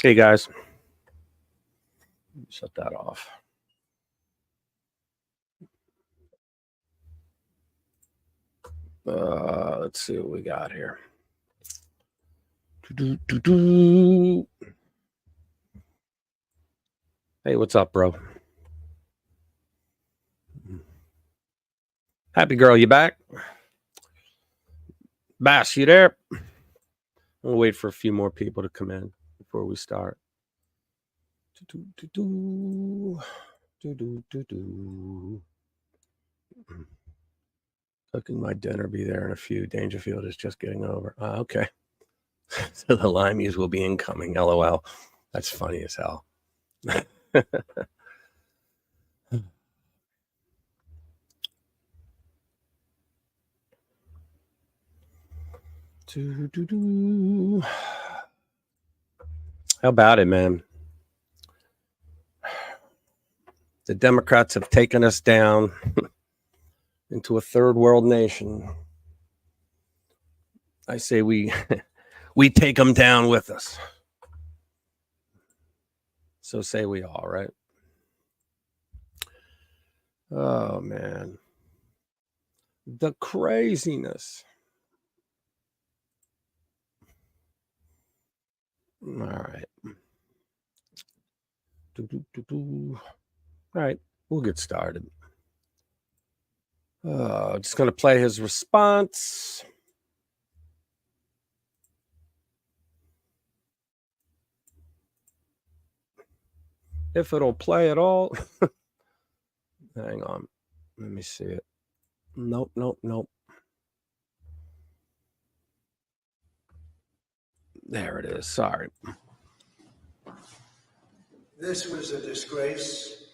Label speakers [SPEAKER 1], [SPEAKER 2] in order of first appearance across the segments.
[SPEAKER 1] Hey guys, shut that off. Let's see what we got here. Hey, what's up, bro? Happy girl, you back? Bass, you there? We'll wait for a few more people to come in before we start. Cooking my dinner, be there in a few. Dangerfield is just getting over. Okay. So the limeys will be incoming. LOL. That's funny as hell. How about it, man? The Democrats have taken us down into a third world nation. I say we take them down with us. So say we all, right? Oh, man. The craziness. All right. All right, we'll get started. Just going to play his response. If it'll play at all. Hang on. Let me see it. Nope. There it is. Sorry.
[SPEAKER 2] This was a disgrace.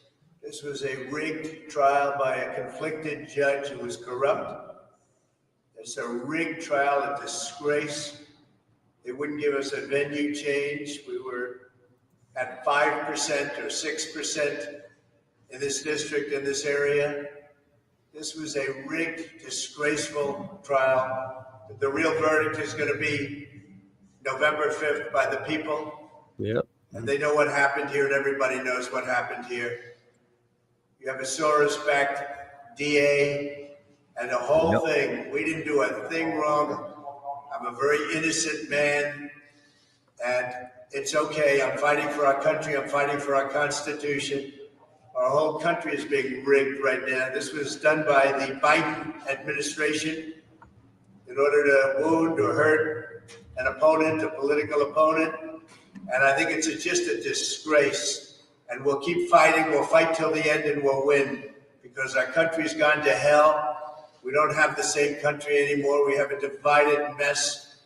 [SPEAKER 2] This was a rigged trial by a conflicted judge who was corrupt. It's a rigged trial, a disgrace. They wouldn't give us a venue change. We were at 5% or 6% in this district, in this area. This was a rigged, disgraceful trial. The real verdict is going to be November 5th by the people.
[SPEAKER 1] Yep.
[SPEAKER 2] And they know what happened here, and everybody knows what happened here. You have a Soros-backed DA and the whole thing. We didn't do a thing wrong. I'm a very innocent man, and it's okay. I'm fighting for our country. I'm fighting for our Constitution. Our whole country is being rigged right now. This was done by the Biden administration in order to wound or hurt an opponent, a political opponent. And I think it's just a disgrace. And we'll keep fighting. We'll fight till the end and we'll win because our country's gone to hell. We don't have the same country anymore. We have a divided mess.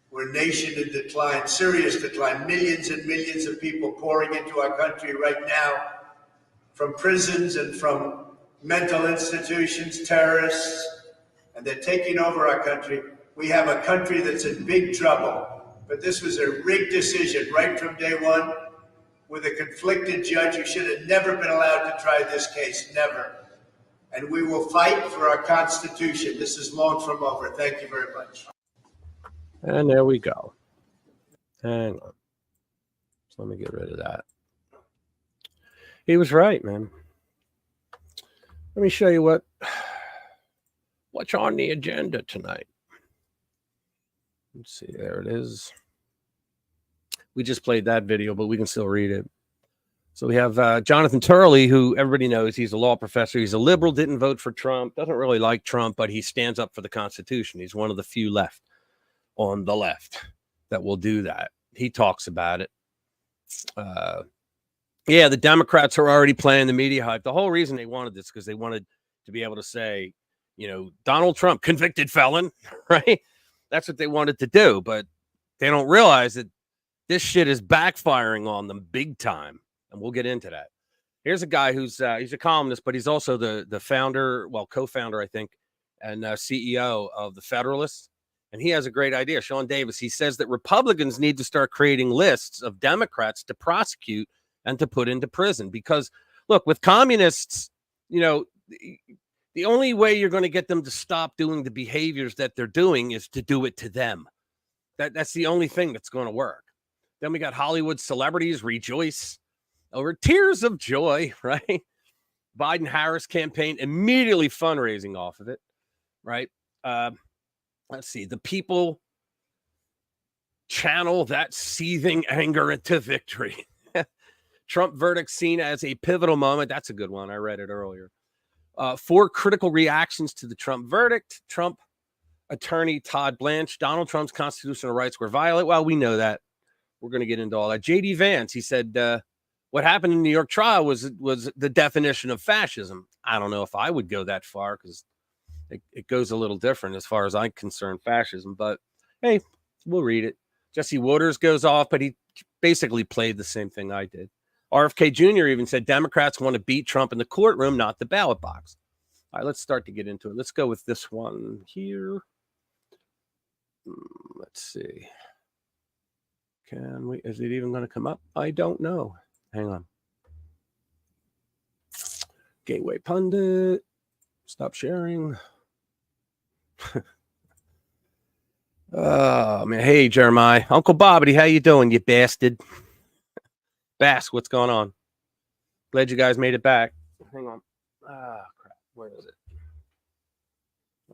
[SPEAKER 2] We're a nation in decline, serious decline. Millions and millions of people pouring into our country right now from prisons and from mental institutions, terrorists, and they're taking over our country. We have a country that's in big trouble. But this was a rigged decision right from day one with a conflicted judge who should have never been allowed to try this case, never. And we will fight for our Constitution. This is long from over. Thank you very much.
[SPEAKER 1] And there we go. Hang on. So let me get rid of that. He was right, man. Let me show you what's on the agenda tonight. Let's see, there it is. We just played that video, but we can still read it. So we have Jonathan Turley, who everybody knows he's a law professor. He's a liberal, didn't vote for Trump, doesn't really like Trump, but he stands up for the Constitution. He's one of the few left on the left that will do that. He talks about it. Yeah, the Democrats are already playing the media hype. The whole reason they wanted this because they wanted to be able to say, Donald Trump, convicted felon, right? That's what they wanted to do, but they don't realize that this shit is backfiring on them big time, and we'll get into that. Here's a guy who's he's a columnist, but he's also the founder, co-founder, I think, and CEO of the Federalist, and he has a great idea. Sean Davis, he says that Republicans need to start creating lists of Democrats to prosecute and to put into prison because, look, with communists, the only way you're going to get them to stop doing the behaviors that they're doing is to do it to them. That's the only thing that's going to work. Then we got Hollywood celebrities rejoice over tears of joy, right? Biden-Harris campaign immediately fundraising off of it, right? Let's see. The people channel that seething anger into victory. Trump verdict seen as a pivotal moment. That's a good one. I read it earlier. 4 critical reactions to the Trump verdict. Trump attorney Todd Blanche, Donald Trump's constitutional rights were violated. Well, we know that. We're going to get into all that. J.D. Vance, he said, what happened in the New York trial was the definition of fascism. I don't know if I would go that far because it goes a little different as far as I'm concerned, fascism. But, hey, we'll read it. Jesse Waters goes off, but he basically played the same thing I did. RFK Jr. even said Democrats want to beat Trump in the courtroom, not the ballot box. All right, let's start to get into it. Let's go with this one here. Let's see. Can we? Is it even going to come up? I don't know. Hang on. Gateway Pundit. Stop sharing. Oh, man. Hey, Jeremiah. Uncle Bobbity, how you doing, you bastard? Bask, what's going on? Glad you guys made it back. Hang on. Ah, crap. Where is it?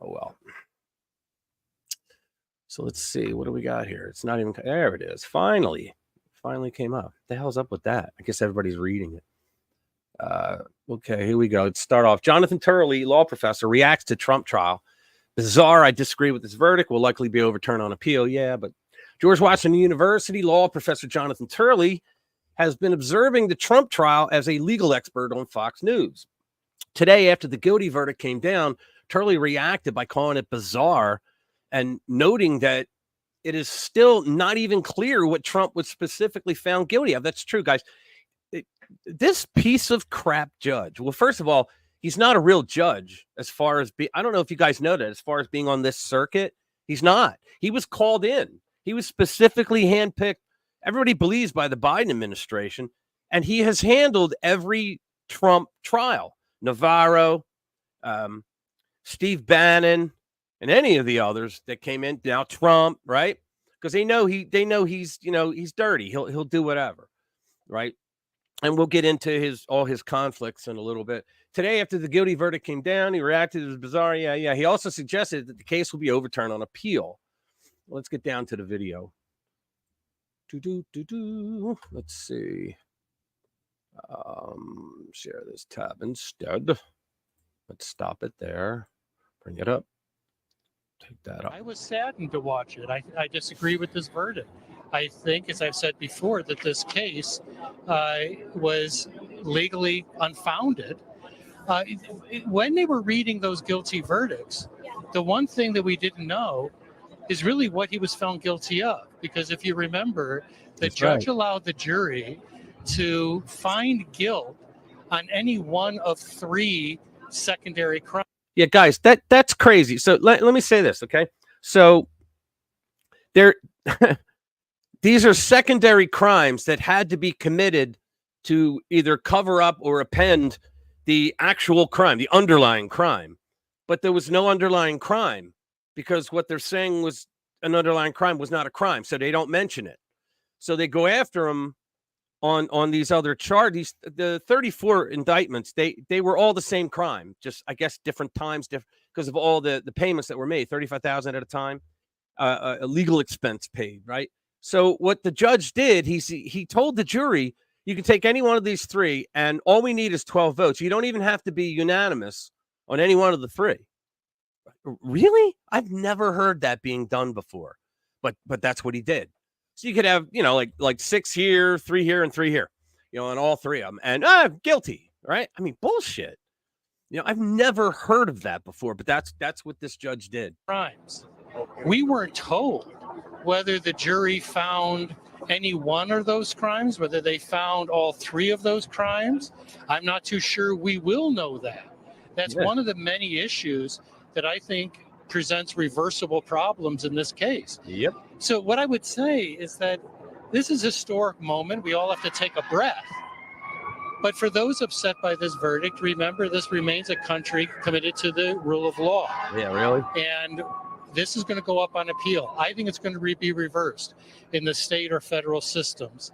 [SPEAKER 1] Oh, well. So let's see. What do we got here? It's not even... There it is. Finally came up. What the hell's up with that? I guess everybody's reading it. Okay, here we go. Let's start off. Jonathan Turley, law professor, reacts to Trump trial. Bizarre. I disagree with this verdict. Will likely be overturned on appeal. Yeah, but George Washington University law professor Jonathan Turley has been observing the Trump trial as a legal expert on Fox News. Today, after the guilty verdict came down, Turley reacted by calling it bizarre and noting that it is still not even clear what Trump was specifically found guilty of. That's true, guys. This piece of crap judge, well, first of all, he's not a real judge as far as I don't know if you guys know that as far as being on this circuit, he's not. He was called in. He was specifically handpicked. Everybody believes by the Biden administration, and he has handled every Trump trial. Navarro, Steve Bannon, and any of the others that came in. Now Trump, right? Because they know he's dirty. He'll do whatever, right? And we'll get into all his conflicts in a little bit. Today, after the guilty verdict came down, he reacted as bizarre. Yeah. He also suggested that the case will be overturned on appeal. Let's get down to the video. Let's see. Share this tab instead. Let's stop it there. Bring it up. Take that up.
[SPEAKER 3] I was saddened to watch it. I disagree with this verdict. I think, as I've said before, that this case was legally unfounded. When they were reading those guilty verdicts, the one thing that we didn't know is really what he was found guilty of. Because if you remember, the judge allowed the jury to find guilt on any one of 3 secondary crimes.
[SPEAKER 1] Yeah, guys, that's crazy. So let me say this, okay? So these are secondary crimes that had to be committed to either cover up or append the actual crime, the underlying crime. But there was no underlying crime because what they're saying was an underlying crime was not a crime, so they don't mention it. So they go after him on these other charges. The 34 indictments, they were all the same crime, just I guess different times, because of all the payments that were made, $35,000 at a time, a legal expense paid, right? So what the judge did, he told the jury, you can take any one of these 3, and all we need is 12 votes. You don't even have to be unanimous on any one of the 3. Really? I've never heard that being done before, but that's what he did. So you could have, like 6 here, 3 here, and 3 here, on all 3 of them, and guilty, right? I mean, bullshit. I've never heard of that before, but that's what this judge did.
[SPEAKER 3] Crimes. We weren't told whether the jury found any one of those crimes, whether they found all 3 of those crimes. I'm not too sure we will know that. That's one of the many issues that I think presents reversible problems in this case.
[SPEAKER 1] Yep.
[SPEAKER 3] So what I would say is that this is a historic moment. We all have to take a breath. But for those upset by this verdict, remember this remains a country committed to the rule of law.
[SPEAKER 1] Yeah, really?
[SPEAKER 3] And This is going to go up on appeal. I think it's going to be reversed in the state or federal systems.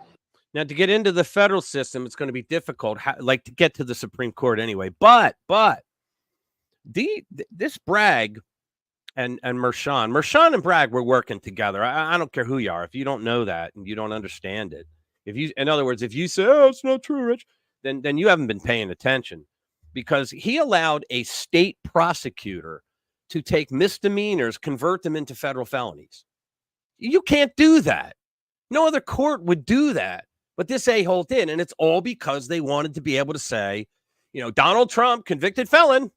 [SPEAKER 1] Now, to get into the federal system, it's going to be difficult, like to get to the Supreme Court anyway. But this Bragg and Mershon and Bragg were working together. I don't care who you are. If you don't know that and you don't understand it, in other words, if you say, "Oh, it's not true, Rich," then you haven't been paying attention, because he allowed a state prosecutor to take misdemeanors, convert them into federal felonies. You can't do that. No other court would do that. But this a-hole did, and it's all because they wanted to be able to say, Donald Trump, convicted felon.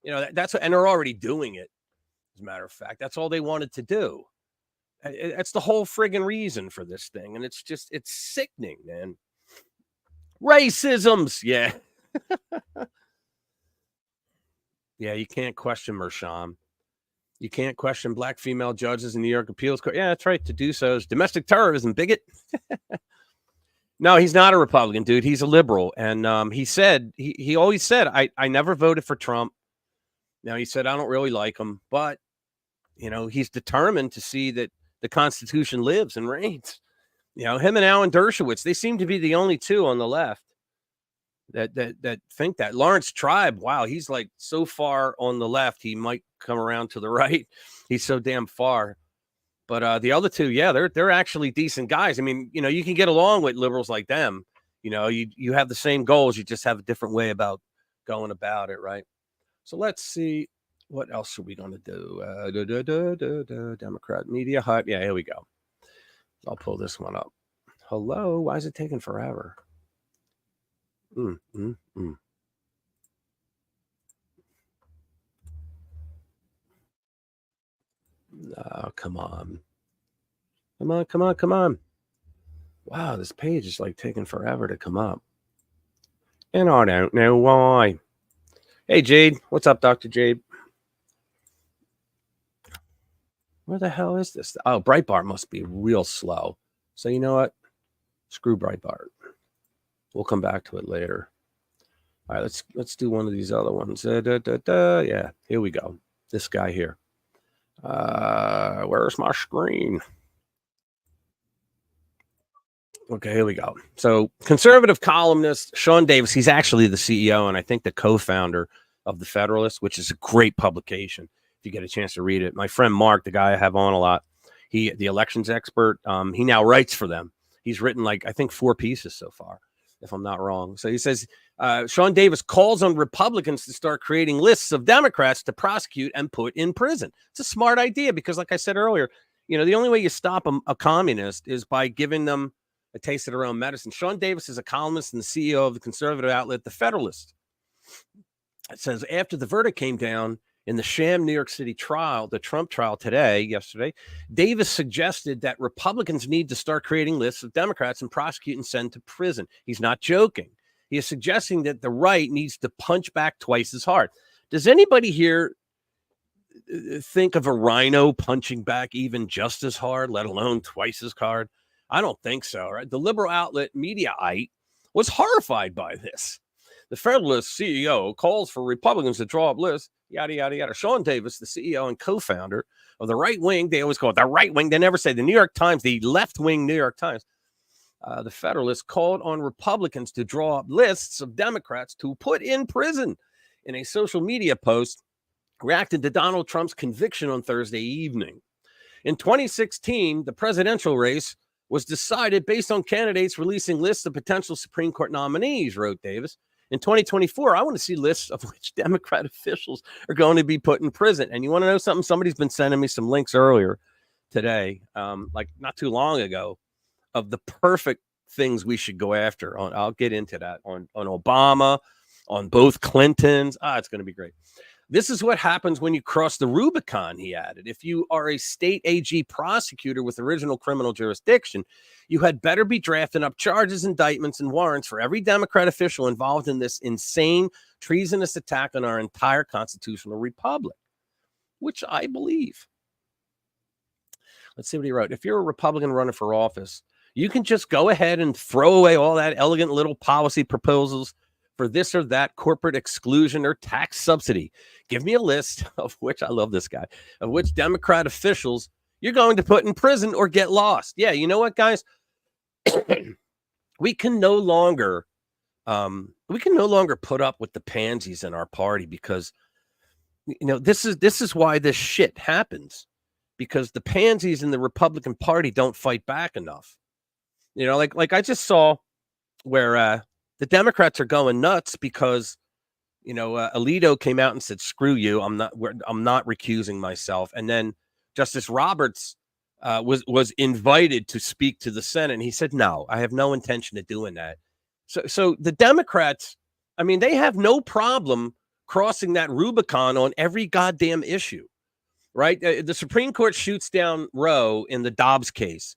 [SPEAKER 1] That's and they're already doing it. As a matter of fact, that's all they wanted to do. That's the whole friggin' reason for this thing, and it's sickening, man. Racisms, yeah. Yeah, you can't question Mershon. You can't question black female judges in New York appeals court. Yeah, that's right. To do so is domestic terrorism, bigot. No, he's not a Republican, dude. He's a liberal. And he said, he always said, I never voted for Trump. Now, he said, I don't really like him, but, he's determined to see that the Constitution lives and reigns. Him and Alan Dershowitz, they seem to be the only two on the left that think that. Lawrence Tribe, wow, he's like so far on the left, he might come around to the right. He's so damn far. But the other two, yeah, they're actually decent guys. I mean, you can get along with liberals like them. You have the same goals. You just have a different way about going about it, right? So let's see. What else are we going to do? Democrat Media Hut. Yeah, here we go. I'll pull this one up. Hello. Why is it taking forever? Oh, come on. Come on. Wow, this page is like taking forever to come up. And I don't know why. Hey, Jade. What's up, Dr. Jade? Where the hell is this? Oh, Breitbart must be real slow. So you know what? Screw Breitbart. We'll come back to it later. All right, let's do one of these other ones. Yeah, here we go. This guy here. Where's my screen? Okay, here we go. So conservative columnist Sean Davis, he's actually the CEO and I think the co-founder of The Federalist, which is a great publication if you get a chance to read it. My friend Mark, the guy I have on a lot, the elections expert, he now writes for them. He's written I think 4 pieces so far, if I'm not wrong. So he says, Sean Davis calls on Republicans to start creating lists of Democrats to prosecute and put in prison. It's a smart idea because, like I said earlier, the only way you stop a communist is by giving them a taste of their own medicine. Sean Davis is a columnist and the CEO of the conservative outlet, The Federalist. It says, after the verdict came down in the sham New York City trial, the Trump trial yesterday, Davis suggested that Republicans need to start creating lists of Democrats and prosecute and send to prison. He's not joking. He is suggesting that the right needs to punch back twice as hard. Does anybody here think of a rhino punching back even just as hard, let alone twice as hard? I don't think so, right? The liberal outlet Mediaite was horrified by this. The Federalist CEO calls for Republicans to draw up lists, yada, yada, yada. Sean Davis, the CEO and co-founder of the right wing, they always call it the right wing. They never say the New York Times, the left-wing New York Times. The Federalist called on Republicans to draw up lists of Democrats to put in prison. In a social media post, reacted to Donald Trump's conviction on Thursday evening. In 2016, the presidential race was decided based on candidates releasing lists of potential Supreme Court nominees, wrote Davis. In 2024, I want to see lists of which Democrat officials are going to be put in prison. And you want to know something? Somebody's been sending me some links earlier today, like not too long ago, of the perfect things we should go after. I'll get into that on Obama, on both Clintons. It's going to be great. This is what happens when you cross the Rubicon, he added. If you are a state AG prosecutor with original criminal jurisdiction, you had better be drafting up charges, indictments, and warrants for every Democrat official involved in this insane, treasonous attack on our entire constitutional republic, which I believe. Let's see what he wrote. If you're a Republican running for office, you can just go ahead and throw away all that elegant little policy proposals for this or that corporate exclusion or tax subsidy. Give me a list of which, I love this guy, of which Democrat officials you're going to put in prison or get lost. Yeah, you know what, guys? we can no longer put up with the pansies in our party, because this is why this shit happens, because the pansies in the Republican Party don't fight back enough. Like I just saw where the Democrats are going nuts because Alito came out and said, "Screw you, I'm not recusing myself." And then Justice Roberts was invited to speak to the Senate, and he said, "No, I have no intention of doing that." So the Democrats, I mean, they have no problem crossing that Rubicon on every goddamn issue, right? The Supreme Court shoots down Roe in the Dobbs case,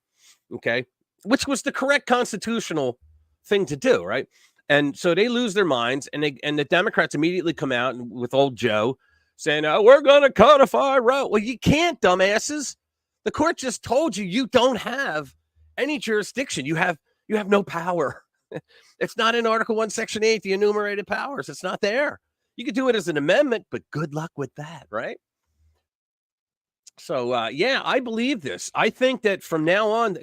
[SPEAKER 1] okay, which was the correct constitutional thing to do, right? And so they lose their minds, and the Democrats immediately come out with old Joe saying, "Oh, we're going to codify Roe." Well, you can't, dumbasses. The court just told you don't have any jurisdiction. You have no power. It's not in Article 1, Section 8, the enumerated powers. It's not there. You could do it as an amendment, but good luck with that, right? So, yeah, I believe this. I think that from now on,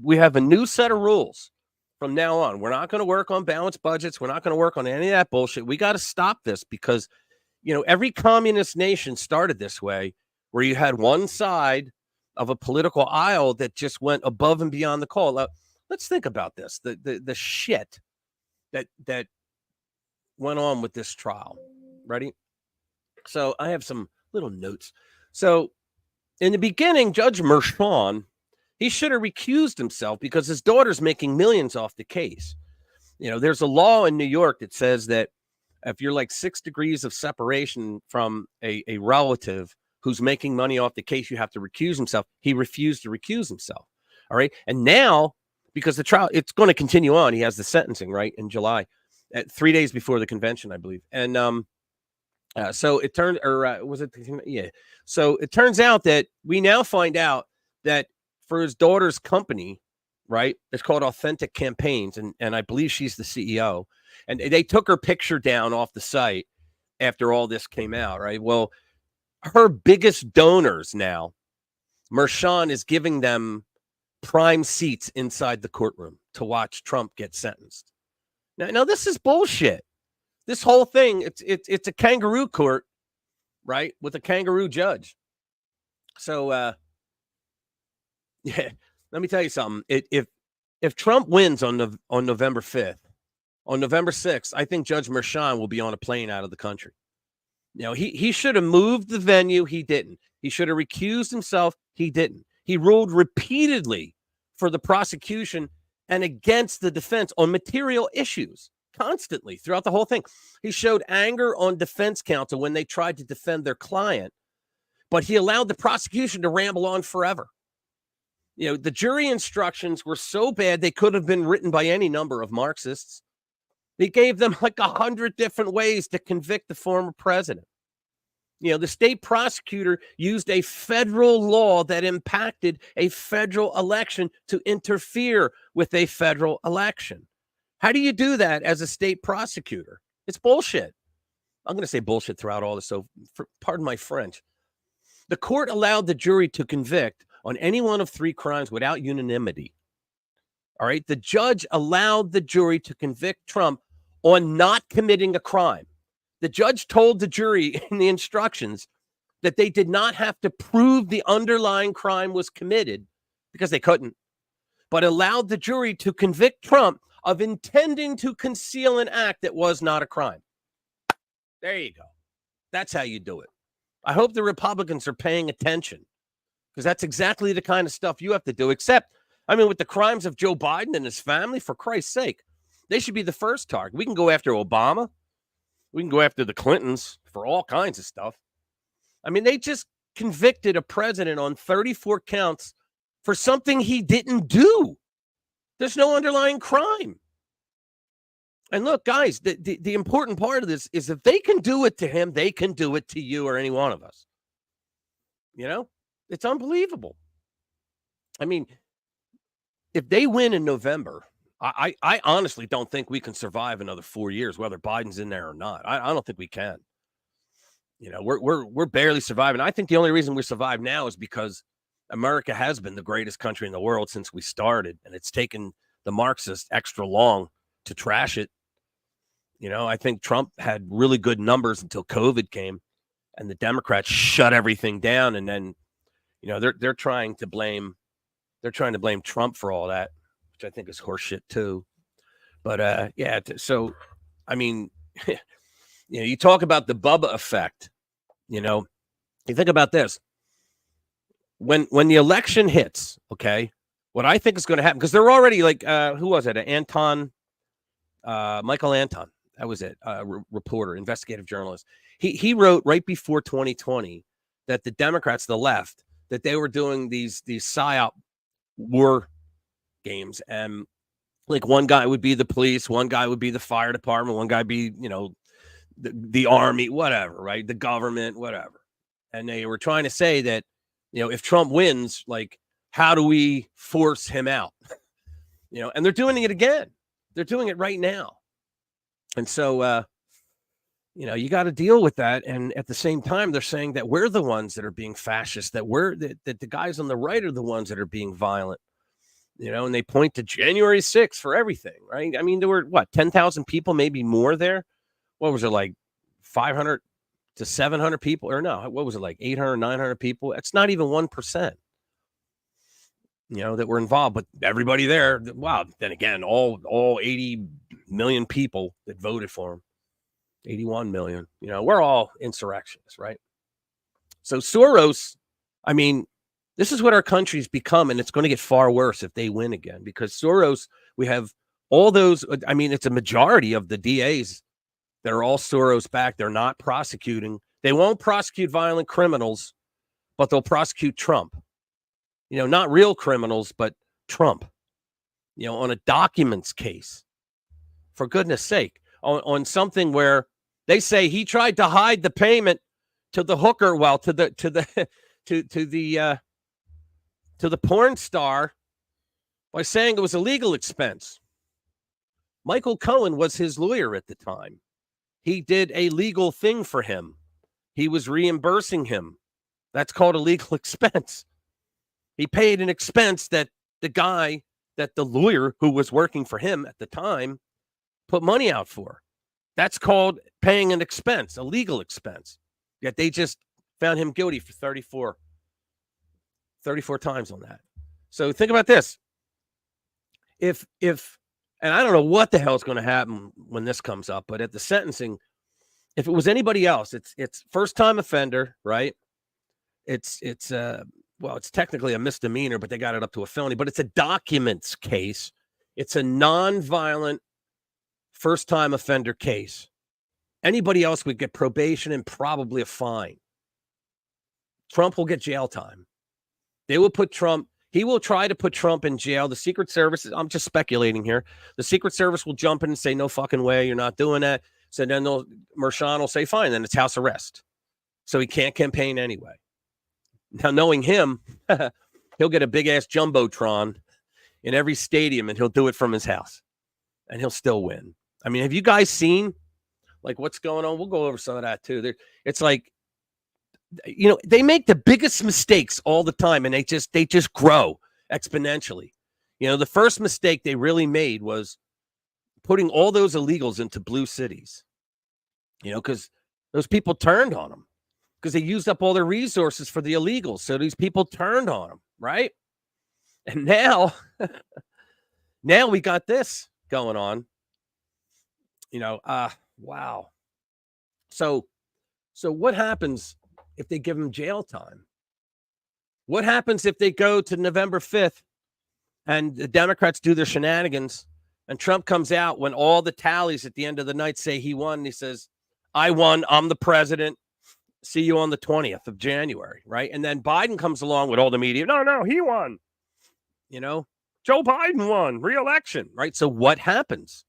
[SPEAKER 1] we have a new set of rules. From now on, we're not going to work on balanced budgets. We're not going to work on any of that bullshit. We got to stop this, because, every communist nation started this way, where you had one side of a political aisle that just went above and beyond the call. Let's think about this. The shit that went on with this trial. Ready? So I have some little notes. So in the beginning, Judge Mershon, he should have recused himself because his daughter's making millions off the case. There's a law in New York that says that if you're like 6 degrees of separation from a relative who's making money off the case, you have to recuse himself. He refused to recuse himself. All right. And now, because the trial, it's going to continue on. He has the sentencing, right, in July, 3 days before the convention, I believe. And so it turned, or was it? Yeah. So it turns out that we now find out that for his daughter's company, right, it's called Authentic Campaigns, and I believe she's the CEO. And they took her picture down off the site after all this came out, right? Well, her biggest donors now, Mershon is giving them prime seats inside the courtroom to watch Trump get sentenced. Now this is bullshit. This whole thing, it's a kangaroo court, right, with a kangaroo judge. So, yeah, let me tell you something. If Trump wins on November 5th, on November 6th, I think Judge Mershon will be on a plane out of the country. He should have moved the venue. He didn't. He should have recused himself. He didn't. He ruled repeatedly for the prosecution and against the defense on material issues constantly throughout the whole thing. He showed anger on defense counsel when they tried to defend their client, but he allowed the prosecution to ramble on forever. The jury instructions were so bad they could have been written by any number of Marxists. He gave them like 100 different ways to convict the former president. The state prosecutor used a federal law that impacted a federal election to interfere with a federal election. How do you do that as a state prosecutor? It's bullshit. I'm going to say bullshit throughout all this, so pardon my French. The court allowed the jury to convict on any one of 3 crimes without unanimity. All right. The judge allowed the jury to convict Trump on not committing a crime. The judge told the jury in the instructions that they did not have to prove the underlying crime was committed, because they couldn't, but allowed the jury to convict Trump of intending to conceal an act that was not a crime. There you go. That's how you do it. I hope the Republicans are paying attention, because that's exactly the kind of stuff you have to do. Except, with the crimes of Joe Biden and his family, for Christ's sake, they should be the first target. We can go after Obama. We can go after the Clintons for all kinds of stuff. They just convicted a president on 34 counts for something he didn't do. There's no underlying crime. And look, guys, the important part of this is if they can do it to him, they can do it to you or any one of us. It's unbelievable. If they win in November, I honestly don't think we can survive another 4 years, whether Biden's in there or not. I don't think we can. We're barely surviving. I think the only reason we survive now is because America has been the greatest country in the world since we started, and it's taken the Marxists extra long to trash it. I think Trump had really good numbers until COVID came, and the Democrats shut everything down, and then they're trying to blame Trump for all that, which I think is horseshit too. But yeah, so I mean, you talk about the Bubba effect. You think about this. When the election hits, okay, what I think is going to happen, because they're already like, who was it? Michael Anton. That was it. Reporter, investigative journalist. He wrote right before 2020 that the Democrats, the left, that they were doing these psyop war games, and like one guy would be the police, one guy would be the fire department, one guy be the army, whatever, right? The government, whatever. And they were trying to say that if Trump wins, like, how do we force him out? And they're doing it again. They're doing it right now. And so you got to deal with that. And at the same time, they're saying that we're the ones that are being fascist, that the guys on the right are the ones that are being violent. And they point to January 6th for everything, right? I mean, there were 10,000 people, maybe more there. What was it, like 500 to 700 people? Or no, what was it, like 800, 900 people? It's not even 1%, that were involved, but everybody there. Wow. Then again, all 80 million people that voted for him, 81 million, we're all insurrectionists, right? So Soros, I mean, this is what our country's become, and it's going to get far worse if they win again, because Soros, we have all those. I mean, it's a majority of the DAs that are all Soros backed. They're not prosecuting. They won't prosecute violent criminals, but they'll prosecute Trump. Not real criminals, but Trump, on a documents case, for goodness sake, on something where they say he tried to hide the payment to the hooker, to the porn star by saying it was a legal expense. Michael Cohen was his lawyer at the time. He did a legal thing for him. He was reimbursing him. That's called a legal expense. He paid an expense that the lawyer who was working for him at the time put money out for. That's called paying an expense, a legal expense. Yet they just found him guilty for 34 times on that. So think about this. If and I don't know what the hell is going to happen when this comes up, but at the sentencing, if it was anybody else, it's first time offender, right? It's technically a misdemeanor, but they got it up to a felony, but it's a documents case. It's a non-violent first time offender case. Anybody else would get probation and probably a fine. Trump will get jail time. They will put Trump, he will try to put Trump in jail. The Secret Service, I'm just speculating here. The Secret Service will jump in and say, no fucking way, you're not doing that. So then Merchan will say, fine, then it's house arrest. So he can't campaign anyway. Now, knowing him, he'll get a big-ass jumbotron in every stadium, and he'll do it from his house, and he'll still win. I mean, have you guys seen, like, what's going on? We'll go over some of that, too. It's like, they make the biggest mistakes all the time, and they just grow exponentially. The first mistake they really made was putting all those illegals into blue cities, because those people turned on them. Because they used up all their resources for the illegals. So these people turned on them, right? And now we got this going on. Wow. So what happens if they give them jail time? What happens if they go to November 5th and the Democrats do their shenanigans and Trump comes out when all the tallies at the end of the night say he won, and he says, I won, I'm the president. See you on the 20th of January, right? And then Biden comes along with all the media. No, he won. Joe Biden won re-election, right? So what happens,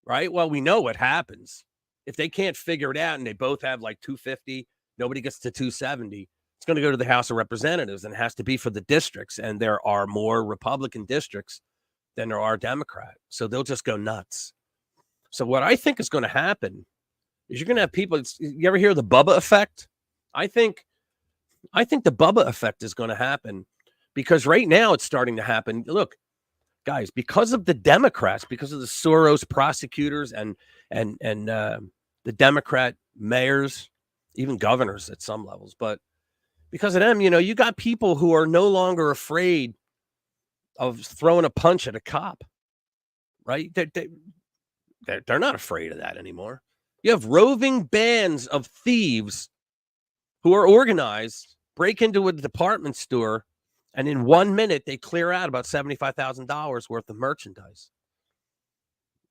[SPEAKER 1] right? Well, we know what happens. If they can't figure it out and they both have like 250, nobody gets to 270, it's going to go to the House of Representatives, and it has to be for the districts. And there are more Republican districts than there are Democrat. So they'll just go nuts. So what I think is going to happen is you're going to have people. You ever hear the Bubba effect? I think the Bubba effect is going to happen because right now it's starting to happen. Look, guys, because of the Democrats, because of the Soros prosecutors and the Democrat mayors, even governors at some levels, but because of them, you got people who are no longer afraid of throwing a punch at a cop, right? They're not afraid of that anymore. You have roving bands of thieves who are organized, break into a department store, and in 1 minute, they clear out about $75,000 worth of merchandise,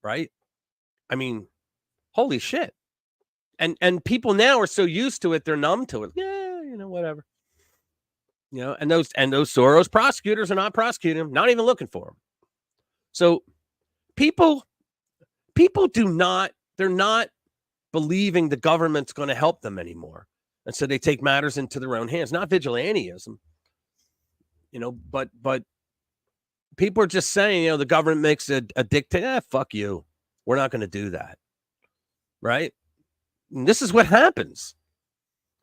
[SPEAKER 1] right? I mean, holy shit. And people now are so used to it, they're numb to it. Yeah, whatever. And those Soros prosecutors are not prosecuting them, not even looking for them. So people they're not believing the government's going to help them anymore. And so they take matters into their own hands, not vigilantism, but people are just saying, the government makes a dictate. Fuck you. We're not going to do that. Right. And this is what happens.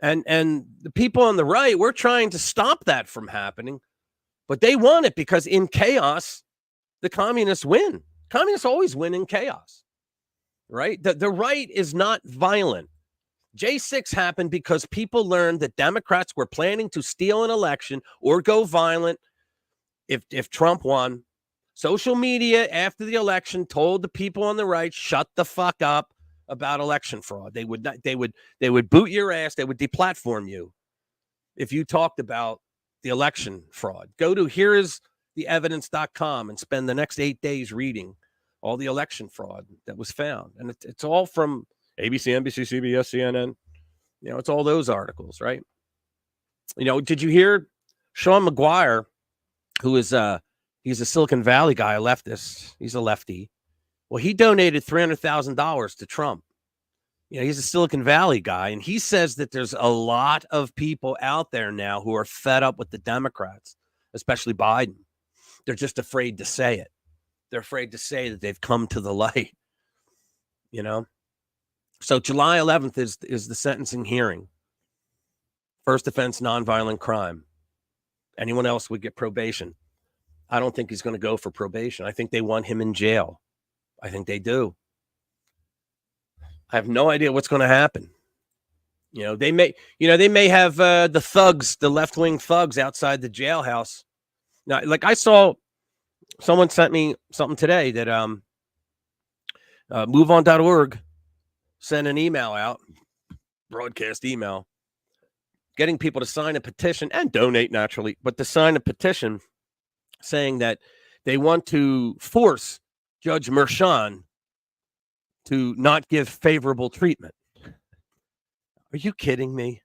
[SPEAKER 1] And the people on the right, we're trying to stop that from happening, but they want it because in chaos, the communists win. Communists always win in chaos, right? The right is not violent. J6 happened because people learned that Democrats were planning to steal an election or go violent if Trump won. Social media after the election told the people on the right, shut the fuck up about election fraud. They would boot your ass. They would deplatform you if you talked about the election fraud. Go to hereistheevidence.com and spend the next 8 days reading all the election fraud that was found. And it's all from ABC, NBC, CBS, CNN. It's all those articles, right? Did you hear Sean McGuire, who is he's a Silicon Valley guy, a leftist. He's a lefty. Well, he donated $300,000 to Trump. He's a Silicon Valley guy, and he says that there's a lot of people out there now who are fed up with the Democrats, especially Biden. They're just afraid to say it. They're afraid to say that they've come to the light, So July 11th is the sentencing hearing. First offense, nonviolent crime. Anyone else would get probation. I don't think he's going to go for probation. I think they want him in jail. I think they do. I have no idea what's going to happen. They may have the thugs, the left-wing thugs outside the jailhouse. Now, like I saw someone sent me something today that moveon.org sent an email out, broadcast email, getting people to sign a petition and donate naturally, but to sign a petition saying that they want to force Judge Merchan to not give favorable treatment. Are you kidding me?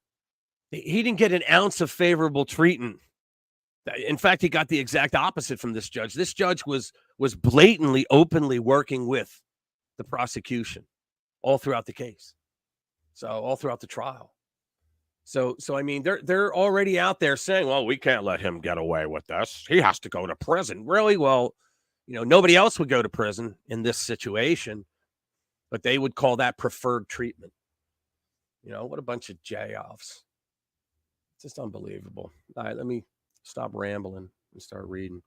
[SPEAKER 1] He didn't get an ounce of favorable treatment. In fact, he got the exact opposite from this judge. This judge was blatantly, openly working with the prosecution all throughout the case. So all throughout the trial. So I mean, they're already out there saying, well, we can't let him get away with this. He has to go to prison. Really? Well, nobody else would go to prison in this situation, but they would call that preferred treatment. What a bunch of jay-offs. It's just unbelievable. All right, let me stop rambling and start reading.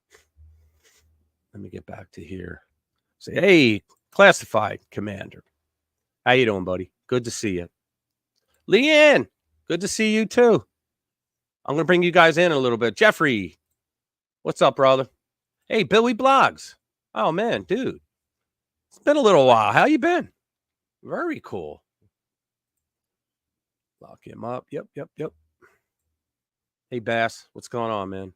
[SPEAKER 1] Let me get back to here. Say, hey, classified commander. How you doing, buddy? Good to see you. Leanne, good to see you too. I'm going to bring you guys in a little bit. Jeffrey, what's up, brother? Hey, Billy Blogs. Oh, man, dude. It's been a little while. How you been? Very cool. Lock him up. Yep. Hey, Bass, what's going on, man?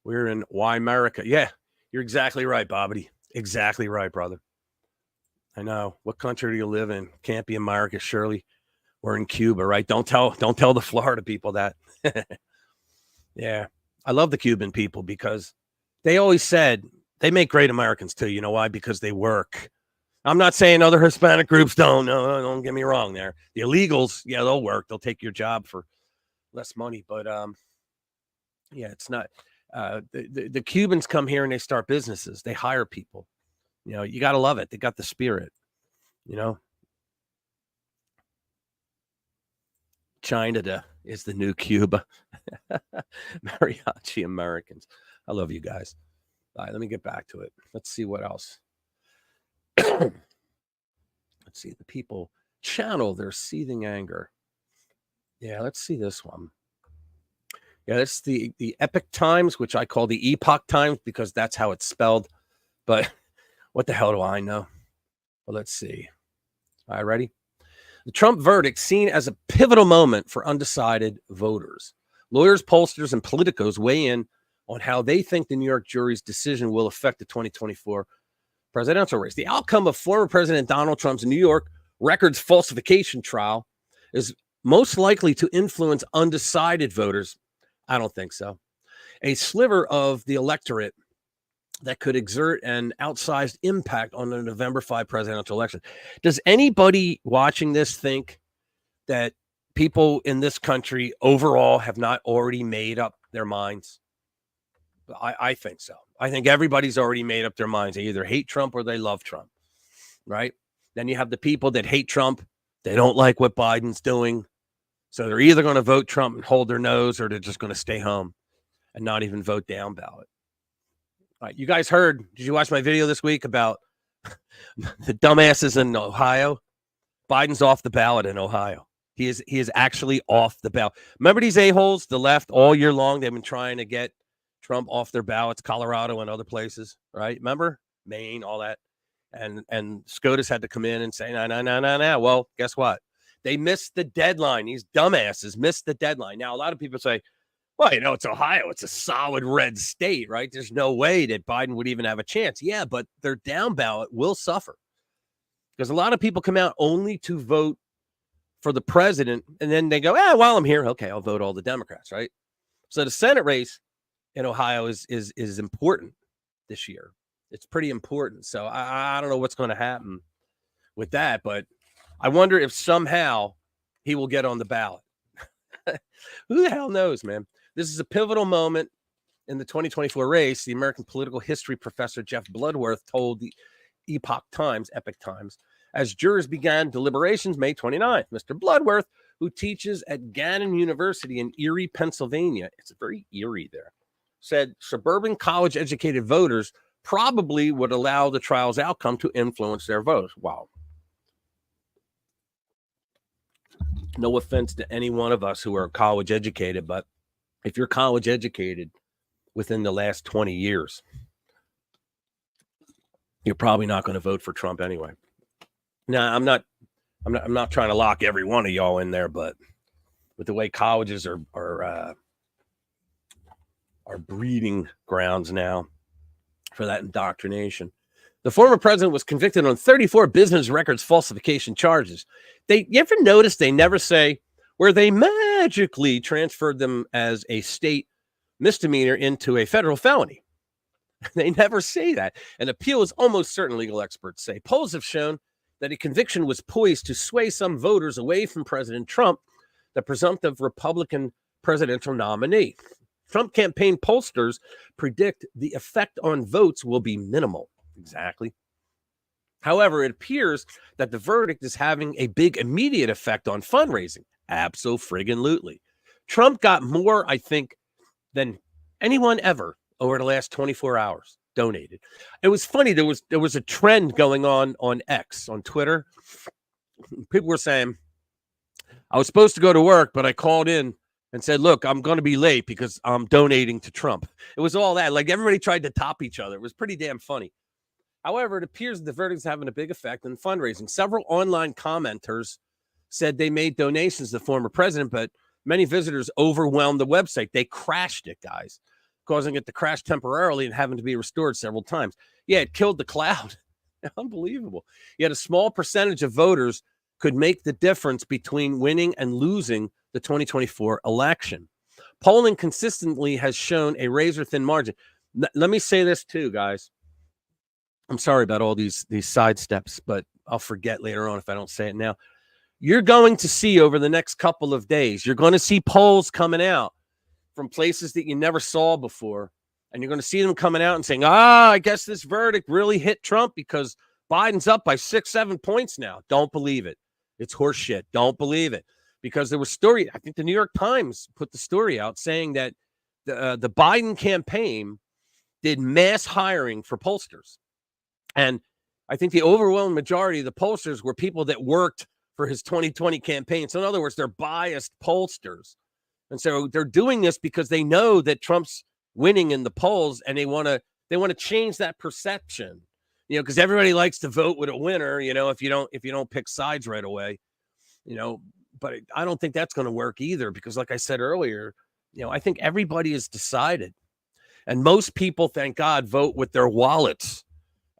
[SPEAKER 1] We're in Why America. Yeah, you're exactly right, Bobbity. Exactly right, brother. I know. What country do you live in? Can't be America, surely. We're in Cuba, right? Don't tell the Florida people that. Yeah. I love the Cuban people because they always said they make great Americans too. You know why? Because they work. I'm not saying other Hispanic groups don't. No, don't get me wrong there. The illegals, yeah, they'll work. They'll take your job for less money. But yeah, it's not. The Cubans come here and they start businesses. They hire people. You know, you got to love it. They got the spirit, you know. China is the new Cuba. Mariachi Americans. I love you guys. All right, let me get back to it. Let's see what else. Let's see. The people channel their seething anger. Yeah, let's see this one. Yeah, that's the Epic Times, which I call the Epoch Times because that's how it's spelled. But what the hell do I know? Well, let's see. All right, ready? The Trump verdict seen as a pivotal moment for undecided voters. Lawyers, pollsters, and politicos weigh in on how they think the New York jury's decision will affect the 2024 presidential race. The outcome of former President Donald Trump's New York records falsification trial is most likely to influence undecided voters. I don't think so. A sliver of the electorate that could exert an outsized impact on the November 5 presidential election. Does anybody watching this think that people in this country overall have not already made up their minds? I think so. I think everybody's already made up their minds. They either hate Trump or they love Trump, right? Then you have the people that hate Trump. They don't like what Biden's doing. So they're either going to vote Trump and hold their nose, or they're just going to stay home and not even vote down ballot. All right, you guys heard, did you watch my video this week about the dumbasses in Ohio? Biden's off the ballot in Ohio. He is actually off the ballot. Remember these a-holes, the left, all year long, they've been trying to get Trump off their ballots, Colorado and other places, right? Remember? Maine, all that. And SCOTUS had to come in and say, no. Well, guess what? They missed the deadline. These dumbasses missed the deadline. Now, a lot of people say, well, you know, it's Ohio. It's a solid red state, right? There's no way that Biden would even have a chance. Yeah, but their down ballot will suffer because a lot of people come out only to vote for the president. And then they go, while I'm here, okay, I'll vote all the Democrats, right? So the Senate race in Ohio is important this year. It's pretty important. So I don't know what's going to happen with that, but I wonder if somehow he will get on the ballot. Who the hell knows, man? This is a pivotal moment in the 2024 race. The American political history professor Jeff Bloodworth told the Epoch Times, as jurors began deliberations May 29th. Mr. Bloodworth, who teaches at Gannon University in Erie, Pennsylvania, it's very eerie there, said suburban college-educated voters probably would allow the trial's outcome to influence their votes. Wow. No offense to any one of us who are college educated, but if you're college educated within the last 20 years, you're probably not going to vote for Trump anyway. Now, I'm not trying to lock every one of y'all in there, but with the way colleges are breeding grounds now for that indoctrination. The former president was convicted on 34 business records falsification charges. You ever notice they never say where they magically transferred them as a state misdemeanor into a federal felony? They never say that. An appeal is almost certain, legal experts say. Polls have shown that a conviction was poised to sway some voters away from President Trump, the presumptive Republican presidential nominee. Trump campaign pollsters predict the effect on votes will be minimal. Exactly. However, it appears that the verdict is having a big immediate effect on fundraising. Abso-friggin-lutely. Trump got more, I think, than anyone ever over the last 24 hours donated. It was funny. There was a trend going on X, on Twitter. People were saying, I was supposed to go to work, but I called in and said, look, I'm going to be late because I'm donating to Trump. It was all that. Like everybody tried to top each other. It was pretty damn funny. However, it appears that the verdict is having a big effect on fundraising. Several online commenters said they made donations to the former president, but many visitors overwhelmed the website. They crashed it, guys, causing it to crash temporarily and having to be restored several times. Yeah, it killed the cloud. Unbelievable. Yet a small percentage of voters could make the difference between winning and losing the 2024 election. Polling consistently has shown a razor-thin margin. Let me say this too, guys. I'm sorry about all these side steps, but I'll forget later on if I don't say it now. You're going to see over the next couple of days, you're going to see polls coming out from places that you never saw before And you're going to see them coming out and saying, I guess this verdict really hit Trump because Biden's up by 6-7 points now. Don't believe it. It's horseshit. Don't believe it. Because there was story, I think the New York Times put the story out saying that the Biden campaign did mass hiring for pollsters. And I think the overwhelming majority of the pollsters were people that worked for his 2020 campaign. So in other words, they're biased pollsters. And so they're doing this because they know that Trump's winning in the polls, and they want to change that perception, because everybody likes to vote with a winner, if you don't pick sides right away, but I don't think that's going to work either, because like I said earlier, I think everybody has decided, and most people, thank God, vote with their wallets,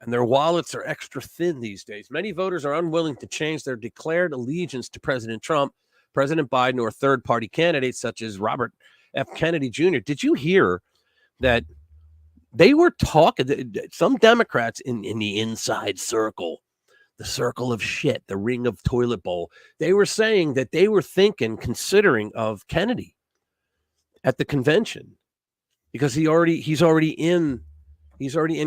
[SPEAKER 1] and their wallets are extra thin these days. Many voters are unwilling to change their declared allegiance to President Trump, President Biden, or third-party candidates such as Robert F. Kennedy Jr. Did you hear that they were talking, some Democrats in the inside circle, the circle of shit, the ring of toilet bowl, they were saying that they were considering of Kennedy at the convention because he's already in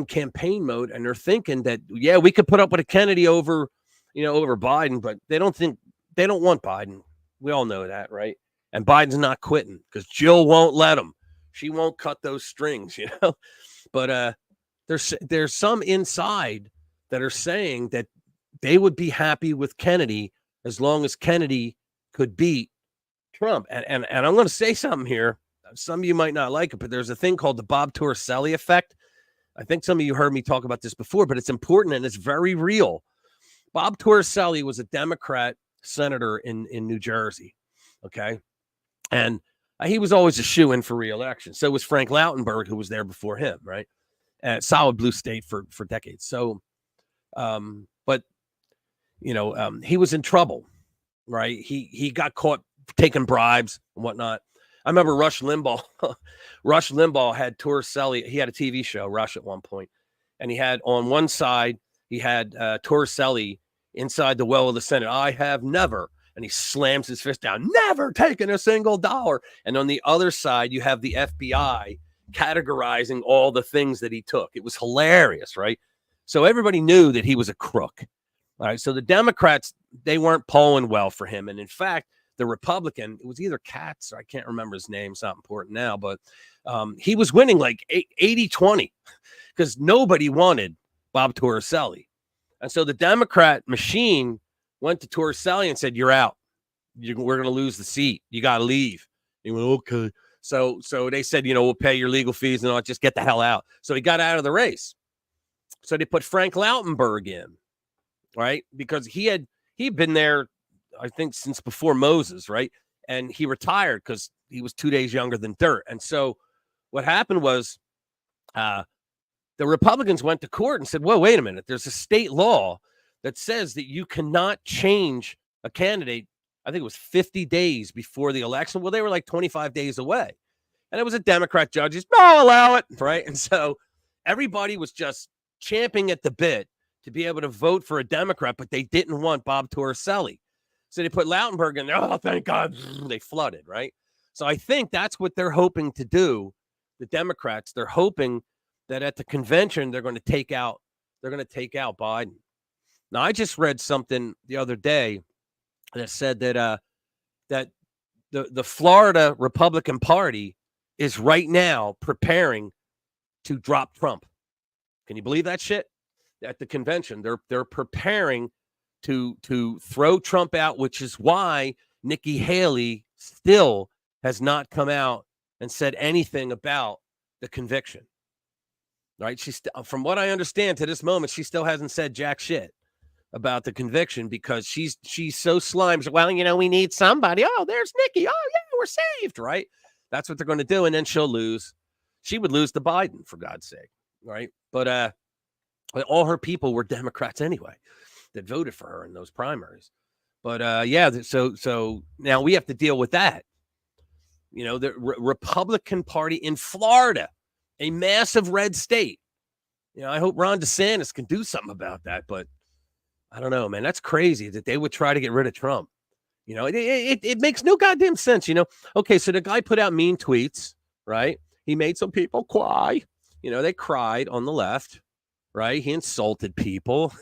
[SPEAKER 1] campaign mode, and they're thinking that, yeah, we could put up with a Kennedy over Biden, but they don't want Biden. We all know that, right? And Biden's not quitting because Jill won't let him. She won't cut those strings, But there's some inside that are saying that they would be happy with Kennedy as long as Kennedy could beat Trump. And I'm going to say something here. Some of you might not like it, but there's a thing called the Bob Torricelli effect. I think some of you heard me talk about this before, but it's important and it's very real. Bob Torricelli was a Democrat senator in New Jersey. Okay. And he was always a shoo-in for re-election. So was Frank Lautenberg, who was there before him, right? Solid blue state for decades. So, but he was in trouble, right? He got caught taking bribes and whatnot. I remember Rush Limbaugh. Rush Limbaugh had Torricelli. He had a TV show, Rush, at one point, and he had on one side he had Torricelli inside the well of the Senate. I have never. And he slams his fist down, never taken a single dollar. And on the other side, you have the FBI categorizing all the things that he took. It was hilarious, right? So everybody knew that he was a crook. All right. So the Democrats, they weren't polling well for him. And in fact, the Republican, it was either Katz, or I can't remember his name. It's not important now, but he was winning like 80-20 because nobody wanted Bob Torricelli. And so the Democrat machine went to Torricelli and said, you're out. We're going to lose the seat. You got to leave. He went, okay. So they said, we'll pay your legal fees and all, just get the hell out. So he got out of the race. So they put Frank Lautenberg in, right? Because he'd been there, I think, since before Moses, right? And he retired because he was 2 days younger than dirt. And so what happened was the Republicans went to court and said, well, wait a minute. There's a state law that says that you cannot change a candidate. I think it was 50 days before the election. Well, they were like 25 days away. And it was a Democrat judge. No, allow it, right? And so everybody was just champing at the bit to be able to vote for a Democrat, but they didn't want Bob Torricelli. So they put Lautenberg in there. Oh, thank God. They flooded, right? So I think that's what they're hoping to do, the Democrats. They're hoping that at the convention, they're going to take out Biden. Now, I just read something the other day that said that that the Florida Republican Party is right now preparing to drop Trump. Can you believe that shit? At the convention, they're preparing to throw Trump out, which is why Nikki Haley still has not come out and said anything about the conviction. Right? From what I understand to this moment, she still hasn't said jack shit about the conviction because she's so slimed. Well, we need somebody. Oh, there's Nikki. Oh, yeah, we're saved, right? That's what they're going to do, and then she'll lose. She would lose to Biden, for God's sake, right? But all her people were Democrats anyway that voted for her in those primaries. But yeah, so now we have to deal with that. The Republican Party in Florida, a massive red state. I hope Ron DeSantis can do something about that, but I don't know, man. That's crazy that they would try to get rid of Trump. It makes no goddamn sense. Okay, so the guy put out mean tweets, right? He made some people cry. They cried on the left, right? He insulted people,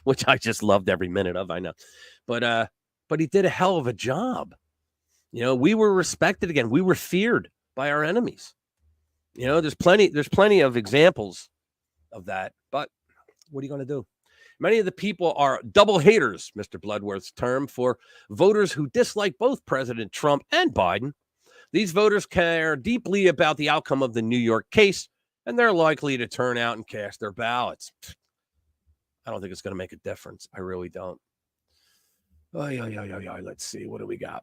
[SPEAKER 1] which I just loved every minute of, I know. But he did a hell of a job. We were respected again. We were feared by our enemies. There's plenty of examples of that. But what are you going to do? Many of the people are double haters, Mr. Bloodworth's term, for voters who dislike both President Trump and Biden. These voters care deeply about the outcome of the New York case, and they're likely to turn out and cast their ballots. I don't think it's going to make a difference. I really don't. Oh, yeah. Let's see. What do we got?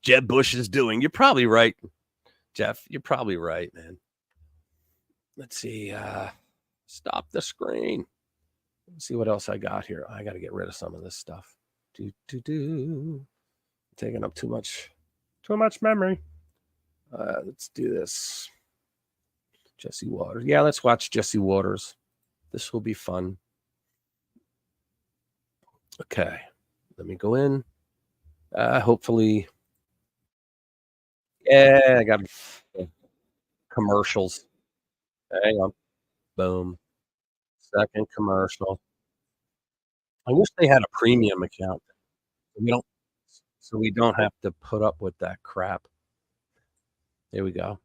[SPEAKER 1] Jeb Bush is doing. You're probably right, Jeff. You're probably right, man. Let's see. Stop the screen. Let's see what else I got here. I got to get rid of some of this stuff. Taking up too much memory. Let's do this. Jesse Waters. Yeah, let's watch Jesse Waters. This will be fun. Okay. Let me go in. Hopefully. Yeah, I got commercials. Hang on. Boom. Second commercial. I wish they had a premium account. We don't have to put up with that crap. There we go.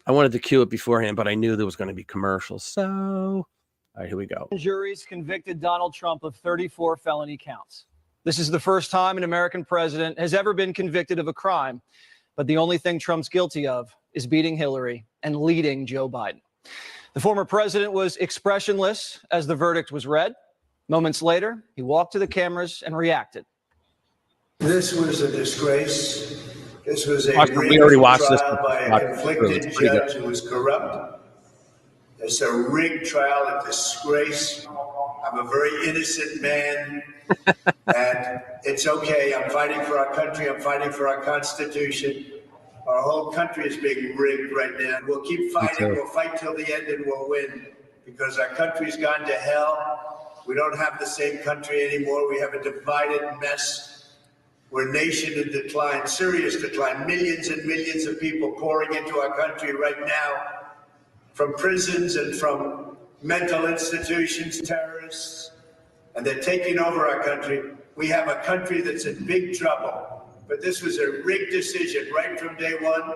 [SPEAKER 1] I wanted to cue it beforehand, but I knew there was going to be commercials. So, all right, here we go.
[SPEAKER 4] Juries convicted Donald Trump of 34 felony counts. This is the first time an American president has ever been convicted of a crime, but the only thing Trump's guilty of is beating Hillary and leading Joe Biden. The former president was expressionless as the verdict was read. Moments later, he walked to the cameras and reacted.
[SPEAKER 2] This was a disgrace. This was a
[SPEAKER 1] We already watched
[SPEAKER 2] trial
[SPEAKER 1] this.
[SPEAKER 2] by a conflicted judge who was corrupt. It's a rigged trial, a disgrace. I'm a very innocent man, and it's okay. I'm fighting for our country. I'm fighting for our Constitution. Our whole country is being rigged right now. We'll keep fighting. We'll fight till the end, and we'll win, because our country's gone to hell. We don't have the same country anymore. We have a divided mess. We're a nation in decline, serious decline. Millions and millions of people pouring into our country right now from prisons and from mental institutions, terrorists, and they're taking over our country. We have a country that's in big trouble, but this was a rigged decision right from day one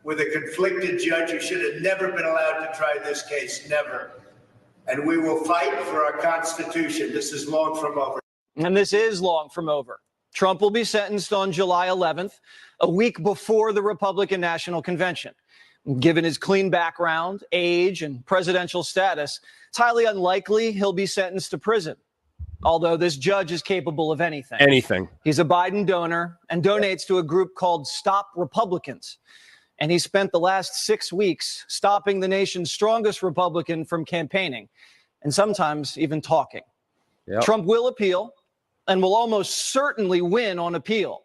[SPEAKER 2] with a conflicted judge who should have never been allowed to try this case, never. And we will fight for our Constitution. This is long from over.
[SPEAKER 4] And this is long from over. Trump will be sentenced on July 11th, a week before the Republican National Convention. Given his clean background, age, and presidential status, it's highly unlikely he'll be sentenced to prison. Although this judge is capable of anything.
[SPEAKER 1] Anything.
[SPEAKER 4] He's a Biden donor and donates to a group called Stop Republicans. And he spent the last 6 weeks stopping the nation's strongest Republican from campaigning and sometimes even talking.
[SPEAKER 1] Yep.
[SPEAKER 4] Trump will appeal and will almost certainly win on appeal,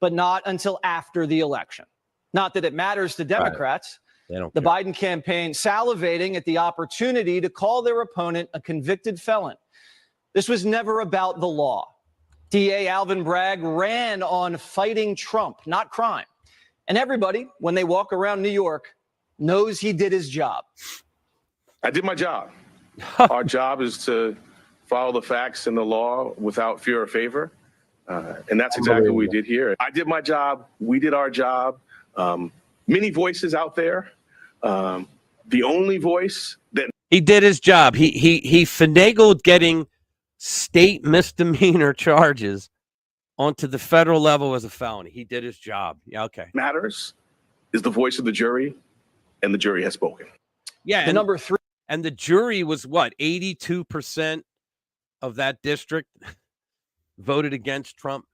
[SPEAKER 4] but not until after the election. Not that it matters to Democrats.
[SPEAKER 1] Right.
[SPEAKER 4] The Biden campaign salivating at the opportunity to call their opponent a convicted felon. This was never about the law. DA Alvin Bragg ran on fighting Trump, not crime. And everybody, when they walk around New York, knows he did his job.
[SPEAKER 5] I did my job. Our job is to follow the facts and the law without fear or favor. And that's exactly what we did here. I did my job. We did our job. Many voices out there. The only voice that
[SPEAKER 1] he did his job. He finagled getting state misdemeanor charges onto the federal level as a felony. He did his job. Yeah, okay.
[SPEAKER 5] matters is the voice of the jury, and the jury has spoken.
[SPEAKER 1] Yeah,
[SPEAKER 4] The number 3.
[SPEAKER 1] and the jury was what, 82% of that district voted against Trump.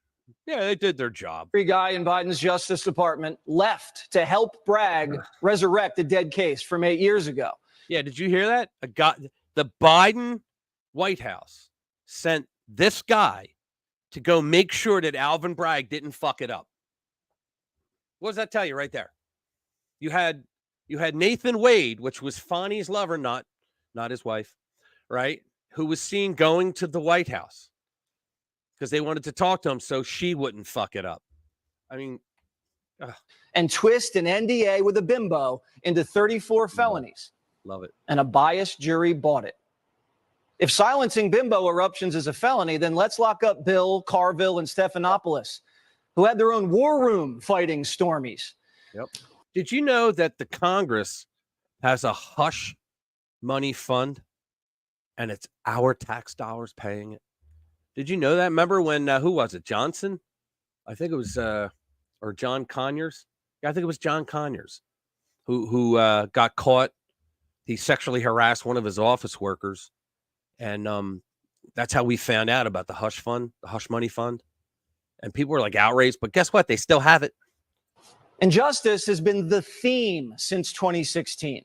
[SPEAKER 1] Yeah, they did their job.
[SPEAKER 4] Guy in Biden's Justice Department left to help Bragg resurrect a dead case from 8 years ago.
[SPEAKER 1] Yeah, did you hear that? The Biden White House sent this guy to go make sure that Alvin Bragg didn't fuck it up. What does that tell you right there? You had Nathan Wade, which was Fonnie's lover, not his wife, right? Who was seen going to the White House because they wanted to talk to him so she wouldn't fuck it up. I mean,
[SPEAKER 4] and twist an NDA with a bimbo into 34 felonies.
[SPEAKER 1] Love it.
[SPEAKER 4] And a biased jury bought it. If silencing bimbo eruptions is a felony, then let's lock up Bill, Carville, and Stephanopoulos, who had their own war room fighting Stormies.
[SPEAKER 1] Yep. Did you know that the Congress has a hush money fund, and it's our tax dollars paying it? Did you know that? Remember when, who was it? Johnson? I think it was, or John Conyers. Yeah, I think it was John Conyers who got caught. He sexually harassed one of his office workers. And that's how we found out about the hush fund, the hush money fund. And people were like outraged, but guess what? They still have it.
[SPEAKER 4] Injustice has been the theme since 2016.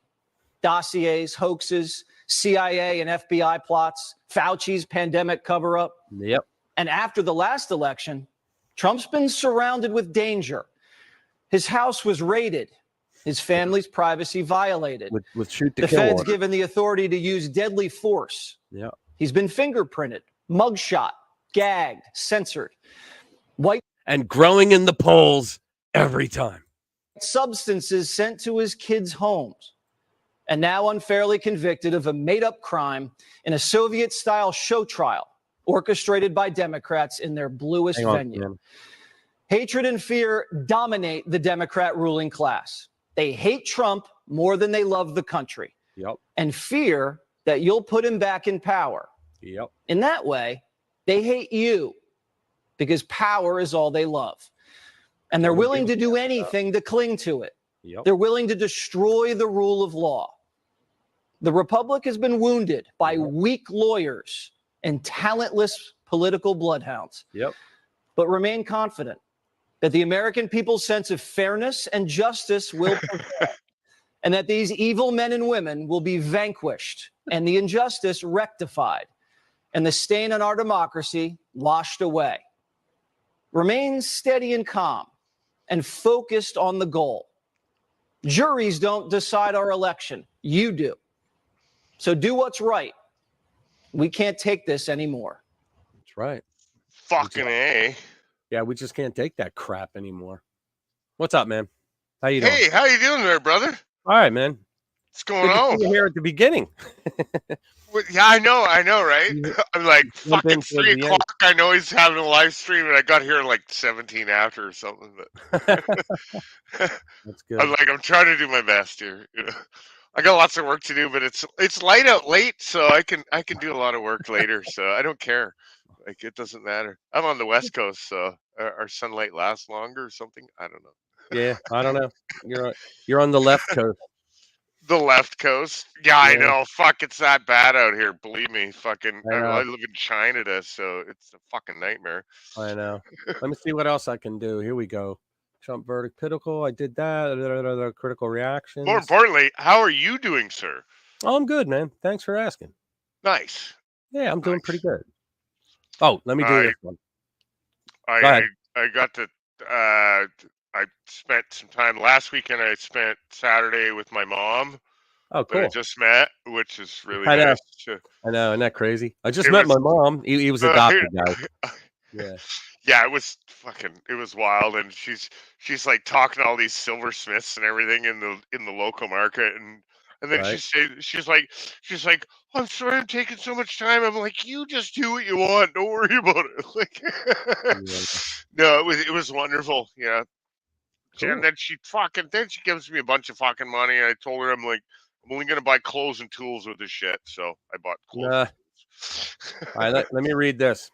[SPEAKER 4] Dossiers, hoaxes, CIA and FBI plots, Fauci's pandemic cover-up.
[SPEAKER 1] Yep.
[SPEAKER 4] And after the last election, Trump's been surrounded with danger. His house was raided. His family's privacy violated.
[SPEAKER 1] With shoot to
[SPEAKER 4] the
[SPEAKER 1] kill
[SPEAKER 4] feds
[SPEAKER 1] order.
[SPEAKER 4] given the authority to use deadly force.
[SPEAKER 1] Yeah.
[SPEAKER 4] He's been fingerprinted, mugshot, gagged, censored. White
[SPEAKER 1] and growing in the polls every time.
[SPEAKER 4] Substances sent to his kids' homes. And now unfairly convicted of a made-up crime in a Soviet-style show trial orchestrated by Democrats in their bluest venue.
[SPEAKER 1] Man.
[SPEAKER 4] Hatred and fear dominate the Democrat ruling class. They hate Trump more than they love the country.
[SPEAKER 1] Yep.
[SPEAKER 4] And fear that you'll put him back in power.
[SPEAKER 1] Yep.
[SPEAKER 4] In that way, they hate you because power is all they love. And they're willing to do anything to cling to it.
[SPEAKER 1] Yep.
[SPEAKER 4] They're willing to destroy the rule of law. The Republic has been wounded by weak lawyers and talentless political bloodhounds.
[SPEAKER 1] Yep.
[SPEAKER 4] But remain confident that the American people's sense of fairness and justice will prevail, and that these evil men and women will be vanquished and the injustice rectified and the stain on our democracy washed away. Remain steady and calm and focused on the goal. Juries don't decide our election. You do. So do what's right. We can't take this anymore.
[SPEAKER 1] That's right.
[SPEAKER 6] Fucking A.
[SPEAKER 1] Yeah, we just can't take that crap anymore. What's up, man? How you doing?
[SPEAKER 6] Hey, how you doing there, brother?
[SPEAKER 1] All right, man.
[SPEAKER 6] What's going
[SPEAKER 1] Good to
[SPEAKER 6] on?
[SPEAKER 1] see you here at the beginning.
[SPEAKER 6] Yeah, I know, right? I'm like,
[SPEAKER 1] Jump in
[SPEAKER 6] fucking
[SPEAKER 1] towards
[SPEAKER 6] 3
[SPEAKER 1] the
[SPEAKER 6] o'clock. I know he's having a live stream, and I got here like 17 after or something. But
[SPEAKER 1] That's good.
[SPEAKER 6] I'm trying to do my best here. You know, I got lots of work to do, but it's light out late, so I can do a lot of work later. So I don't care. Like, it doesn't matter. I'm on the West Coast, so our sunlight lasts longer or something. I don't know.
[SPEAKER 1] Yeah, I don't know. You're on the left coast.
[SPEAKER 6] The left coast. Yeah, I know. Fuck, it's that bad out here. Believe me. Fucking, I live in China, so it's a fucking nightmare.
[SPEAKER 1] I know. Let me see what else I can do. Here we go. Trump verdict critical. I did that. Critical reactions.
[SPEAKER 6] More importantly, how are you doing, sir?
[SPEAKER 1] Oh, I'm good, man. Thanks for asking.
[SPEAKER 6] Nice.
[SPEAKER 1] Yeah, I'm doing pretty good. Oh, let me do this one.
[SPEAKER 6] I got to. I spent some time last weekend. I spent Saturday with my mom.
[SPEAKER 1] Oh, cool.
[SPEAKER 6] I just met, which is really
[SPEAKER 1] I know.
[SPEAKER 6] nice.
[SPEAKER 1] I know, isn't that crazy? I just met my mom. He was adopted, guys. Yeah.
[SPEAKER 6] Yeah, it was wild, and she's like talking to all these silversmiths and everything in the local market, and then she's like, I'm sorry I'm taking so much time. I'm like, you just do what you want. Don't worry about it. Like, no, it was wonderful. Yeah. Cool. And then she gives me a bunch of fucking money. I told her I'm only gonna buy clothes and tools with this shit. So I bought clothes.
[SPEAKER 1] All right, let me read this.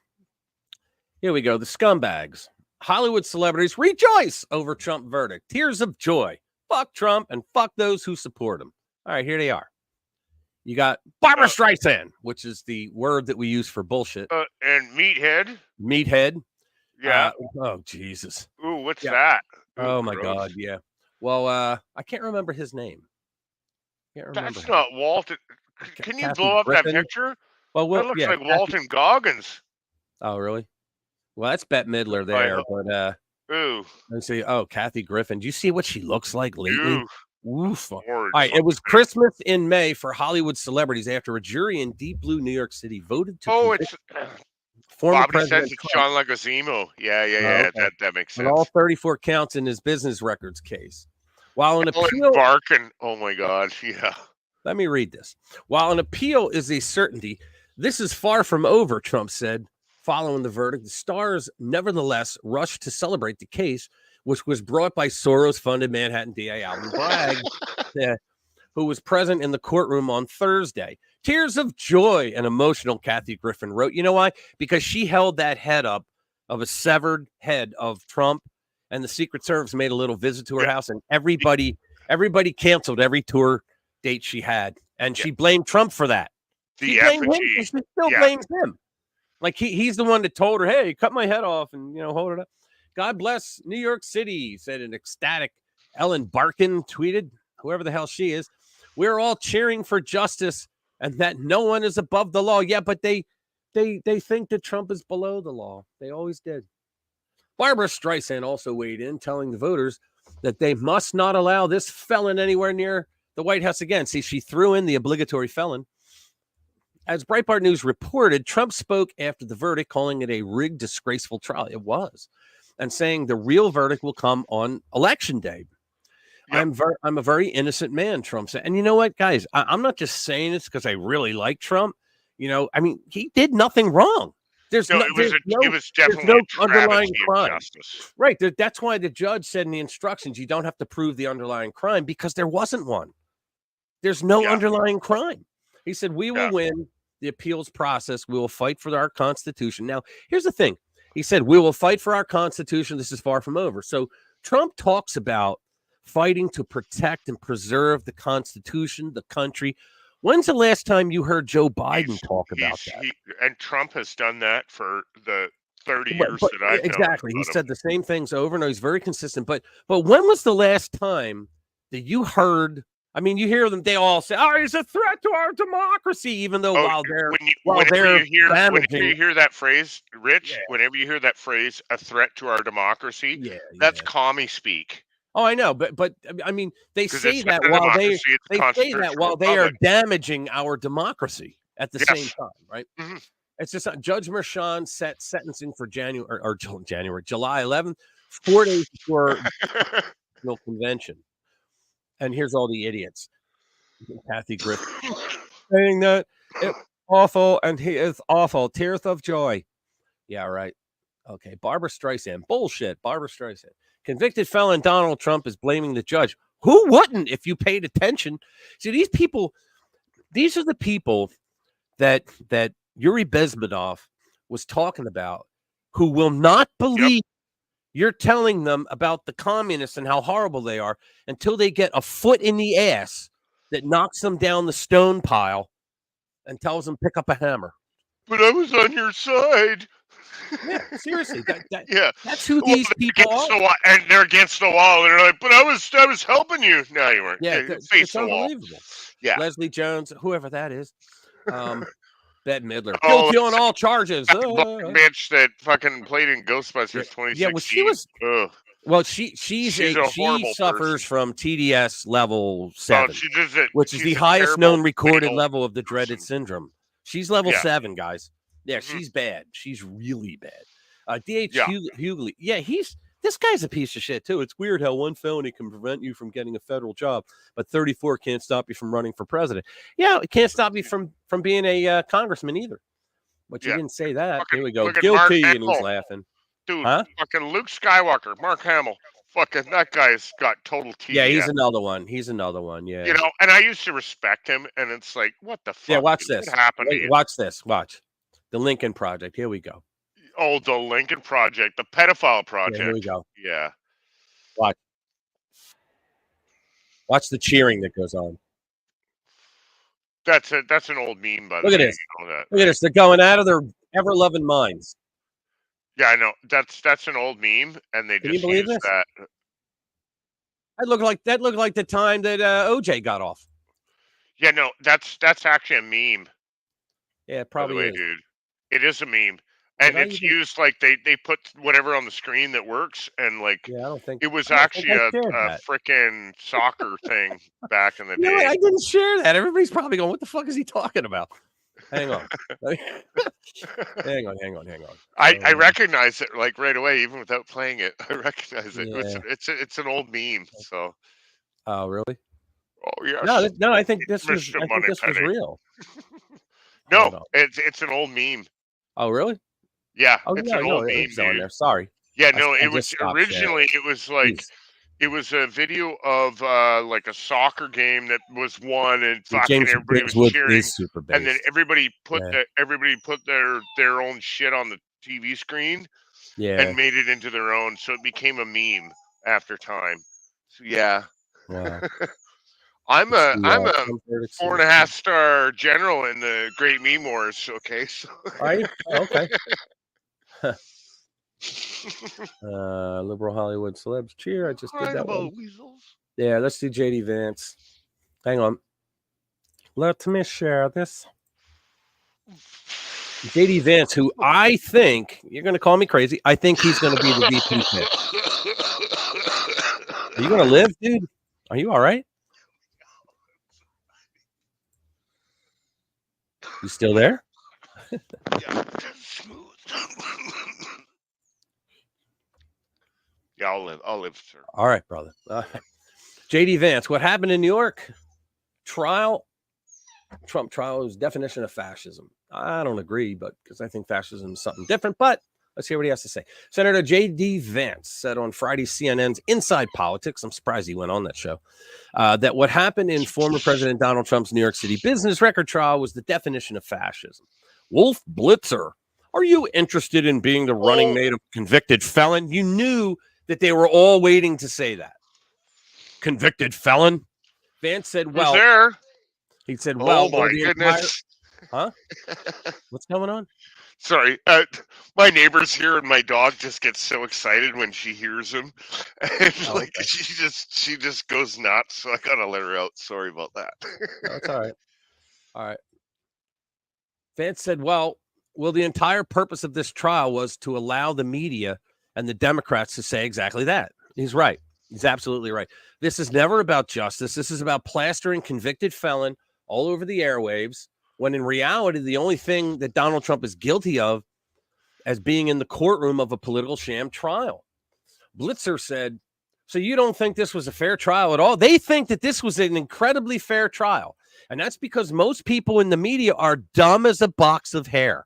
[SPEAKER 1] Here we go. The scumbags. Hollywood celebrities rejoice over Trump verdict. Tears of joy. Fuck Trump and fuck those who support him. All right, here they are. You got Barbara Streisand, which is the word that we use for bullshit.
[SPEAKER 6] And meathead.
[SPEAKER 1] Meathead.
[SPEAKER 6] Yeah.
[SPEAKER 1] Oh, Jesus.
[SPEAKER 6] Ooh, what's that? Ooh,
[SPEAKER 1] oh, my
[SPEAKER 6] gross.
[SPEAKER 1] God. Yeah. Well, I can't remember his name.
[SPEAKER 6] That's not Walton. Can you
[SPEAKER 1] Kathy
[SPEAKER 6] blow up
[SPEAKER 1] Griffin?
[SPEAKER 6] that picture?
[SPEAKER 1] Well,
[SPEAKER 6] that looks like Walton Goggins.
[SPEAKER 1] Oh, really? Well, that's Bette Midler there, but
[SPEAKER 6] ooh.
[SPEAKER 1] Let's see. Oh, Kathy Griffin. Do you see what she looks like lately? Oof. All right, it was Christmas in May for Hollywood celebrities after a jury in Deep Blue, New York City voted to Former
[SPEAKER 6] Bobby
[SPEAKER 1] President
[SPEAKER 6] says it's
[SPEAKER 1] Trump.
[SPEAKER 6] John Leguizamo. Yeah.
[SPEAKER 1] Okay.
[SPEAKER 6] That makes
[SPEAKER 1] On
[SPEAKER 6] sense.
[SPEAKER 1] all 34 counts in his business records case. While an
[SPEAKER 6] Ellen
[SPEAKER 1] appeal,
[SPEAKER 6] Barkin. Oh my God. Yeah.
[SPEAKER 1] let me read this. While an appeal is a certainty, this is far from over, Trump said. Following the verdict, the stars nevertheless rushed to celebrate the case, which was brought by Soros-funded Manhattan DA Alvin Bragg, who was present in the courtroom on Thursday. Tears of joy and emotional, Kathy Griffin wrote. You know why? Because she held that head up of a severed head of Trump, and the Secret Service made a little visit to her house, and everybody canceled every tour date she had, and she blamed Trump for that. She blamed him, and she still blames him. Like he's the one that told her, "Hey, cut my head off and hold it up." God bless New York City, said an ecstatic Ellen Barkin tweeted, whoever the hell she is. We're all cheering for justice and that no one is above the law. Yeah, but they think that Trump is below the law. They always did. Barbara Streisand also weighed in, telling the voters that they must not allow this felon anywhere near the White House again. See, she threw in the obligatory felon. As Breitbart News reported, Trump spoke after the verdict, calling it a rigged, disgraceful trial. It was, and saying the real verdict will come on Election Day. Yep. I'm a very innocent man, Trump said. And you know what, guys? I'm not just saying this because I really like Trump. I mean, he did nothing wrong. It was definitely no underlying crime. Justice. Right. That's why the judge said in the instructions, you don't have to prove the underlying crime because there wasn't one. There's no underlying crime. He said, we will win the appeals process. We will fight for our Constitution. Now, here's the thing. He said, we will fight for our Constitution. This is far from over. So Trump talks about fighting to protect and preserve the Constitution, the country. When's the last time you heard Joe Biden talk about that?
[SPEAKER 6] And Trump has done that for the 30 years that I've known.
[SPEAKER 1] Exactly. He said the same things over and over. He's very consistent. But when was the last time that you heard? I mean, you hear them, they all say, oh, it's a threat to our democracy, even though whenever you
[SPEAKER 6] hear that phrase, Rich, whenever you hear that phrase, a threat to our democracy, that's commie speak.
[SPEAKER 1] Oh, I know, but I mean, they say that while they are damaging our democracy at the same time, right? Mm-hmm. It's just Judge Merchan set sentencing for July 11th, 4 days before the convention. And here's all the idiots. Kathy Griffin saying that it's awful and he is awful. Tears of joy. Yeah, right. Okay. Barbara Streisand. Bullshit. Barbara Streisand. Convicted felon Donald Trump is blaming the judge. Who wouldn't if you paid attention? See, these are the people that Yuri Bezmenov was talking about who will not believe you're telling them about the communists and how horrible they are until they get a foot in the ass that knocks them down the stone pile and tells them pick up a hammer.
[SPEAKER 6] But I was on your side.
[SPEAKER 1] Yeah, seriously. That's who these people are.
[SPEAKER 6] And they're against the wall. And they're like, but I was helping you. No, you weren't.
[SPEAKER 1] Yeah, it's unbelievable. Yeah. Leslie Jones, whoever that is. Bette Midler. Guilty on all charges.
[SPEAKER 6] Bitch that fucking played in Ghostbusters 2016.
[SPEAKER 1] Yeah, well, she suffers from TDS level 7, which is the highest known recorded level of the dreaded syndrome. She's level 7, guys. Yeah, she's bad. She's really bad. D.H. Hughley. Yeah, this guy's a piece of shit, too. It's weird how one felony can prevent you from getting a federal job, but 34 can't stop you from running for president. Yeah, it can't stop you from being a congressman either. But you didn't say that. Here we go. Guilty, and he's laughing.
[SPEAKER 6] Dude, fucking Luke Skywalker, Mark Hamill. Fucking that guy's got total TDS.
[SPEAKER 1] Yeah, he's another one. Yeah.
[SPEAKER 6] And I used to respect him, and it's like, what the fuck?
[SPEAKER 1] Yeah, watch this.
[SPEAKER 6] What happened to you?
[SPEAKER 1] Watch this. Watch. The Lincoln Project. Here we go.
[SPEAKER 6] Oh, the Lincoln Project, the pedophile project.
[SPEAKER 1] Yeah, here we go.
[SPEAKER 6] Yeah.
[SPEAKER 1] Watch the cheering that goes on.
[SPEAKER 6] That's an old meme, by the way.
[SPEAKER 1] Look at this. Look at this. They're going out of their ever-loving minds.
[SPEAKER 6] Yeah, I know. That's an old meme, and they just use that.
[SPEAKER 1] That looked like the time that OJ got off.
[SPEAKER 6] Yeah, no, that's actually a meme.
[SPEAKER 1] Yeah, it probably is.
[SPEAKER 6] Dude. It is a meme. And it's used like they put whatever on the screen that works, and like
[SPEAKER 1] I don't think
[SPEAKER 6] it was actually a freaking soccer thing back in the day.
[SPEAKER 1] I didn't share that. Everybody's probably going, "What the fuck is he talking about?" Hang on. hang on.
[SPEAKER 6] I recognize it like right away, even without playing it. I recognize it.
[SPEAKER 1] Yeah.
[SPEAKER 6] It's an old meme. So,
[SPEAKER 1] Oh, really?
[SPEAKER 6] oh yes,
[SPEAKER 1] No. I think this was.
[SPEAKER 6] Mr.
[SPEAKER 1] I think this was
[SPEAKER 6] Moneypenny.
[SPEAKER 1] real.
[SPEAKER 6] No,
[SPEAKER 1] Hold on.
[SPEAKER 6] it's an old meme.
[SPEAKER 1] Oh, really?
[SPEAKER 6] Yeah,
[SPEAKER 1] Oh,
[SPEAKER 6] it's
[SPEAKER 1] yeah.
[SPEAKER 6] an
[SPEAKER 1] No,
[SPEAKER 6] old meme,
[SPEAKER 1] it's on
[SPEAKER 6] dude.
[SPEAKER 1] there. Sorry.
[SPEAKER 6] Yeah,
[SPEAKER 1] I
[SPEAKER 6] no, it
[SPEAKER 1] just
[SPEAKER 6] was
[SPEAKER 1] stopped sharing.
[SPEAKER 6] originally it was like
[SPEAKER 1] Jeez.
[SPEAKER 6] it was a video of like a soccer game that was won and fucking
[SPEAKER 1] James
[SPEAKER 6] everybody was
[SPEAKER 1] Wood
[SPEAKER 6] cheering,
[SPEAKER 1] is super
[SPEAKER 6] and then
[SPEAKER 1] based.
[SPEAKER 6] everybody put
[SPEAKER 1] Yeah.
[SPEAKER 6] their own shit on the TV screen
[SPEAKER 1] Yeah.
[SPEAKER 6] and made it into their own, so it became a meme after time. So yeah,
[SPEAKER 1] Wow.
[SPEAKER 6] I'm
[SPEAKER 1] Let's
[SPEAKER 6] a
[SPEAKER 1] see,
[SPEAKER 6] I'm a
[SPEAKER 1] Trump verdicts.
[SPEAKER 6] 4.5-star general in the Great Meme Wars. Okay, so
[SPEAKER 1] Are you? Oh, okay. Liberal Hollywood celebs cheer. I just did that one.
[SPEAKER 6] weasels.
[SPEAKER 1] Yeah, let's do JD Vance. Hang on. Let me share this. JD Vance, who I think you're going to call me crazy. I think he's going to be the VP pick. Are you going to live, dude? Are you all right? You still there?
[SPEAKER 6] Yeah, smooth. Yeah, I'll live, sir.
[SPEAKER 1] All right, brother. JD Vance, what happened in New York? Trump trial is definition of fascism. I don't agree, but because I think fascism is something different, but let's hear what he has to say. Senator J.D. Vance said on Friday CNN's Inside Politics, I'm surprised he went on that show, that what happened in former President Donald Trump's New York City business record trial was the definition of fascism. Wolf Blitzer, are you interested in being the running mate of convicted felon? You knew that they were all waiting to say that. Convicted felon? Vance said, well,
[SPEAKER 6] there?
[SPEAKER 1] He said, well,
[SPEAKER 6] oh my goodness.
[SPEAKER 1] Huh? What's going on?
[SPEAKER 6] Sorry, my neighbor's here, and my dog just gets so excited when she hears him, and okay. she just goes nuts. So I gotta let her out. Sorry about that.
[SPEAKER 1] No, it's all right. All right. Vance said, well, the entire purpose of this trial was to allow the media and the Democrats to say exactly that. He's right. He's absolutely right. This is never about justice. This is about plastering convicted felon all over the airwaves, when in reality, the only thing that Donald Trump is guilty of as being in the courtroom of a political sham trial. Blitzer said, so you don't think this was a fair trial at all? They think that this was an incredibly fair trial. And that's because most people in the media are dumb as a box of hair.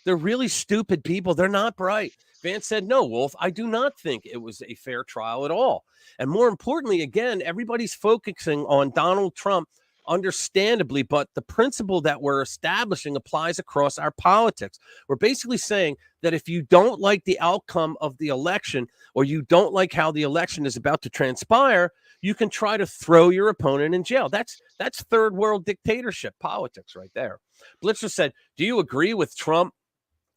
[SPEAKER 1] They're really stupid people. They're not bright. Vance said, no, Wolf, I do not think it was a fair trial at all. And more importantly, again, everybody's focusing on Donald Trump, understandably, but the principle that we're establishing applies across our politics. We're basically saying that if you don't like the outcome of the election, or you don't like how the election is about to transpire, you can try to throw your opponent in jail. That's third world dictatorship politics right there. Blitzer said, do you agree with Trump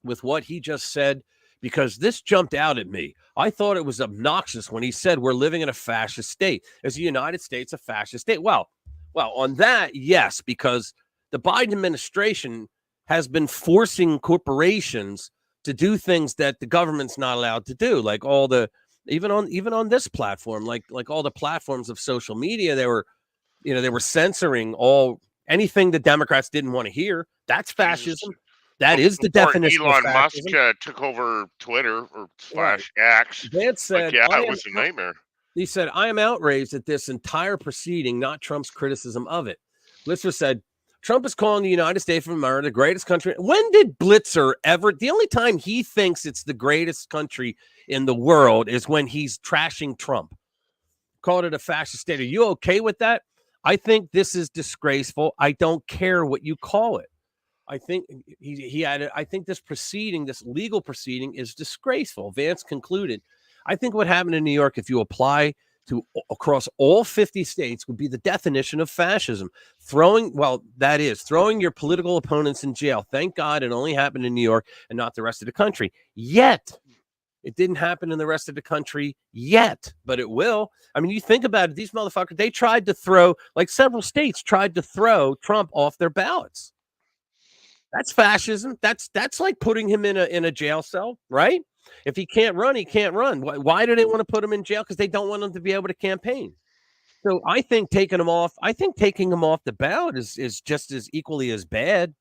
[SPEAKER 1] with what he just said? Because this jumped out at me. I thought it was obnoxious when he said we're living in a fascist state. Is the United States a fascist state? Well, on that, yes, because the Biden administration has been forcing corporations to do things that the government's not allowed to do, like all the even on this platform, like all the platforms of social media, they were censoring anything the Democrats didn't want to hear. That's fascism. That is the definition
[SPEAKER 6] Elon
[SPEAKER 1] of fascism.
[SPEAKER 6] Musk took over Twitter or /X.
[SPEAKER 1] Vance said,
[SPEAKER 6] it was a nightmare.
[SPEAKER 1] He said, I am outraged at this entire proceeding, not Trump's criticism of it. Blitzer said, Trump is calling the United States of America the greatest country. When did Blitzer ever? The only time he thinks it's the greatest country in the world is when he's trashing Trump. Called it a fascist state. Are you okay with that? I think this is disgraceful. I don't care what you call it. I think he added, I think this proceeding, this legal proceeding, is disgraceful. Vance concluded, I think what happened in New York, if you apply to across all 50 states, would be the definition of fascism. Throwing your political opponents in jail. Thank God it only happened in New York and not the rest of the country. Yet, it didn't happen in the rest of the country yet, but it will. I mean, you think about it, these motherfuckers, they tried to throw, like several states tried to throw Trump off their ballots. That's fascism. That's like putting him in a jail cell, right? If he can't run, he can't run. Why do they want to put him in jail? Because they don't want him to be able to campaign. So I think taking him off the ballot is just as equally as bad.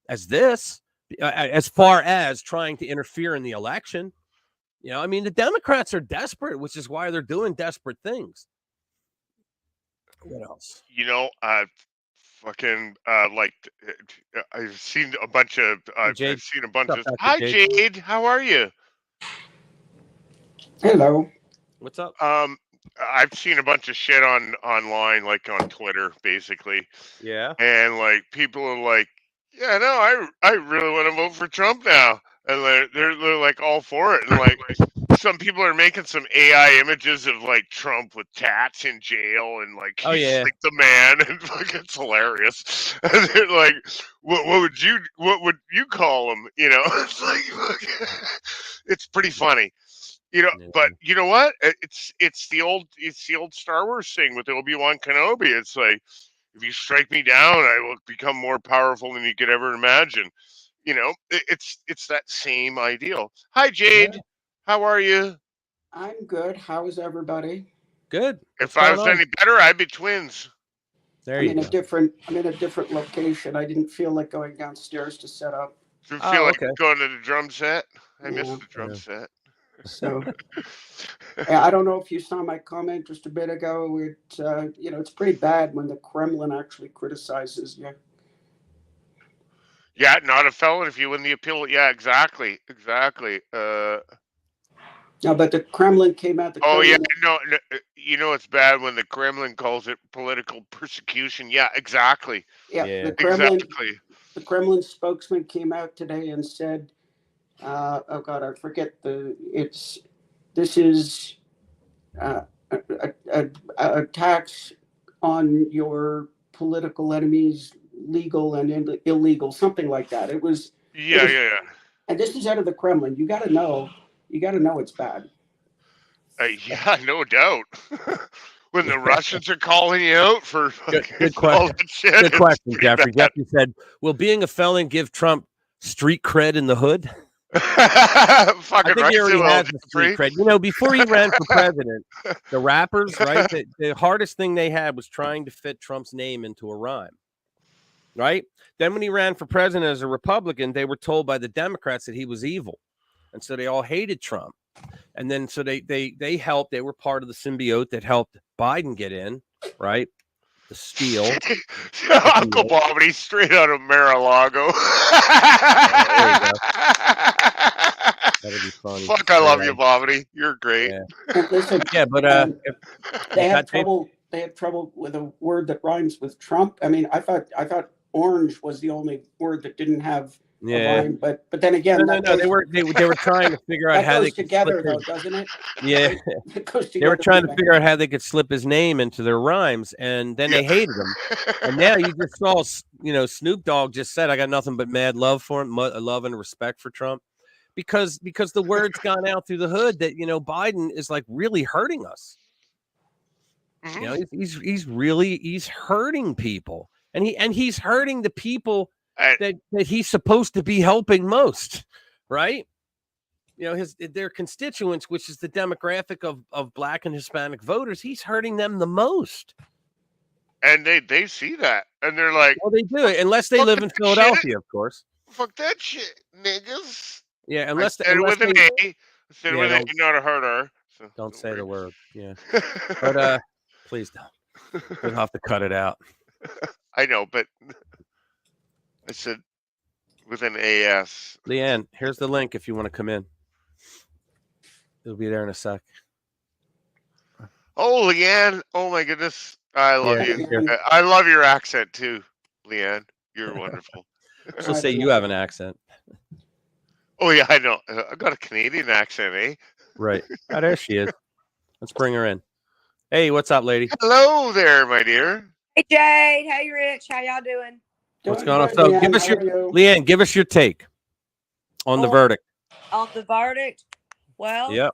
[SPEAKER 1] as this, as far as trying to interfere in the election. I mean, the Democrats are desperate, which is why they're doing desperate things. What else?
[SPEAKER 6] Fucking I've seen a bunch of I've seen a bunch
[SPEAKER 1] What's
[SPEAKER 6] of
[SPEAKER 1] up,
[SPEAKER 6] Hi
[SPEAKER 1] Jade?
[SPEAKER 6] Jade, how are you?
[SPEAKER 7] Hello.
[SPEAKER 1] What's up?
[SPEAKER 6] I've seen a bunch of shit online, like on Twitter, basically.
[SPEAKER 1] Yeah.
[SPEAKER 6] And like people are like, yeah, no, I really want to vote for Trump now, and they're like all for it, and like some people are making some AI images of like Trump with tats in jail, and like he's like the man, and like it's hilarious. And they're like, what would you call him? It's like it's pretty funny. But you know what? It's the old Star Wars thing with Obi-Wan Kenobi. It's like, if you strike me down, I will become more powerful than you could ever imagine. It's that same ideal. Hi, Jade. How are you?
[SPEAKER 7] I'm good. How is everybody?
[SPEAKER 1] Good.
[SPEAKER 6] If I was any better, I'd be twins.
[SPEAKER 7] I'm in a different location. I didn't feel like going downstairs to set up.
[SPEAKER 6] Do you feel like going to the drum set? I missed the drum set.
[SPEAKER 7] So I don't know if you saw my comment just a bit ago. It's pretty bad when the Kremlin actually criticizes you.
[SPEAKER 6] Yeah, not a felon if you win the appeal. Yeah, exactly.
[SPEAKER 7] No, but the Kremlin came out.
[SPEAKER 6] Yeah, no, it's bad when the Kremlin calls it political persecution. Yeah, exactly.
[SPEAKER 7] Yeah,
[SPEAKER 6] exactly.
[SPEAKER 7] The Kremlin spokesman came out today and said, "Oh God, I forget this is a tax on your political enemies, legal and illegal, something like that." It was.
[SPEAKER 6] Yeah.
[SPEAKER 7] And this is out of the Kremlin. You got to know it's bad.
[SPEAKER 6] Yeah, no doubt. When the Russians are calling you out for
[SPEAKER 1] good question.
[SPEAKER 6] all that shit.
[SPEAKER 1] Good question, Jeffrey. Jeffrey said, "Will being a felon give Trump street cred in the hood?" I think he already has the street cred. Before he ran for president, the rappers, right? The hardest thing they had was trying to fit Trump's name into a rhyme, right? Then when he ran for president as a Republican, they were told by the Democrats that he was evil, and so they all hated Trump. And then so they helped. They were part of the symbiote that helped Biden get in, right? The steal.
[SPEAKER 6] Uncle Bobbity, straight out of Mar-a-Lago.
[SPEAKER 1] There you go. That'll be funny.
[SPEAKER 6] Fuck, I love you, Bobbity. You're great.
[SPEAKER 7] Yeah, listen,
[SPEAKER 1] but
[SPEAKER 7] they have trouble. They have trouble with a word that rhymes with Trump. I mean, I thought orange was the only word that didn't have a rhyme. But then again,
[SPEAKER 1] no. They were trying to figure out how they could
[SPEAKER 7] together, though, doesn't it?
[SPEAKER 1] Yeah, they were trying to figure out how they could slip his name into their rhymes, and then they hated him. And now you just saw, Snoop Dogg just said, "I got nothing but mad love for him, love and respect for Trump," because the word's gone out through the hood that Biden is like really hurting us.
[SPEAKER 6] Mm-hmm.
[SPEAKER 1] He's hurting people, and he's hurting the people that he's supposed to be helping most, right? Their constituents, which is the demographic of Black and Hispanic voters, he's hurting them the most.
[SPEAKER 6] And they see that, and they're like,
[SPEAKER 1] well, they do it unless they live in Philadelphia, of course.
[SPEAKER 6] Fuck that shit, niggas.
[SPEAKER 1] Yeah, unless
[SPEAKER 6] with an A, instead with an A, not a hard R. So
[SPEAKER 1] don't say the word. Yeah, but please don't. We'll have to cut it out.
[SPEAKER 6] I know, but I said with an AS.
[SPEAKER 1] Leanne, here's the link if you want to come in. It'll be there in a sec.
[SPEAKER 6] Oh, Leanne. Oh, my goodness. I love you. I love your accent, too, Leanne. You're wonderful.
[SPEAKER 1] She'll say you have an accent.
[SPEAKER 6] Oh, yeah, I know. I got a Canadian accent, eh?
[SPEAKER 1] Right. Oh, there she is. Let's bring her in. Hey, what's up, lady?
[SPEAKER 6] Hello there, my dear.
[SPEAKER 8] Hey, Jade. Hey, Rich. How y'all doing?
[SPEAKER 1] What's going on? So, Leanne, give us your take on the verdict.
[SPEAKER 8] On the verdict? Well,
[SPEAKER 1] yep.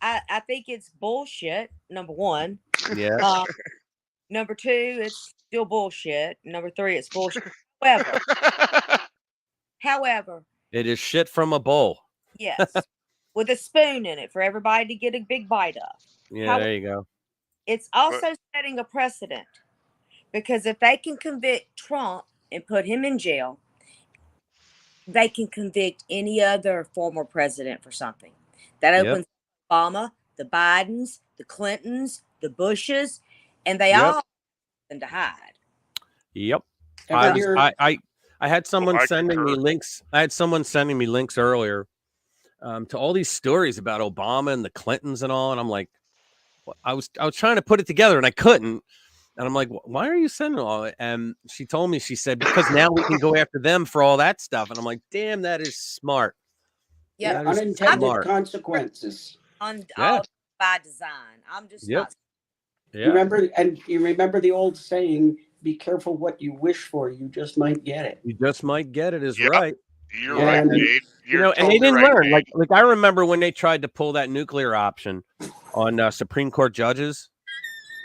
[SPEAKER 8] I think it's bullshit, number one.
[SPEAKER 1] Yeah.
[SPEAKER 8] Number two, it's still bullshit. Number three, it's bullshit. However.
[SPEAKER 1] It is shit from a bowl.
[SPEAKER 8] Yes. With a spoon in it for everybody to get a big bite of.
[SPEAKER 1] Yeah, there you go.
[SPEAKER 8] It's also setting a precedent. Because if they can convict Trump and put him in jail, they can convict any other former president for something. That opens Obama, the Bidens, the Clintons, the Bushes, and they all have something to hide.
[SPEAKER 1] Yep.
[SPEAKER 7] Ever hear-
[SPEAKER 1] I had someone
[SPEAKER 6] I
[SPEAKER 1] sending me
[SPEAKER 6] concur.
[SPEAKER 1] links. I had someone sending me links earlier to all these stories about Obama and the Clintons and all, and I'm like, I was trying to put it together and I couldn't. And I'm like, why are you sending all it? And she told me, she said, because now we can go after them for all that stuff. And I'm like, damn, that is smart.
[SPEAKER 7] Yeah,
[SPEAKER 8] Yep.
[SPEAKER 7] unintended
[SPEAKER 1] smart.
[SPEAKER 7] consequences.
[SPEAKER 8] By design. I'm just not.
[SPEAKER 7] You remember the old saying, "Be careful what you wish for, you just might get it."
[SPEAKER 1] You just might get it is
[SPEAKER 6] Yep.
[SPEAKER 1] right.
[SPEAKER 6] You're right, Jade. You're
[SPEAKER 1] and
[SPEAKER 6] totally
[SPEAKER 1] they didn't
[SPEAKER 6] right,
[SPEAKER 1] learn.
[SPEAKER 6] Jade.
[SPEAKER 1] Like I remember when they tried to pull that nuclear option on Supreme Court judges.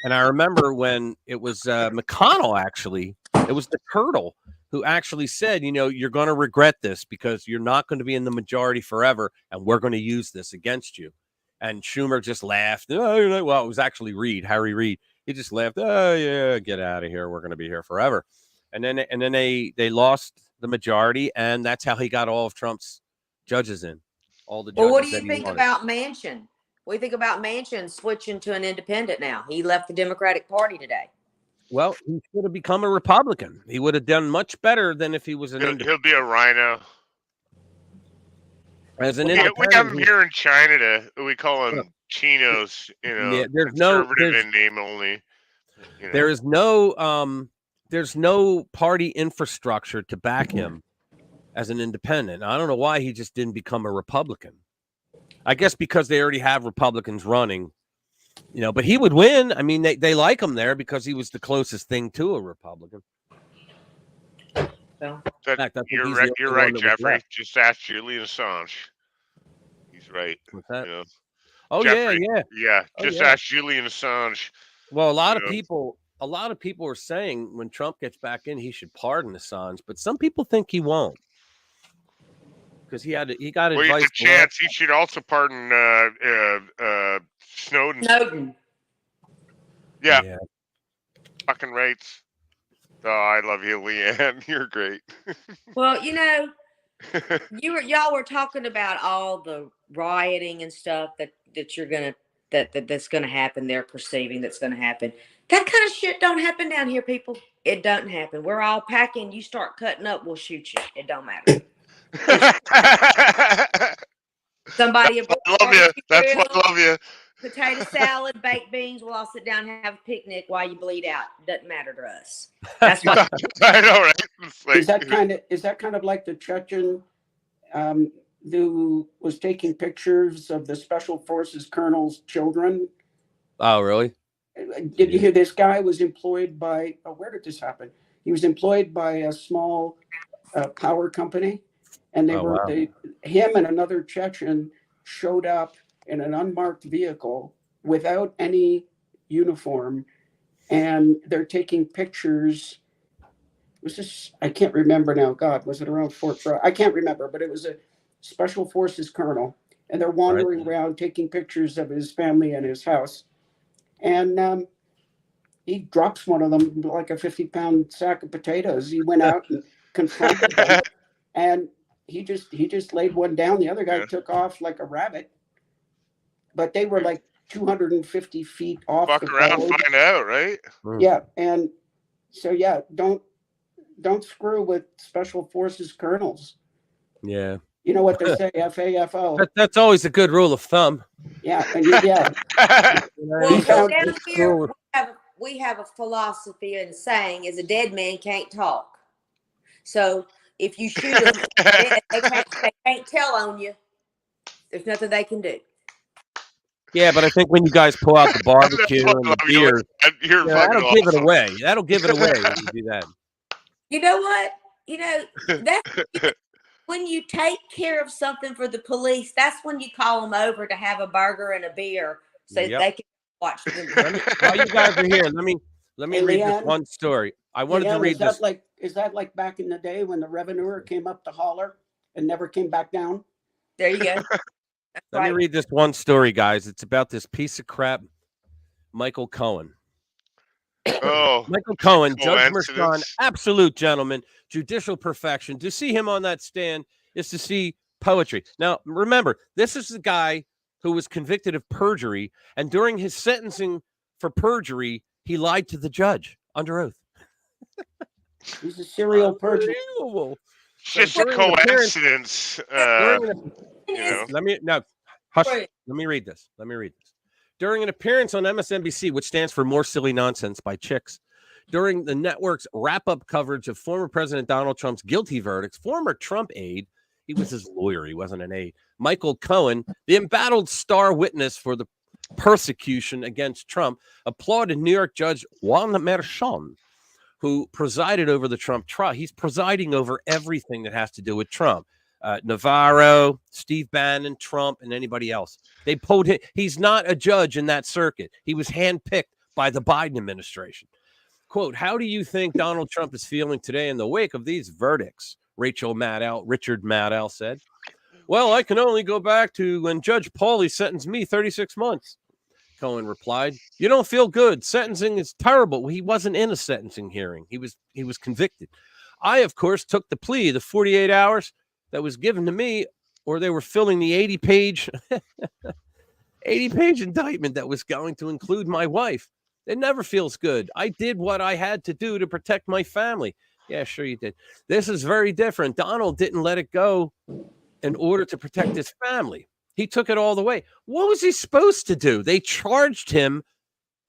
[SPEAKER 1] And I remember when it was McConnell, actually, it was the turtle who actually said, you're going to regret this because you're not going to be in the majority forever. And we're going to use this against you. And Schumer just laughed. Oh, well, it was actually Harry Reid. He just laughed. Oh, yeah, get out of here. We're going to be here forever. And then they lost the majority. And that's how he got all of Trump's judges in. All the judges.
[SPEAKER 8] Well, what do you think about Manchin? What do you think about Manchin switching to an independent now? He left the Democratic Party today.
[SPEAKER 1] Well, he should have become a Republican. He would have done much better than if he was an independent.
[SPEAKER 6] He'll be a rhino.
[SPEAKER 1] As an
[SPEAKER 6] We
[SPEAKER 1] independent,
[SPEAKER 6] have him here in China. We call him Chinos.
[SPEAKER 1] there's
[SPEAKER 6] conservative in name only.
[SPEAKER 1] There's no party infrastructure to back him as an independent. I don't know why he just didn't become a Republican. I guess because they already have Republicans running, but he would win. I mean, they like him there because he was the closest thing to a Republican.
[SPEAKER 6] You're right, Jeffrey. Just ask Julian Assange. He's right.
[SPEAKER 1] What's that?
[SPEAKER 6] Jeffrey,
[SPEAKER 1] yeah.
[SPEAKER 6] Just ask Julian Assange.
[SPEAKER 1] Well, a lot of people are saying when Trump gets back in, he should pardon Assange, but some people think he won't because he got advice.
[SPEAKER 6] Well, a chance. He should also pardon Snowden. Yeah. Fucking rights. Oh, I love you, Leanne. You're great.
[SPEAKER 8] Well, y'all were talking about all the rioting and stuff that's gonna happen. They're perceiving that's gonna happen. That kind of shit don't happen down here, people. It doesn't happen. We're all packing. You start cutting up, we'll shoot you. It don't matter. Somebody.
[SPEAKER 6] I love you. That's why I love you.
[SPEAKER 8] Potato salad, baked beans. We'll all sit down and have a picnic while you bleed out. Doesn't matter to us. That's what
[SPEAKER 6] I know, right?
[SPEAKER 7] Is that kind of like the Chechen who was taking pictures of the special forces colonel's children?
[SPEAKER 1] Oh, really?
[SPEAKER 7] Did you hear this guy was employed by? Where did this happen? He was employed by a small power company, and him and another Chechen showed up in an unmarked vehicle without any uniform, and they're taking pictures. Was this? I can't remember now. God, was it around Fort Bragg? I can't remember, but it was a special forces colonel, and they're wandering around taking pictures of his family and his house, and he drops one of them like a 50-pound sack of potatoes. He went out and confronted them, and he just laid one down. The other guy took off like a rabbit. But they were like 250 feet off.
[SPEAKER 6] Fuck around, find out, right?
[SPEAKER 7] Yeah, and so don't screw with special forces colonels.
[SPEAKER 1] Yeah,
[SPEAKER 7] you know what they say, FAFO.
[SPEAKER 1] That's always a good rule of thumb.
[SPEAKER 7] Yeah, and
[SPEAKER 8] well, down here we have a philosophy and saying is a dead man can't talk. So if you shoot them, they can't tell on you. There's nothing they can do.
[SPEAKER 1] Yeah, but I think when you guys pull out the barbecue and the beer, that'll give it away. That'll give it away when you do that.
[SPEAKER 8] You know what? That's when you take care of something for the police. That's when you call them over to have a burger and a beer so they can watch them.
[SPEAKER 1] While you guys are here, let me read this one story. I wanted to read this.
[SPEAKER 7] Is that like back in the day when the revenuer came up to holler and never came back down?
[SPEAKER 8] There you go.
[SPEAKER 1] Let me read this one story, guys. It's about this piece of crap, Michael Cohen.
[SPEAKER 6] Oh,
[SPEAKER 1] Michael Cohen, Judge Merchan,
[SPEAKER 6] coincidence.
[SPEAKER 1] absolute gentleman, judicial perfection. To see him on that stand is to see poetry. Now, remember, this is the guy who was convicted of perjury, and during his sentencing for perjury, he lied to the judge under oath.
[SPEAKER 7] He's a serial perjurer.
[SPEAKER 1] Unbelievable.
[SPEAKER 6] Just
[SPEAKER 1] during an appearance-
[SPEAKER 6] coincidence.
[SPEAKER 1] Let me now hush. Let me read this. During an appearance on MSNBC, which stands for More Silly Nonsense by Chicks, during the network's wrap-up coverage of former President Donald Trump's guilty verdicts, former Trump aide, he was his lawyer, he wasn't an aide, Michael Cohen, the embattled star witness for the persecution against Trump, applauded New York Judge Juan Merchan, who presided over the Trump trial. He's presiding over everything that has to do with Trump. Navarro, Steve Bannon, Trump, and anybody else. They pulled him. He's not a judge in that circuit. He was handpicked by the Biden administration. Quote, how do you think Donald Trump is feeling today in the wake of these verdicts? Richard Maddow said. Well, I can only go back to when Judge Pauly sentenced me 36 months. Cohen replied, you don't feel good. Sentencing is terrible. Well, he wasn't in a sentencing hearing. He was convicted. I, of course, took the plea, the 48 hours that was given to me, or they were filling the 80-page indictment that was going to include my wife. It never feels good. I did what I had to do to protect my family. Yeah, sure you did. This is very different. Donald didn't let it go in order to protect his family. He took it all the way. What was he supposed to do? They charged him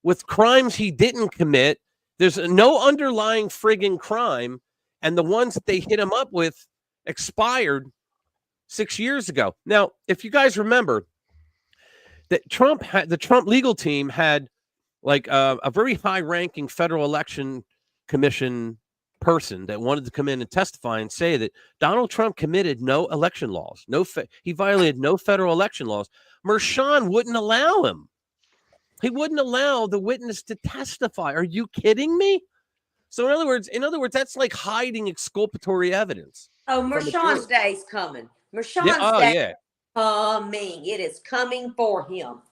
[SPEAKER 1] with crimes he didn't commit. There's no underlying frigging crime. And the ones that they hit him up with expired 6 years ago. Now, if you guys remember that the Trump legal team had like a very high-ranking Federal Election Commission person that wanted to come in and testify and say that Donald Trump committed no election laws. He violated no federal election laws. Merchan wouldn't allow him. He wouldn't allow the witness to testify. Are you kidding me? So in other words, that's like hiding exculpatory evidence.
[SPEAKER 8] Oh, Merchan's day's coming. Merchan's day is coming. It is coming for him.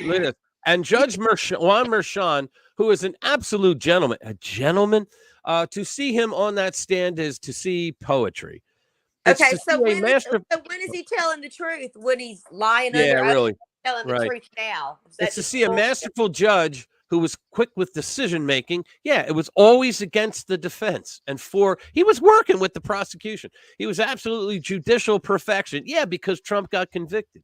[SPEAKER 1] Look at this. And Judge Juan Merchan, who is an absolute gentleman, to see him on that stand is to see poetry.
[SPEAKER 8] Okay, so when is he telling the truth? When he's lying under oath, telling the truth now?
[SPEAKER 1] It's to see a masterful judge who was quick with decision making. Yeah, it was always against the defense. And he was working with the prosecution. He was absolutely judicial perfection. Yeah, because Trump got convicted.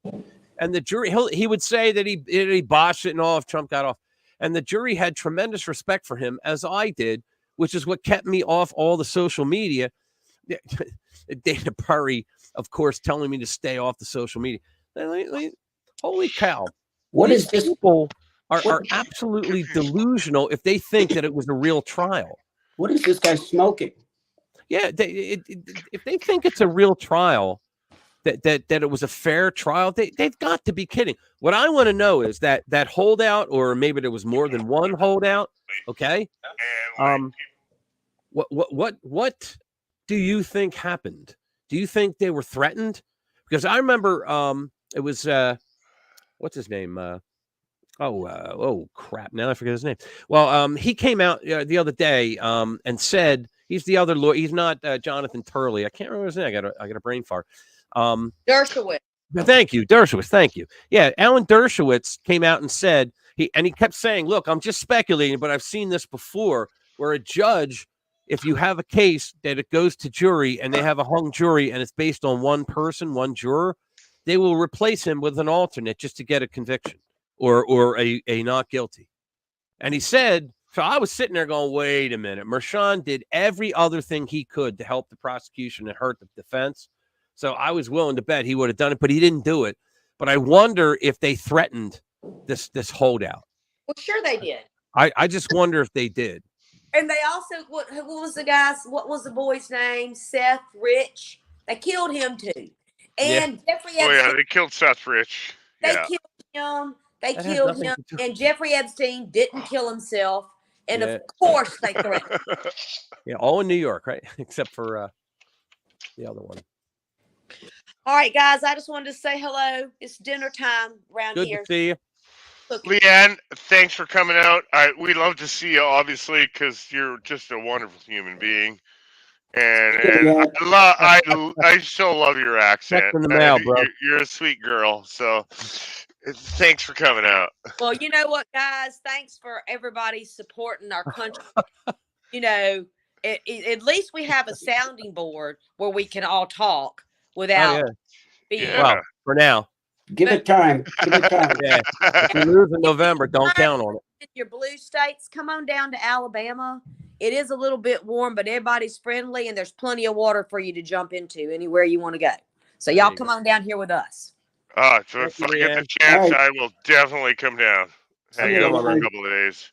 [SPEAKER 1] And the jury, he would say that he botched it and all if Trump got off. And the jury had tremendous respect for him, as I did, which is what kept me off all the social media. Dana Perry, of course, telling me to stay off the social media. Holy cow.
[SPEAKER 7] What is this?
[SPEAKER 1] People are absolutely delusional if they think that it was a real trial.
[SPEAKER 7] What is this guy smoking?
[SPEAKER 1] Yeah, if they think it's a real trial, that it was a fair trial, they've got to be kidding. What I want to know is that holdout, or maybe there was more than one holdout. Okay. What do you think happened? Do you think they were threatened? Because I remember it was what's his name? Oh crap! Now I forget his name. Well, he came out the other day and said he's the other lawyer. He's not Jonathan Turley. I can't remember his name. I got a brain fart.
[SPEAKER 8] Dershowitz.
[SPEAKER 1] Thank you, Dershowitz. Thank you. Yeah, Alan Dershowitz came out and said he kept saying, "Look, I'm just speculating, but I've seen this before, where a judge, if you have a case that it goes to jury and they have a hung jury and it's based on one person, one juror, they will replace him with an alternate just to get a conviction or a not guilty." And he said, so I was sitting there going, wait a minute. Merchan did every other thing he could to help the prosecution and hurt the defense. So I was willing to bet he would have done it, but he didn't do it. But I wonder if they threatened this holdout.
[SPEAKER 8] Well, sure they did.
[SPEAKER 1] I just wonder if they did.
[SPEAKER 8] And they also, what was the guy's, what was the boy's name? Seth Rich. They killed him too. And Jeffrey Epstein.
[SPEAKER 6] Oh yeah, they killed Seth Rich.
[SPEAKER 8] They killed him. They killed him. And Jeffrey Epstein didn't kill himself. And of course they threatened.
[SPEAKER 1] Yeah, all in New York, right? Except for the other one.
[SPEAKER 8] All right, guys, I just wanted to say hello. It's dinner time around here.
[SPEAKER 1] Good to see you.
[SPEAKER 6] Leanne, thanks for coming out. We love to see you, obviously, because you're just a wonderful human being, and
[SPEAKER 7] Yeah.
[SPEAKER 6] I still love your accent.
[SPEAKER 1] Check in the mail, bro.
[SPEAKER 6] You're a sweet girl. So, thanks for coming out.
[SPEAKER 8] Well, you know what, guys? Thanks for everybody supporting our country. You know, at least we have a sounding board where we can all talk without being.
[SPEAKER 6] Yeah.
[SPEAKER 1] Well, for now.
[SPEAKER 7] Give it time. Give it time.
[SPEAKER 1] Yeah. If we lose in November, don't count on it.
[SPEAKER 8] Your blue states, come on down to Alabama. It is a little bit warm, but everybody's friendly, and there's plenty of water for you to jump into anywhere you want to go. So y'all come on down here with us.
[SPEAKER 6] So if I get the chance, I will definitely come down. Hang out for a couple of days.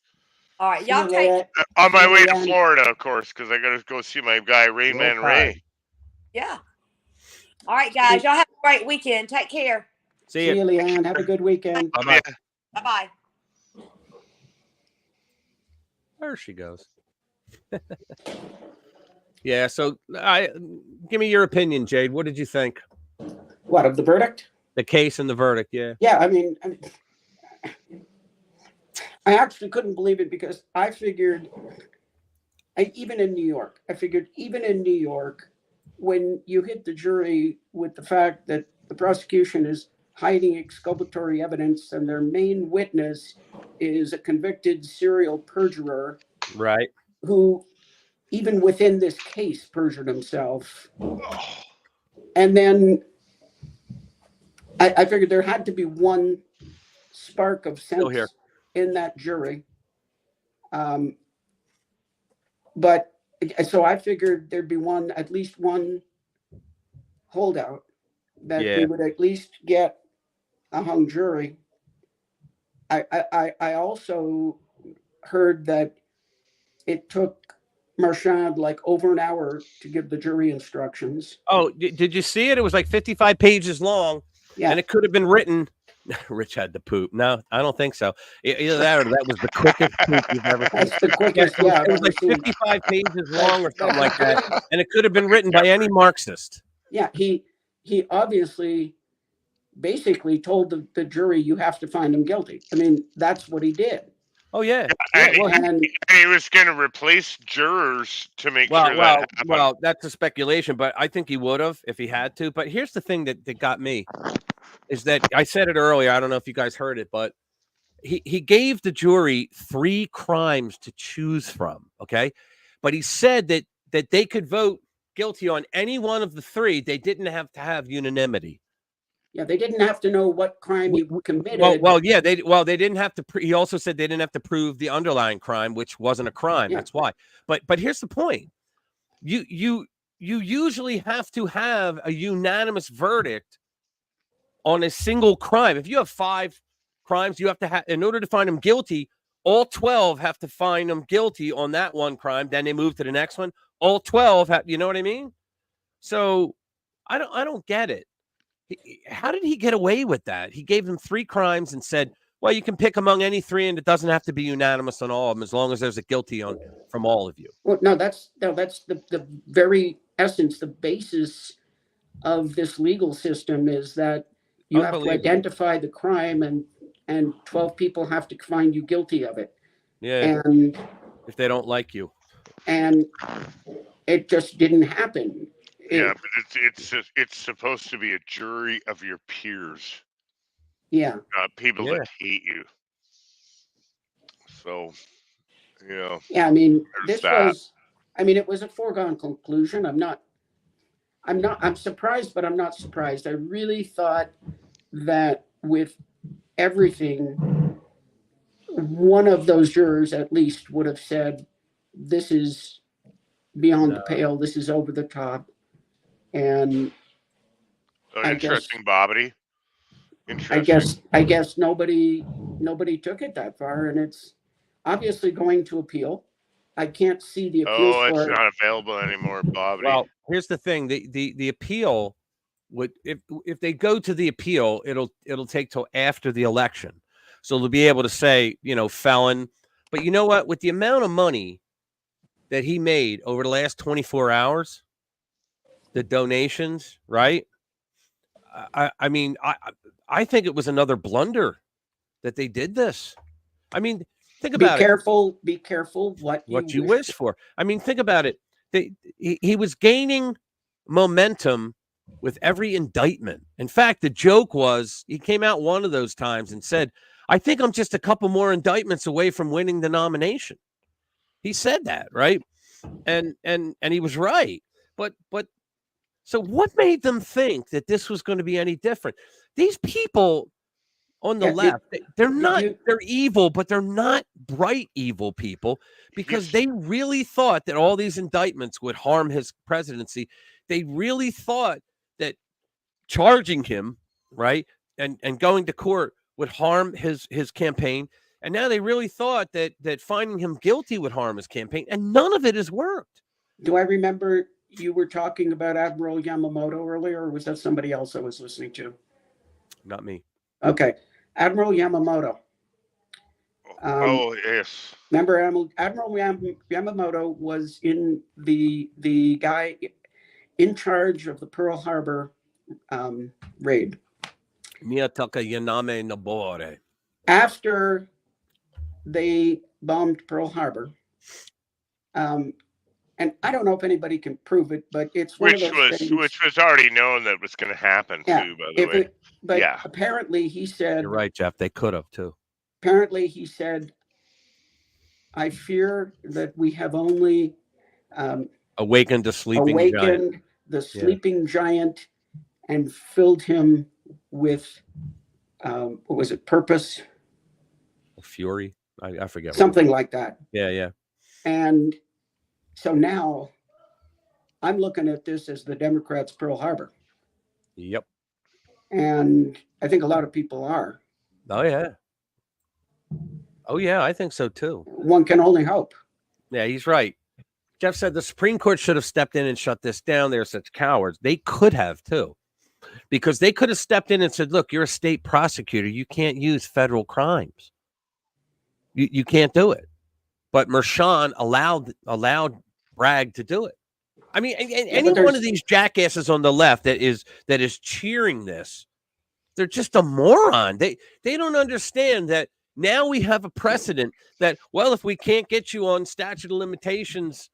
[SPEAKER 8] All right, y'all take
[SPEAKER 6] on my way to Florida, of course, because I got to go see my guy Rayman Ray.
[SPEAKER 8] Yeah. All right, guys, y'all have a great weekend. Take care.
[SPEAKER 7] See you, Leanne. Have a good weekend.
[SPEAKER 1] Bye-bye.
[SPEAKER 8] Bye-bye.
[SPEAKER 1] There she goes. Yeah, so give me your opinion, Jade. What did you think?
[SPEAKER 7] What, of the verdict?
[SPEAKER 1] The case and the verdict, yeah.
[SPEAKER 7] Yeah, I mean, I actually couldn't believe it because I figured, even in New York, when you hit the jury with the fact that the prosecution is hiding exculpatory evidence and their main witness is a convicted serial perjurer,
[SPEAKER 1] right?
[SPEAKER 7] Who, even within this case, perjured himself. And then I figured there had to be one spark of sense in that jury. But so I figured there'd be at least one holdout that we would at least get a hung jury. I also heard that it took Marchand like over an hour to give the jury instructions.
[SPEAKER 1] Oh, did you see it? It was like 55 pages long. Yeah. And it could have been written. Rich had to poop. No, I don't think so. Either that or that was the quickest poop you've ever seen.
[SPEAKER 7] That's the quickest, yeah.
[SPEAKER 1] It was like 55 pages long or something like that. And it could have been written by any Marxist.
[SPEAKER 7] Yeah, he obviously basically told the jury, you have to find him guilty. I mean, that's what he did.
[SPEAKER 1] Oh, yeah.
[SPEAKER 6] And he was going to replace jurors to make sure that happened.
[SPEAKER 1] Well, that's a speculation, but I think he would have if he had to. But here's the thing that got me is that I said it earlier. I don't know if you guys heard it, but he gave the jury 3 crimes to choose from. Okay. But he said that they could vote guilty on any one of the 3. They didn't have to have unanimity.
[SPEAKER 7] Yeah, they didn't have to know what crime you committed.
[SPEAKER 1] Well, yeah, they didn't have to. He also said they didn't have to prove the underlying crime, which wasn't a crime. Yeah. That's why. But here's the point: you usually have to have a unanimous verdict on a single crime. If you have 5 crimes, you have to have, in order to find them guilty, all 12 have to find them guilty on that one crime. Then they move to the next one. All 12 have. You know what I mean? So I don't get it. How did he get away with that? He gave them 3 crimes and said, well, you can pick among any 3 and it doesn't have to be unanimous on all of them as long as there's a guilty from all of you.
[SPEAKER 7] Well, no, that's the very essence, the basis of this legal system is that you have to identify the crime and 12 people have to find you guilty of it.
[SPEAKER 1] Yeah. And if they don't like you.
[SPEAKER 7] And it just didn't happen.
[SPEAKER 6] Yeah, but it's supposed to be a jury of your peers.
[SPEAKER 7] Yeah.
[SPEAKER 6] People that hate you. So, yeah.
[SPEAKER 7] Yeah, I mean, it was a foregone conclusion. I'm surprised, but I'm not surprised. I really thought that with everything, one of those jurors at least would have said, this is beyond the pale. This is over the top. And
[SPEAKER 6] interesting, Bobbity.
[SPEAKER 7] Interesting. I guess nobody took it that far, and it's obviously going to appeal. I can't see the appeal.
[SPEAKER 6] Oh, it's not available anymore, Bobbity.
[SPEAKER 1] Well, here's the thing: the appeal would if they go to the appeal, it'll take till after the election, so they'll be able to say, felon. But you know what? With the amount of money that he made over the last 24 hours. The donations, right? I mean, I think it was another blunder that they did this. I mean, think
[SPEAKER 7] Be
[SPEAKER 1] about
[SPEAKER 7] careful. Be careful what
[SPEAKER 1] you wish for. I mean, think about it. He was gaining momentum with every indictment. In fact, the joke was he came out one of those times and said, "I think I'm just a couple more indictments away from winning the nomination." He said that, right? And he was right. But so what made them think that this was going to be any different? These people on the left, they're evil, but they're not bright evil people, because they really thought that all these indictments would harm his presidency. They really thought that charging him, right, and going to court would harm his campaign. And now they really thought that finding him guilty would harm his campaign, and none of it has worked.
[SPEAKER 7] Do I remember you were talking about Admiral Yamamoto earlier, or was that somebody else I was listening to?
[SPEAKER 1] Not me.
[SPEAKER 7] Okay. Admiral Yamamoto.
[SPEAKER 6] Yes.
[SPEAKER 7] Remember, Admiral Yamamoto was the guy in charge of the Pearl Harbor raid.
[SPEAKER 1] Miyataka Yaname Nabore.
[SPEAKER 7] After they bombed Pearl Harbor, and I don't know if anybody can prove it, but it's one of those things.
[SPEAKER 6] Which was already known that was going to happen too, by the way.
[SPEAKER 7] But apparently he said.
[SPEAKER 1] You're right, Jeff. They could have too.
[SPEAKER 7] Apparently he said, "I fear that we have only
[SPEAKER 1] awakened the sleeping giant, and filled him with what was it? Purpose, fury. I forget.
[SPEAKER 7] Something like that.
[SPEAKER 1] Yeah.
[SPEAKER 7] And so now I'm looking at this as the Democrats' Pearl Harbor.
[SPEAKER 1] Yep.
[SPEAKER 7] And I think a lot of people are.
[SPEAKER 1] Oh yeah, I think so too.
[SPEAKER 7] One can only hope.
[SPEAKER 1] Yeah, he's right. Jeff said the Supreme Court should have stepped in and shut this down. They're such cowards. They could have too, because they could have stepped in and said, "Look, you're a state prosecutor. You can't use federal crimes. You can't do it." But Merchan allowed Bragg to do it. I mean, any one of these jackasses on the left that is cheering this, they're just a moron. They don't understand that now we have a precedent that, well, if we can't get you on statute of limitations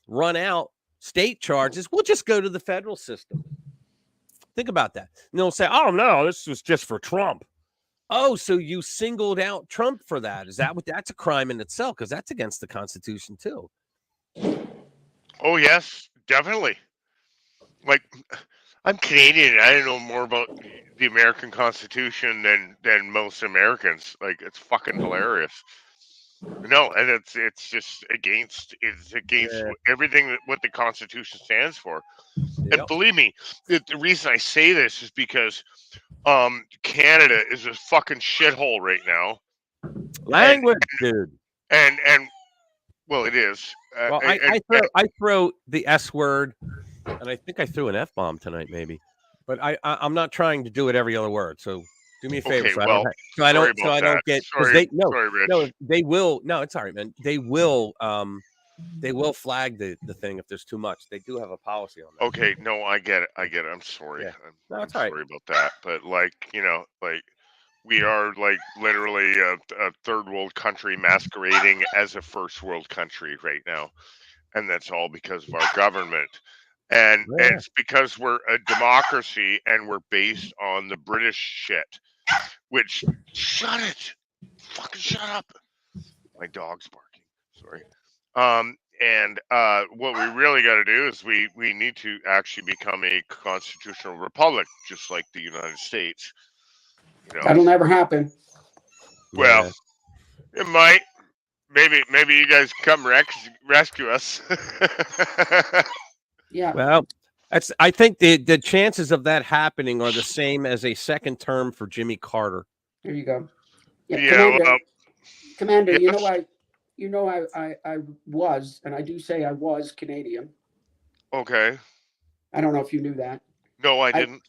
[SPEAKER 1] run out state charges, we'll just go to the federal system. Think about that. And they'll say, "Oh no, this was just for Trump." Oh, so you singled out Trump for that? Is that that's a crime in itself? Because that's against the Constitution too.
[SPEAKER 6] Oh yes, definitely. Like, I'm Canadian. I don't know more about the American Constitution than most Americans. Like, it's fucking hilarious. No, and it's just against everything what the Constitution stands for. Yep. And believe me, the reason I say this is because Canada is a fucking shithole right now.
[SPEAKER 1] Language, dude.
[SPEAKER 6] And well, it is.
[SPEAKER 1] Well, I throw the S word, and I think I threw an F-bomb tonight, maybe. But I'm not trying to do it every other word. So do me a favor.
[SPEAKER 6] Okay,
[SPEAKER 1] so I don't get.
[SPEAKER 6] Sorry,
[SPEAKER 1] Rich. No, they will. No, it's all right, man. They will flag the thing if there's too much. They do have a policy on that.
[SPEAKER 6] Okay, no, I get it. I'm sorry.
[SPEAKER 1] Yeah.
[SPEAKER 6] I'm sorry about that. But we are literally a third world country masquerading as a first world country right now, and that's all because of our government. And it's because we're a democracy and we're based on the British shit. Which, shut it, fucking shut up. My dog's barking. Sorry. And what we really got to do is we need to actually become a constitutional republic, just like the United States.
[SPEAKER 7] That'll never happen.
[SPEAKER 6] Well, it might. Maybe you guys come rescue us.
[SPEAKER 7] Yeah.
[SPEAKER 1] Well, I think the chances of that happening are the same as a second term for Jimmy Carter.
[SPEAKER 7] There you go.
[SPEAKER 6] Yeah,
[SPEAKER 7] Commander, yes. I was, and I do say I was Canadian.
[SPEAKER 6] Okay.
[SPEAKER 7] I don't know if you knew that.
[SPEAKER 6] No, I didn't.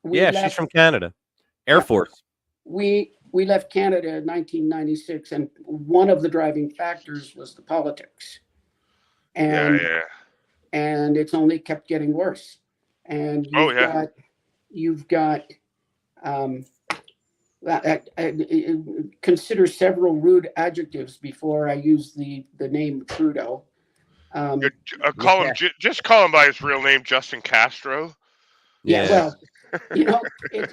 [SPEAKER 1] She's from Canada. Air Force.
[SPEAKER 7] We left Canada in 1996, and one of the driving factors was the politics. And and it's only kept getting worse. And you've got consider several rude adjectives before I use the name Trudeau.
[SPEAKER 6] Call him just call him by his real name, Justin Castro.
[SPEAKER 7] Yeah, well,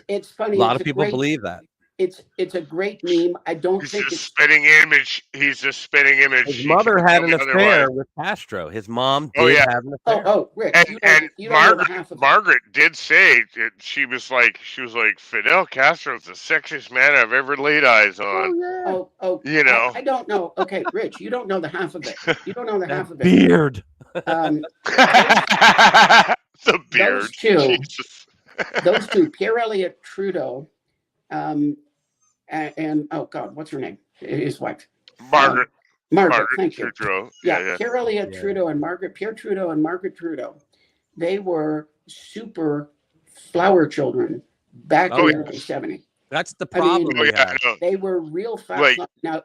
[SPEAKER 7] it's funny.
[SPEAKER 1] A lot of people believe that.
[SPEAKER 7] It's a great meme. I don't think
[SPEAKER 6] it's spitting image. He's a spitting image.
[SPEAKER 1] His mother had an affair with Castro. His mom did have an affair.
[SPEAKER 7] Oh, Rick,
[SPEAKER 6] and
[SPEAKER 7] you don't know half of
[SPEAKER 6] Margaret did say she was like Fidel Castro's the sexiest man I've ever laid eyes on.
[SPEAKER 7] Oh,
[SPEAKER 6] you know.
[SPEAKER 7] I don't know. Okay, Rich, you don't know the half of it. You don't know the half of it.
[SPEAKER 1] Beard.
[SPEAKER 6] The beard.
[SPEAKER 7] Those two, Pierre Elliott Trudeau, and oh God, what's her name? His wife,
[SPEAKER 6] Margaret.
[SPEAKER 7] Margaret, thank you.
[SPEAKER 6] Trudeau.
[SPEAKER 7] Yeah, Pierre Elliott Trudeau and Pierre Trudeau and Margaret Trudeau. They were super flower children back in the early 70s.
[SPEAKER 1] That's the problem.
[SPEAKER 7] They were real fast. No,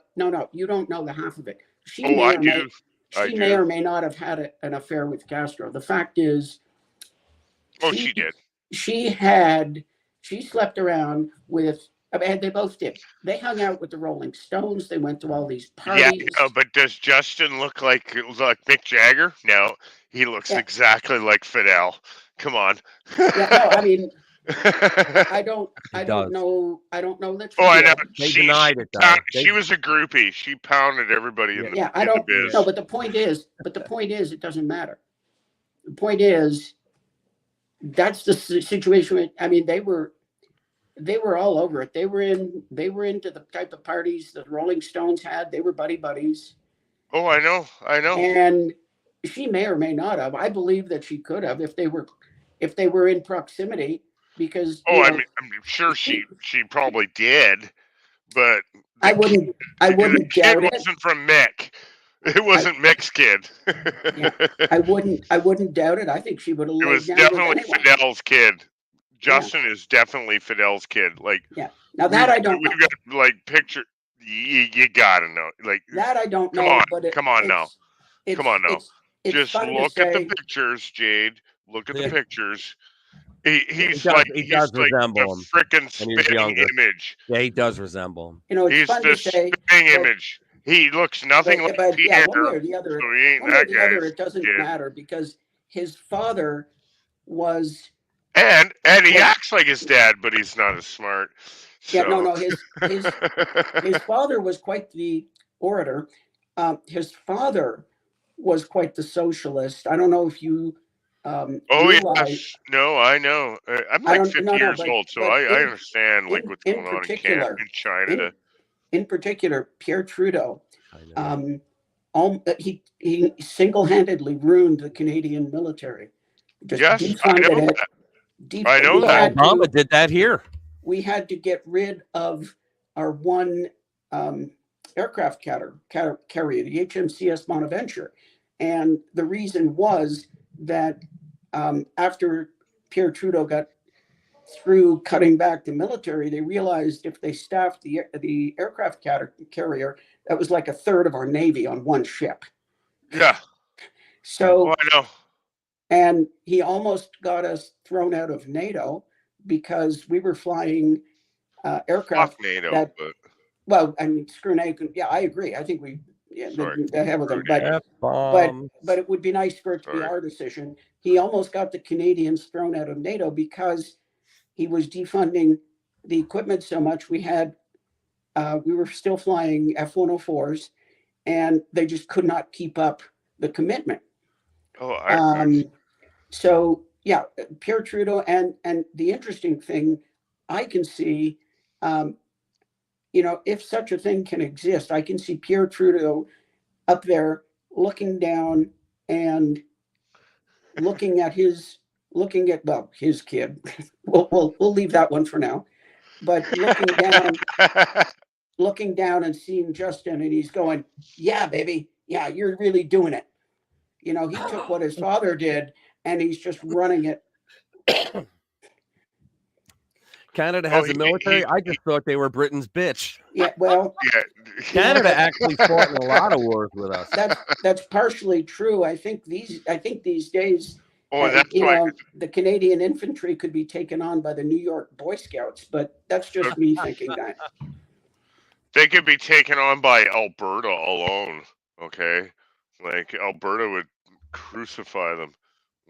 [SPEAKER 7] you don't know the half of it. She may or may not have had an affair with Castro. The fact is,
[SPEAKER 6] she did.
[SPEAKER 7] She slept around with. And they both did. They hung out with the Rolling Stones. They went to all these parties.
[SPEAKER 6] Yeah, but does Justin look like Mick Jagger? No, he looks exactly like Fidel. Come on.
[SPEAKER 7] I mean, I don't know that.
[SPEAKER 6] I know.
[SPEAKER 1] They denied it though.
[SPEAKER 6] She was a groupie. She pounded everybody in the
[SPEAKER 7] I don't
[SPEAKER 6] biz.
[SPEAKER 7] No, but the point is, it doesn't matter. The point is, that's the situation. I mean, they were all over it. They were into the type of parties that Rolling Stones had. They were buddies.
[SPEAKER 6] Oh, I know.
[SPEAKER 7] And she may or may not have. I believe that she could have if they were in proximity. Because
[SPEAKER 6] I'm sure she probably did, but
[SPEAKER 7] I wouldn't doubt it.
[SPEAKER 6] It wasn't from Mick. It wasn't Mick's kid.
[SPEAKER 7] I wouldn't doubt it. I think she would have.
[SPEAKER 6] It was definitely Fidel's kid. Justin is definitely Fidel's kid.
[SPEAKER 7] Now that I don't know.
[SPEAKER 6] We've got picture. You gotta know.
[SPEAKER 7] That I don't know.
[SPEAKER 6] Come on now. Just look at the pictures, Jade. Look at the pictures. He does
[SPEAKER 1] resemble him.
[SPEAKER 6] Freaking spitting image.
[SPEAKER 1] Yeah, he does resemble him.
[SPEAKER 7] It's fun to say,
[SPEAKER 6] spitting image. He looks nothing like Pierre.
[SPEAKER 7] One way or the other. It doesn't matter because his father was.
[SPEAKER 6] And he acts like his dad, but he's not as smart. So.
[SPEAKER 7] His father was quite the orator. His father was quite the socialist. I don't know if you realize.
[SPEAKER 6] No, I know. I'm like 50 years old, so I understand what's going on in China.
[SPEAKER 7] In particular, Pierre Trudeau. He single-handedly ruined the Canadian military.
[SPEAKER 6] Yes, I know that. I know that.
[SPEAKER 1] Obama did that here.
[SPEAKER 7] We had to get rid of our one aircraft carrier, the HMCS Bonaventure. And the reason was that after Pierre Trudeau got through cutting back the military, they realized if they staffed the aircraft carrier, that was like a third of our Navy on one ship.
[SPEAKER 6] Yeah.
[SPEAKER 7] So
[SPEAKER 6] I know.
[SPEAKER 7] And he almost got us thrown out of NATO because we were flying aircraft.
[SPEAKER 6] Fuck NATO,
[SPEAKER 7] well, I mean, screw NATO. Yeah, I agree. I think we the hell with them. But it would be nice for it to be our decision. He almost got the Canadians thrown out of NATO because he was defunding the equipment so much. We were still flying F-104s, and they just could not keep up the commitment. So yeah, Pierre Trudeau, and the interesting thing I can see, if such a thing can exist, I can see Pierre Trudeau up there looking down and looking at his kid. We'll leave that one for now, but looking down and seeing Justin, and he's going, "Yeah, baby, yeah, you're really doing it." He took what his father did, and he's just running it.
[SPEAKER 1] Canada has a military. I just thought they were Britain's bitch.
[SPEAKER 7] Yeah, well,
[SPEAKER 1] Canada actually fought in a lot of wars with us.
[SPEAKER 7] That's partially true. I think these days
[SPEAKER 6] Oh, and that's
[SPEAKER 7] you
[SPEAKER 6] why.
[SPEAKER 7] know, the Canadian infantry could be taken on by the New York Boy Scouts, but that's just me thinking that.
[SPEAKER 6] They could be taken on by Alberta alone. Okay, like Alberta would crucify them,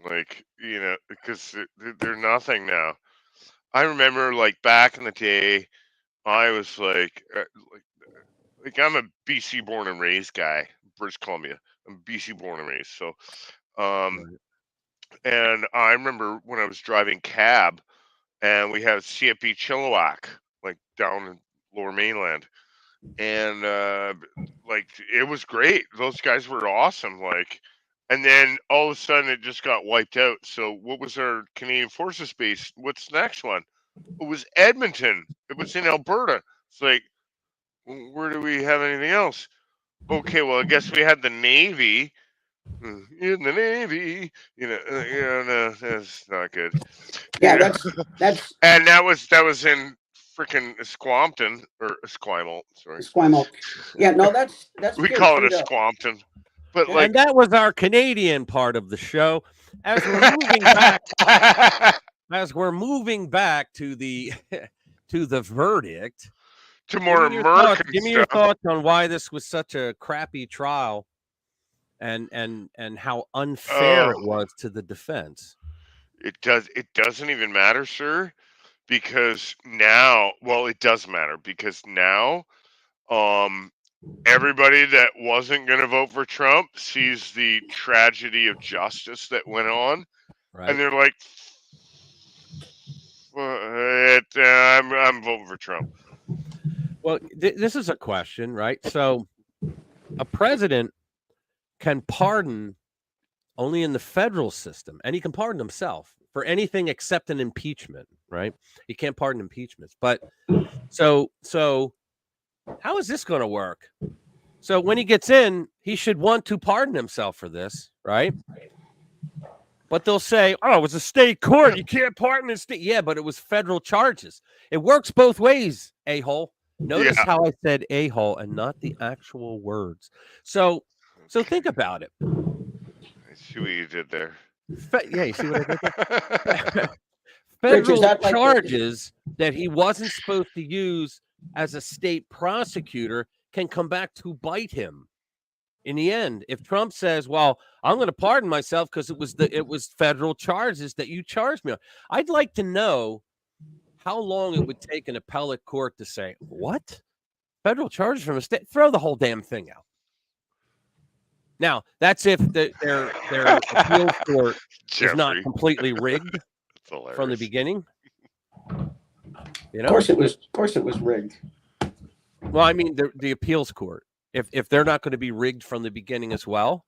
[SPEAKER 6] like, you know, because they're nothing now. I remember, like, back in the day, I was like I'm a BC born and raised guy, British Columbia. I'm BC born and raised. So, and I remember when I was driving cab, and we had CFB Chilliwack, like down in Lower Mainland, and like it was great. Those guys were awesome. Like, and then all of a sudden it just got wiped out. So what was our Canadian Forces base? What's the next one? It was Edmonton. It was in Alberta. It's like, where do we have anything else? Okay, well, I guess we had the Navy. In the Navy, no, that's not good.
[SPEAKER 7] Yeah, that's
[SPEAKER 6] and that was in freaking Esquimalt or Esquimalt. Sorry,
[SPEAKER 7] Esquimalt. Yeah, no, that's
[SPEAKER 6] we
[SPEAKER 7] good.
[SPEAKER 6] call it
[SPEAKER 7] Trudeau.
[SPEAKER 6] Esquimalt. But
[SPEAKER 7] Yeah.
[SPEAKER 6] like,
[SPEAKER 1] and that was our Canadian part of the show. As we're moving back, to the to the verdict,
[SPEAKER 6] to more American
[SPEAKER 1] give me your thoughts on why this was such a crappy trial, and how unfair it was to the defense.
[SPEAKER 6] It doesn't even matter, sir, because now, well, it does matter because now, everybody that wasn't going to vote for Trump sees the tragedy of justice that went on,
[SPEAKER 1] right?
[SPEAKER 6] And they're like, I'm voting for Trump.
[SPEAKER 1] Well, this is a question, right? So, a president can pardon only in the federal system, and he can pardon himself for anything except an impeachment, right? He can't pardon impeachments. But so how is this going to work? So when he gets in, he should want to pardon himself for this, right? But they'll say, oh, it was a state court. You can't pardon a state. Yeah, but it was federal charges. It works both ways, a-hole. Notice how I said a-hole and not the actual words. So think about it.
[SPEAKER 6] I see what you did there.
[SPEAKER 1] Yeah, you see what I did there?
[SPEAKER 7] Federal
[SPEAKER 1] charges that he wasn't supposed to use as a state prosecutor can come back to bite him in the end. If Trump says, well, I'm going to pardon myself because it was federal charges that you charged me on. I'd like to know how long it would take an appellate court to say, what? Federal charges from a state? Throw the whole damn thing out. Now, that's if their appeals court is not completely rigged from the beginning. You know?
[SPEAKER 7] Of course it was rigged.
[SPEAKER 1] Well, I mean the appeals court. If they're not going to be rigged from the beginning as well.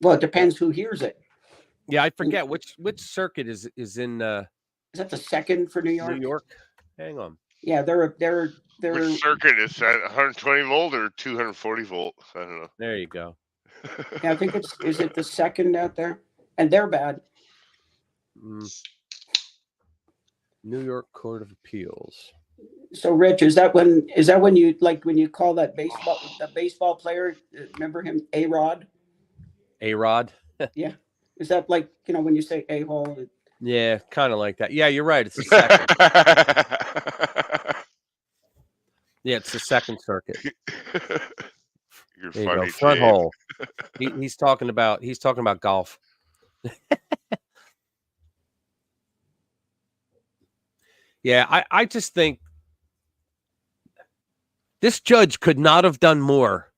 [SPEAKER 7] Well, it depends who hears it.
[SPEAKER 1] Yeah, I forget which circuit is in.
[SPEAKER 7] Is that the second for New York?
[SPEAKER 1] New York. Hang on.
[SPEAKER 7] Yeah, they're.
[SPEAKER 6] Which circuit is that? 120 volt or 240 volt? I don't know.
[SPEAKER 1] There you go.
[SPEAKER 7] Yeah, I think is it the second out there? And they're bad.
[SPEAKER 1] New York Court of Appeals.
[SPEAKER 7] So, Rich, is that when you call that baseball player? Remember him, A-Rod?
[SPEAKER 1] A-Rod.
[SPEAKER 7] Yeah. Is that like when you say a-hole?
[SPEAKER 1] Yeah, kind of like that. Yeah, you're right. It's the second. Yeah, it's the Second Circuit.
[SPEAKER 6] You're
[SPEAKER 1] there
[SPEAKER 6] funny,
[SPEAKER 1] you go. Front
[SPEAKER 6] Jay.
[SPEAKER 1] hole. He's talking about golf. Yeah, I just think this judge could not have done more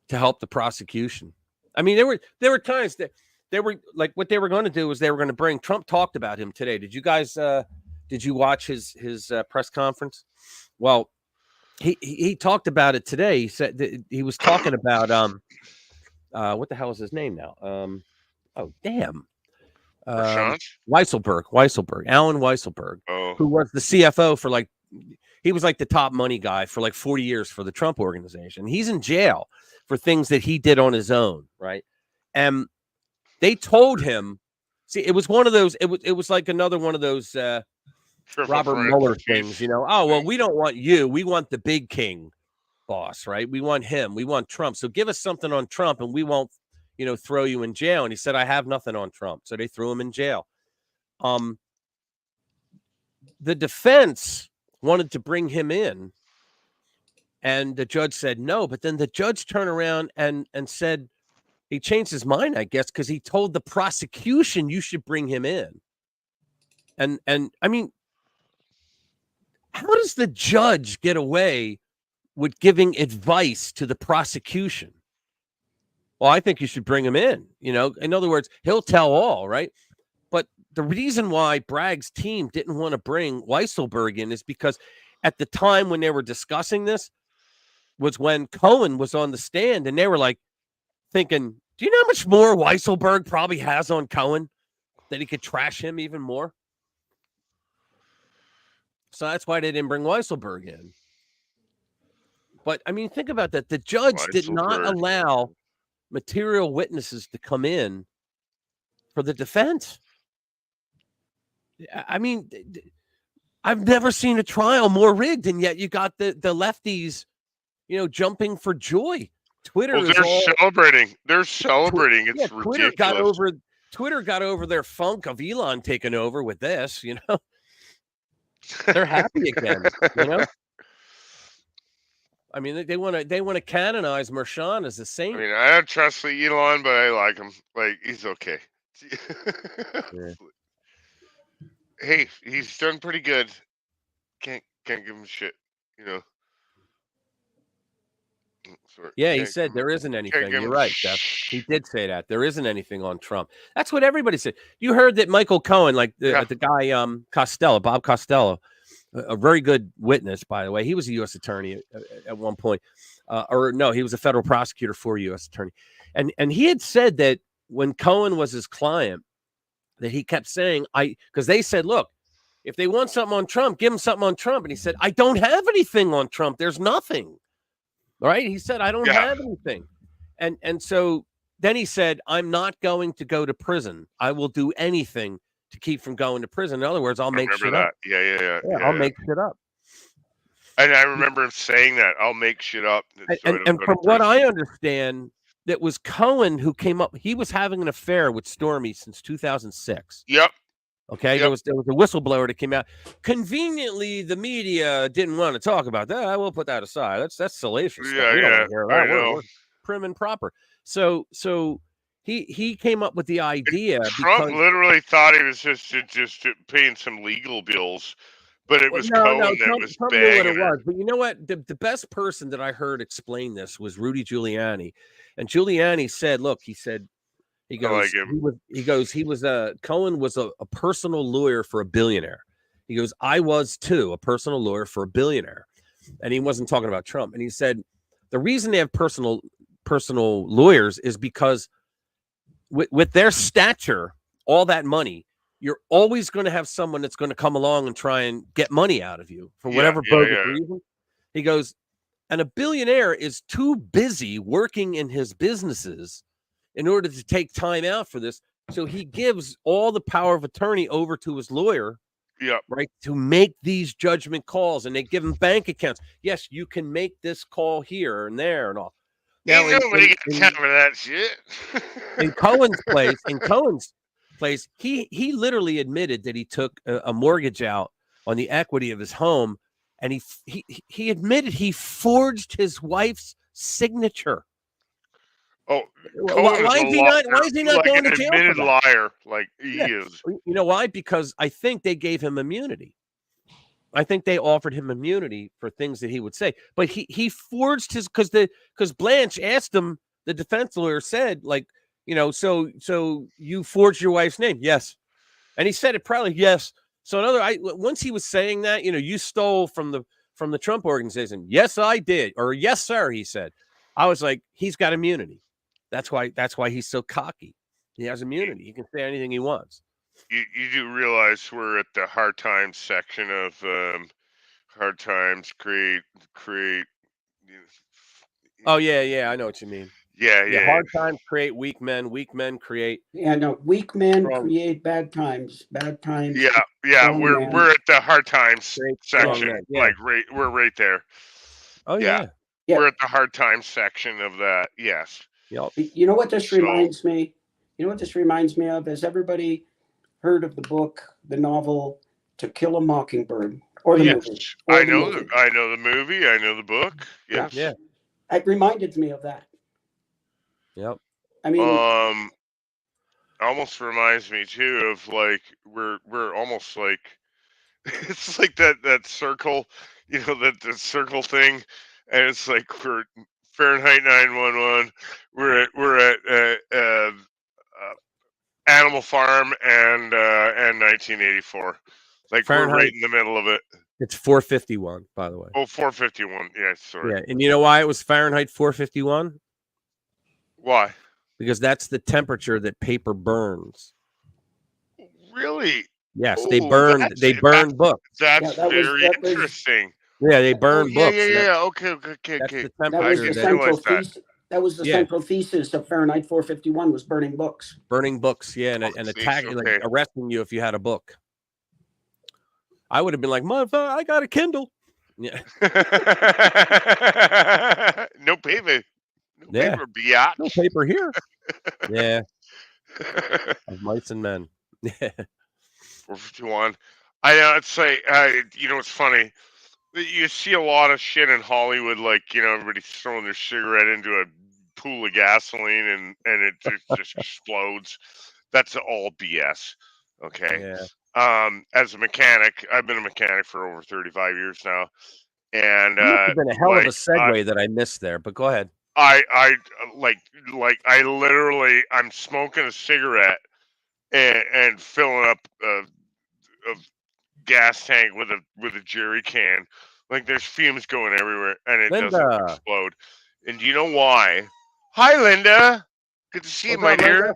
[SPEAKER 1] to help the prosecution. I mean, there were times that they were like, what they were going to do is they were going to bring Trump. Talked about him today. Did you guys did you watch his press conference? Well, he talked about it today. He said that he was talking about what the hell is his name now? Oh damn. Weisselberg, Alan Weisselberg, who was the CFO for he was like the top money guy for like 40 years for the Trump organization. He's in jail for things that he did on his own, right? And they told him, see, it was one of those, it was like another one of those Robert Mueller things, Oh, well, we don't want you. We want the big king boss, right? We want him. We want Trump. So give us something on Trump and we won't, throw you in jail. And he said, I have nothing on Trump. So they threw him in jail. The defense wanted to bring him in, and the judge said no. But then the judge turned around and said he changed his mind, I guess, because he told the prosecution you should bring him in. And I mean, how does the judge get away with giving advice to the prosecution? Well, I think you should bring him in. In other words, he'll tell all, right? But the reason why Bragg's team didn't want to bring Weisselberg in is because at the time when they were discussing this was when Cohen was on the stand, and they were like thinking, do you know how much more Weisselberg probably has on Cohen that he could trash him even more? So that's why they didn't bring Weisselberg in. But I mean, think about that. The judge did not allow material witnesses to come in for the defense. I mean, I've never seen a trial more rigged, and yet you got the lefties, jumping for joy. Twitter is
[SPEAKER 6] celebrating. They're celebrating. It's ridiculous.
[SPEAKER 1] Twitter got over their funk of Elon taking over with this. They're happy again. I mean, they want to canonize Mershon as a saint.
[SPEAKER 6] I mean, I don't trust Elon, but I like him. Like, he's okay. Yeah. Hey, he's done pretty good. Can't give him shit. Sorry.
[SPEAKER 1] Yeah, he said there isn't anything. You're right, Jeff. He did say that. There isn't anything on Trump. That's what everybody said. You heard that Michael Cohen, like the guy Costello, Bob Costello, a very good witness, by the way. He was a U.S. attorney at one point. Or no, he was a federal prosecutor for a U.S. attorney. And he had said that when Cohen was his client, that he kept saying, because they said, look, if they want something on Trump, give them something on Trump. And he said, I don't have anything on Trump. There's nothing. All right. He said, I don't have anything. And so then he said, I'm not going to go to prison. I will do anything to keep from going to prison. In other words, I'll make shit up.
[SPEAKER 6] Yeah,
[SPEAKER 1] I'll make shit up.
[SPEAKER 6] And I remember him saying that. I'll make shit up.
[SPEAKER 1] And from what I understand, that was Cohen who came up. He was having an affair with Stormy since 2006.
[SPEAKER 6] Yep.
[SPEAKER 1] Okay. Yep. There was a whistleblower that came out. Conveniently, the media didn't want to talk about that. I will put that aside. That's salacious.
[SPEAKER 6] Yeah, yeah.
[SPEAKER 1] We're prim and proper. So he came up with the idea.
[SPEAKER 6] Trump literally thought he was just paying some legal bills. But it was Cohen that was banging what it was.
[SPEAKER 1] But you know what? The best person that I heard explain this was Rudy Giuliani. And Giuliani said, look, Cohen was a personal lawyer for a billionaire. He goes, I was too, a personal lawyer for a billionaire. And he wasn't talking about Trump. And he said, the reason they have personal lawyers is because with their stature, all that money, you're always going to have someone that's going to come along and try and get money out of you for whatever bogus reason. He goes, and a billionaire is too busy working in his businesses in order to take time out for this. So he gives all the power of attorney over to his lawyer, right, to make these judgment calls, and they give him bank accounts. Yes, you can make this call here and there and all.
[SPEAKER 6] Now, nobody got time for that shit.
[SPEAKER 1] In Cohen's place, he literally admitted that he took a mortgage out on the equity of his home, and he admitted he forged his wife's signature.
[SPEAKER 6] Oh,
[SPEAKER 1] why is he not going to jail?
[SPEAKER 6] Admitted liar, like he is.
[SPEAKER 1] You know why? Because I think they gave him immunity. I think they offered him immunity for things that he would say, but he forged his because Blanche asked him. The defense lawyer said, like, so you forged your wife's name? Yes. And he said it proudly. Yes. So once he was saying that, you stole from the Trump organization. Yes, I did. Or yes, sir. He said. I was like, he's got immunity. That's why he's so cocky. He has immunity. He can say anything he wants.
[SPEAKER 6] You do realize we're at the hard times section of hard times create.
[SPEAKER 1] Oh yeah, I know what you mean.
[SPEAKER 6] Yeah.
[SPEAKER 1] Hard times create weak men. Weak men create.
[SPEAKER 7] Yeah, no. Weak men create bad times. Bad times.
[SPEAKER 6] Yeah. We're at the hard times section.
[SPEAKER 1] Yeah.
[SPEAKER 6] Like we're right there.
[SPEAKER 1] Oh yeah.
[SPEAKER 6] We're at the hard times section of that. Yes.
[SPEAKER 1] Yep.
[SPEAKER 7] You know what this reminds me? You know what this reminds me of? Has everybody heard of the book, the novel To Kill a Mockingbird, or the movie? Or
[SPEAKER 6] I know the movie. I know the book. Yes.
[SPEAKER 1] Yeah.
[SPEAKER 7] It reminded me of that.
[SPEAKER 1] Yep.
[SPEAKER 7] I mean,
[SPEAKER 6] almost reminds me too of like we're almost like it's like that circle, that circle thing, and it's like we're Fahrenheit 9/11. We're at Animal Farm and 1984. Like
[SPEAKER 1] Fahrenheit.
[SPEAKER 6] we're right in the middle of it.
[SPEAKER 1] It's 451, by the way.
[SPEAKER 6] Oh, 451. Yeah, sorry.
[SPEAKER 1] Yeah, and you know why it was Fahrenheit 451?
[SPEAKER 6] Why?
[SPEAKER 1] Because that's the temperature that paper burns.
[SPEAKER 6] Really?
[SPEAKER 1] Yes, they burned books.
[SPEAKER 6] That's very interesting.
[SPEAKER 1] Yeah, they burn books.
[SPEAKER 6] Yeah. Okay.
[SPEAKER 1] That's the
[SPEAKER 7] that
[SPEAKER 1] temperature.
[SPEAKER 7] was the central thesis. That was the central thesis of Fahrenheit 451 was burning books.
[SPEAKER 1] Burning books, yeah, and attacking, like arresting you if you had a book. I would have been like, motherfucker, I got a Kindle. Yeah.
[SPEAKER 6] No paper. No
[SPEAKER 1] Yeah.
[SPEAKER 6] paper, biatch.
[SPEAKER 1] No paper here. Yeah. Of mice and men. Yeah.
[SPEAKER 6] 451. I know it's like it's funny. You see a lot of shit in Hollywood, like everybody's throwing their cigarette into a pool of gasoline and it just explodes. That's all BS. Okay.
[SPEAKER 1] Yeah.
[SPEAKER 6] As a mechanic, I've been a mechanic for over 35 years now, and
[SPEAKER 1] it's been a hell of a segue that I missed there. But go ahead.
[SPEAKER 6] I literally I'm smoking a cigarette and filling up a gas tank with a jerry can. Like there's fumes going everywhere, and it doesn't explode. And do you know why? Hi, Linda. Good to see you, my dear.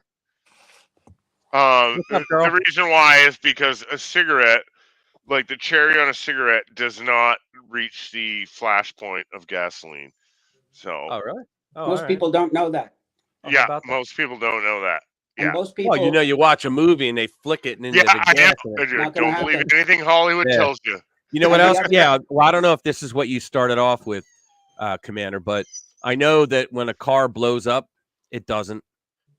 [SPEAKER 6] The reason why is because a cigarette, like the cherry on a cigarette, does not reach the flash point of gasoline. So.
[SPEAKER 1] Oh, really? Oh,
[SPEAKER 7] most people don't know that.
[SPEAKER 6] Yeah, most people don't know that. Yeah.
[SPEAKER 7] And most people.
[SPEAKER 1] Well, you watch a movie and they flick it into the gas.
[SPEAKER 6] Don't believe anything Hollywood tells you.
[SPEAKER 1] You know what else? Yeah. Well, I don't know if this is what you started off with, Commander, but I know that when a car blows up, it doesn't.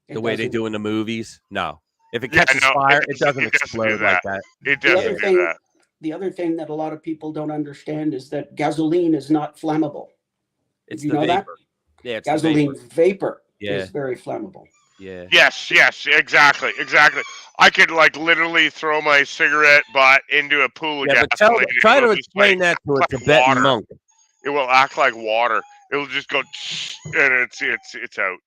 [SPEAKER 1] The way they do in the movies. No. If it catches fire, it doesn't explode like that.
[SPEAKER 6] It doesn't do that.
[SPEAKER 7] The other thing that a lot of people don't understand is that gasoline is not flammable.
[SPEAKER 1] It's
[SPEAKER 7] you know
[SPEAKER 1] vapor. Yeah, it's
[SPEAKER 7] gasoline vapor
[SPEAKER 1] yeah.
[SPEAKER 7] is very flammable.
[SPEAKER 1] Yeah.
[SPEAKER 6] Yes, exactly. I could literally throw my cigarette butt into a pool of gasoline.
[SPEAKER 1] Try to explain that to a Tibetan monk.
[SPEAKER 6] It will act like water. It will just go, and it's out.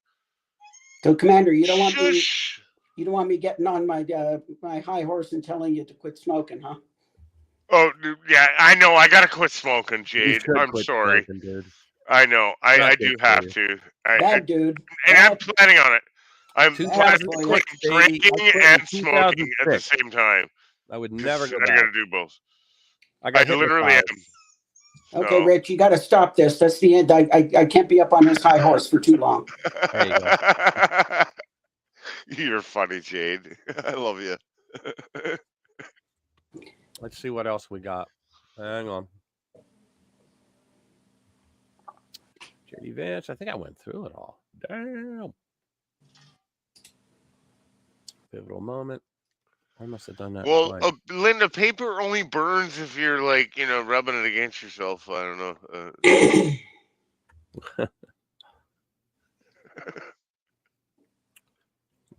[SPEAKER 7] So, Commander, you don't want me getting on my my high horse and telling you to quit smoking, huh?
[SPEAKER 6] Oh yeah, I know. I gotta quit smoking, Jade. I'm sorry.
[SPEAKER 1] Smoking, dude.
[SPEAKER 6] I know. I do have to.
[SPEAKER 7] Dude.
[SPEAKER 6] And I'm planning on it. I'm planning to quit drinking and smoking at the same time.
[SPEAKER 1] I would never go back.
[SPEAKER 6] I gotta do both.
[SPEAKER 1] I
[SPEAKER 6] literally am.
[SPEAKER 7] Okay, Rich, you got to stop this. That's the end. I can't be up on this high horse for too long.
[SPEAKER 1] There you go.
[SPEAKER 6] You're funny, Jade. I love you.
[SPEAKER 1] Let's see what else we got. Hang on. JD Vance, I think I went through it all. Damn. Pivotal moment. I must have done that.
[SPEAKER 6] Well, Linda, paper only burns if you're rubbing it against yourself. I don't know.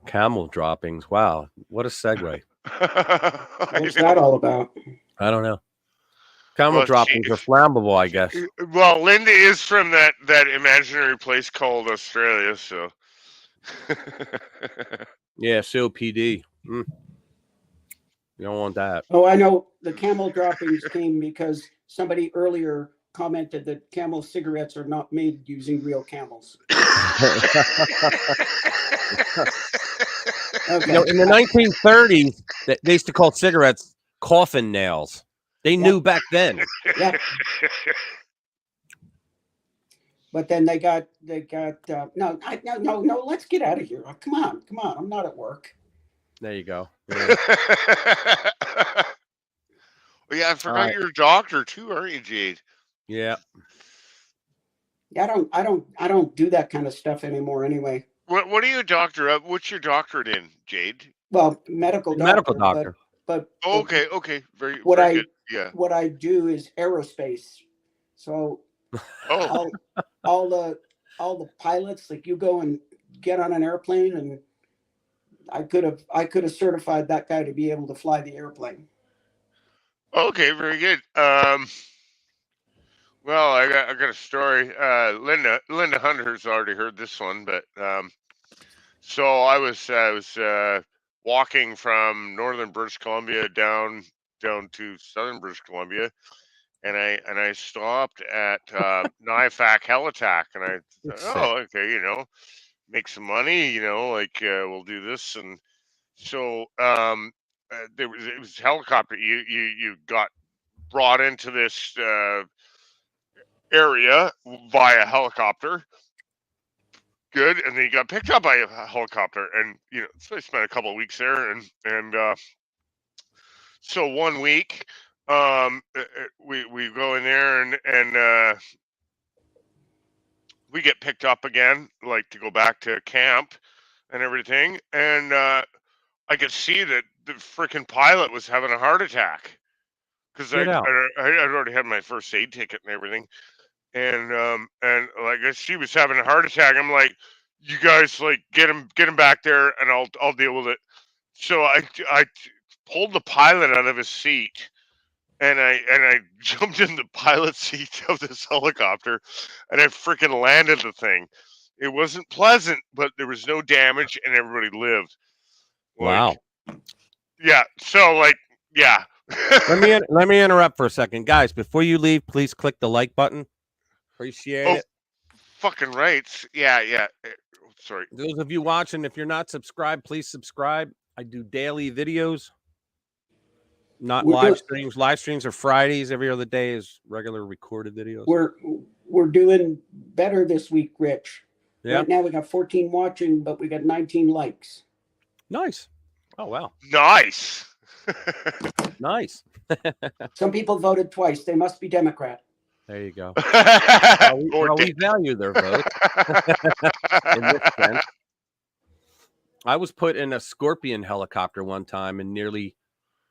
[SPEAKER 1] Camel droppings. Wow. What a segue.
[SPEAKER 7] What's that all about?
[SPEAKER 1] I don't know. Camel droppings are flammable, I guess.
[SPEAKER 6] Well, Linda is from that imaginary place called Australia, so.
[SPEAKER 1] Yeah, COPD. You don't want that.
[SPEAKER 7] Oh, I know. The camel droppings came because somebody earlier commented that Camel cigarettes are not made using real camels. Okay.
[SPEAKER 1] In the 1930s, they used to call cigarettes coffin nails. They knew back then.
[SPEAKER 7] Yeah. But then they got no. Let's get out of here. Oh, come on. I'm not at work.
[SPEAKER 1] There you go. Yeah.
[SPEAKER 6] Well, yeah, I forgot you're a doctor too, aren't you, Jade?
[SPEAKER 1] Yeah.
[SPEAKER 7] Yeah, I don't do that kind of stuff anymore anyway.
[SPEAKER 6] What are you a doctor of? What's your doctorate in, Jade?
[SPEAKER 7] Well, medical
[SPEAKER 1] Medical
[SPEAKER 7] doctor,
[SPEAKER 1] doctor.
[SPEAKER 7] but
[SPEAKER 6] Okay, very
[SPEAKER 7] what
[SPEAKER 6] very
[SPEAKER 7] I
[SPEAKER 6] good. Yeah.
[SPEAKER 7] what I do is aerospace. So
[SPEAKER 6] Oh,
[SPEAKER 7] all the pilots, like you go and get on an airplane, and I could have certified that guy to be able to fly the airplane.
[SPEAKER 6] okay, very good. Well, I got a story. Linda Hunter's already heard this one, but so I was walking from northern British Columbia down to southern British Columbia, and I stopped at Nyack Helitack, and I thought,
[SPEAKER 1] It's sick.
[SPEAKER 6] oh, okay, make some money, like we'll do this, and so it was helicopter. You got brought into this area via helicopter. Good, and then you got picked up by a helicopter, and so I spent a couple of weeks there, and so 1 week, we go in there, and we get picked up again, like to go back to camp and everything, and I could see that the freaking pilot was having a heart attack because
[SPEAKER 1] Get out.
[SPEAKER 6] I'd already had my first aid ticket and everything, and like she was having a heart attack. I'm like, you guys, like, get him back there, and I'll deal with it. So I pulled the pilot out of his seat, and I jumped in the pilot seat of this helicopter, and I freaking landed the thing. It wasn't pleasant, but there was no damage, and everybody lived.
[SPEAKER 1] Wow.
[SPEAKER 6] Like, yeah. So, like, yeah.
[SPEAKER 1] Let me interrupt for a second, guys. Before you leave, please click the like button. Appreciate it.
[SPEAKER 6] Fucking rights. Yeah. Sorry.
[SPEAKER 1] Those of you watching, if you're not subscribed, please subscribe. I do daily videos, not live streams. Live streams are Fridays. Every other day is regular recorded videos.
[SPEAKER 7] We're doing better this week, Rich.
[SPEAKER 1] Yeah.
[SPEAKER 7] Right now we got 14 watching, but we got 19 likes.
[SPEAKER 1] Nice. Oh, wow.
[SPEAKER 6] Nice.
[SPEAKER 1] Nice.
[SPEAKER 7] Some people voted twice. They must be Democrat.
[SPEAKER 1] There you go. We value their vote. In this sense. I was put in a Scorpion helicopter one time and nearly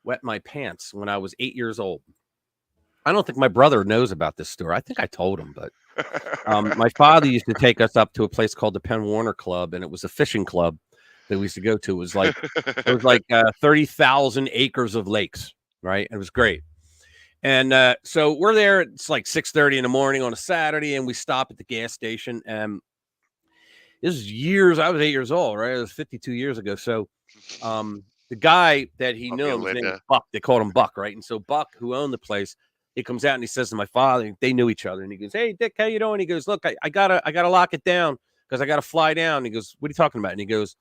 [SPEAKER 1] wet my pants when I was 8 years old. I don't think my brother knows about this story. I think I told him, but my father used to take us up to a place called the Penn Warner Club, and it was a fishing club that we used to go to. It was like 30,000 acres of lakes, right? It was great. And so we're there. It's like 6:30 in the morning on a Saturday, and we stop at the gas station. And this is years. I was 8 years old, right? It was 52 years ago. So the guy that he knew, his name was Buck. They called him Buck, right? And so Buck, who owned the place, he comes out and he says to my father, they knew each other, and he goes, "Hey, Dick, how you doing?" He goes, "Look, I gotta lock it down because I gotta fly down." He goes, "What are you talking about?" And he goes,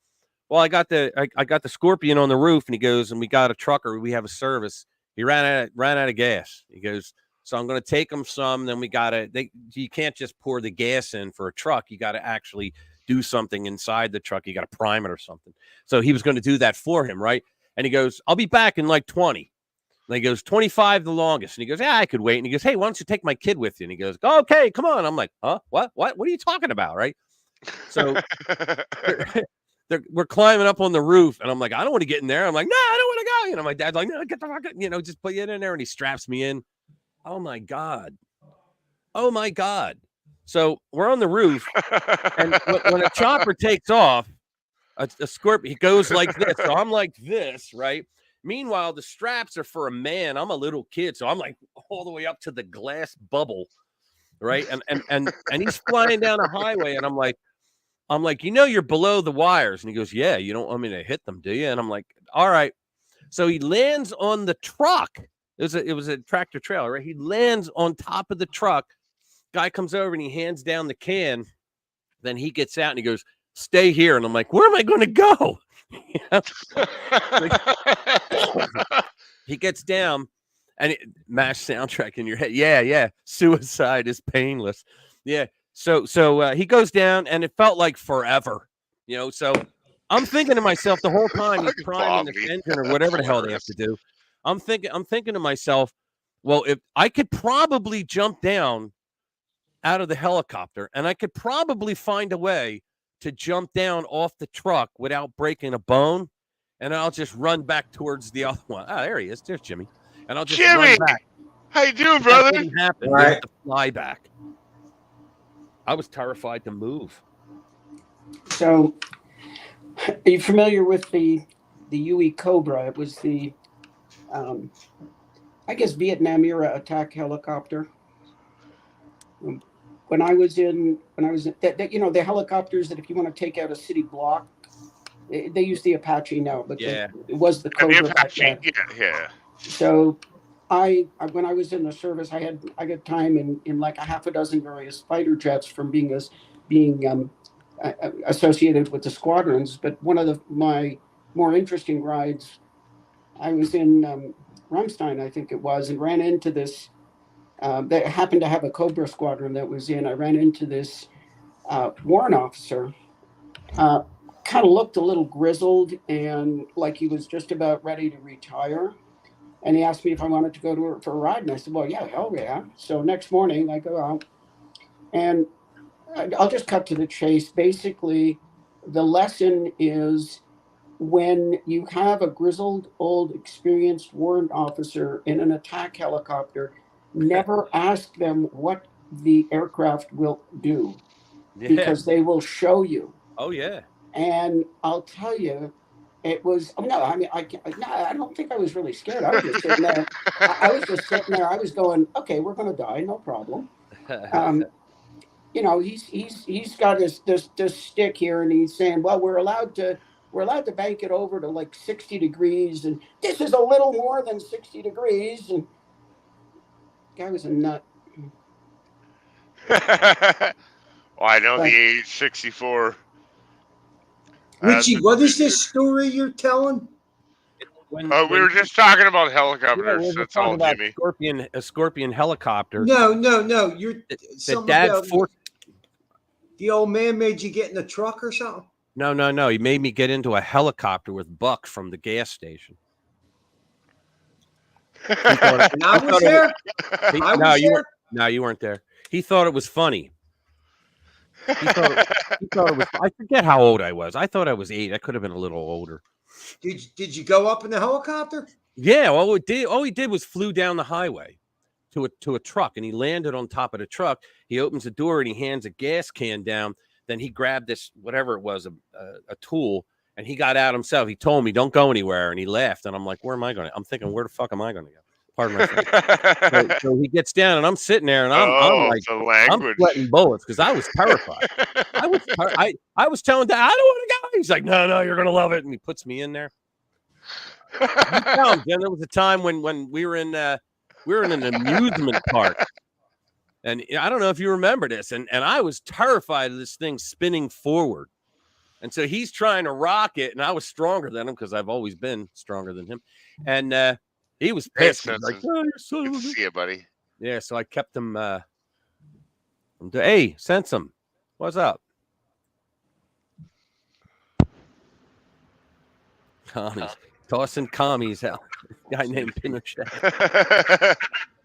[SPEAKER 1] "Well, I got the Scorpion on the roof," and he goes, "And we got a trucker. We have a service. He ran out of gas." He goes, "So I'm going to take him some. Then you can't just pour the gas in for a truck. You got to actually do something inside the truck. You got to prime it or something." So he was going to do that for him, right? And he goes, "I'll be back in like 20." And he goes, 25 the longest. And he goes, "Yeah, I could wait." And he goes, "Hey, why don't you take my kid with you?" And he goes, "Okay, come on." I'm like, "Huh? What are you talking about?" Right? So we're climbing up on the roof, and I'm like, "I don't want to get in there." I'm like, "No, I don't want to go." My dad's like, "No, get the fuck, just put it in there." And he straps me in. Oh my God. So we're on the roof, and when a chopper takes off, a Scorpion, he goes like this. So I'm like this, right? Meanwhile, the straps are for a man. I'm a little kid, so I'm like all the way up to the glass bubble, right? And he's flying down a highway, and I'm like, you're below the wires. And he goes, "Yeah, you don't want me to hit them, do you?" And I'm like, "All right." So he lands on the truck. It was a tractor trailer, right? He lands on top of the truck. Guy comes over and he hands down the can. Then he gets out and he goes, "Stay here." And I'm like, "Where am I going to go?" He gets down, and MASH soundtrack in your head. Yeah. Suicide is painless. Yeah. So he goes down, and it felt like forever, So I'm thinking to myself the whole time he's priming the engine or whatever the hell they have to do. I'm thinking to myself, well, if I could probably jump down out of the helicopter, and I could probably find a way to jump down off the truck without breaking a bone, and I'll just run back towards the other one. Ah, there he is. There's Jimmy. And I'll just run back.
[SPEAKER 6] How you doing,
[SPEAKER 1] But
[SPEAKER 6] brother?
[SPEAKER 1] that didn't happen. We had to fly back. I was terrified to move.
[SPEAKER 7] So, are you familiar with the UE Cobra? It was the, I guess, Vietnam era attack helicopter. When I was in the helicopters that if you want to take out a city block, they use the Apache now, but it was the Cobra back then.
[SPEAKER 6] Yeah.
[SPEAKER 7] So when I was in the service, I got time in like a half a dozen various fighter jets from being associated with the squadrons. But one of my more interesting rides, I was in Ramstein, I think it was, and ran into this. That happened to have a Cobra squadron that was in. I ran into this warrant officer. Kind of looked a little grizzled and like he was just about ready to retire. And he asked me if I wanted to go for a ride. And I said, well, yeah, hell yeah. So next morning I go out, and I'll just cut to the chase. Basically, the lesson is when you have a grizzled, old, experienced warrant officer in an attack helicopter, never ask them what the aircraft will do, because they will show you.
[SPEAKER 1] Oh, yeah.
[SPEAKER 7] And I'll tell you, it was, I don't think I was really scared. I was just sitting there. I was just sitting there. I was going, okay, we're going to die. No problem. He's got this stick here, and he's saying, well, we're allowed to bank it over to like 60 degrees. And this is a little more than 60 degrees. And the guy was a nut.
[SPEAKER 6] Well, I know the age 64.
[SPEAKER 9] Richie, what is this story you're telling?
[SPEAKER 6] We were just talking about helicopters. That's all, Jimmy.
[SPEAKER 1] A Scorpion helicopter.
[SPEAKER 9] No. You're
[SPEAKER 1] the dad
[SPEAKER 9] the old man made you get in a truck or something?
[SPEAKER 1] No. He made me get into a helicopter with Buck from the gas station.
[SPEAKER 9] I was there.
[SPEAKER 1] No, you weren't there. He thought it was funny. He thought it was. I forget how old I was. I thought I was 8. I could have been a little older.
[SPEAKER 9] Did you go up in the helicopter?
[SPEAKER 1] Yeah. All he did was flew down the highway to a truck, and he landed on top of the truck. He opens the door and he hands a gas can down. Then he grabbed this, whatever it was, a tool, and he got out himself. He told me, "Don't go anywhere," and he left. And I'm like, "Where am I going?" I'm thinking, "Where the fuck am I going to go?" Pardon my French. So he gets down, and I'm sitting there, and I'm like, I'm sweating bullets because I was terrified. I was telling Dad, I don't want to go. He's like, no, you're gonna love it, and he puts me in there. Jim, there was a time when we were in an amusement park, and I don't know if you remember this, and I was terrified of this thing spinning forward, and so he's trying to rock it, and I was stronger than him because I've always been stronger than him, and he was pissed. He was like,
[SPEAKER 6] "Oh, you're so good to see you, buddy."
[SPEAKER 1] Yeah, so I kept him. Hey, Sensum, what's up? Commies, tossing commies out. Guy named Pinochet.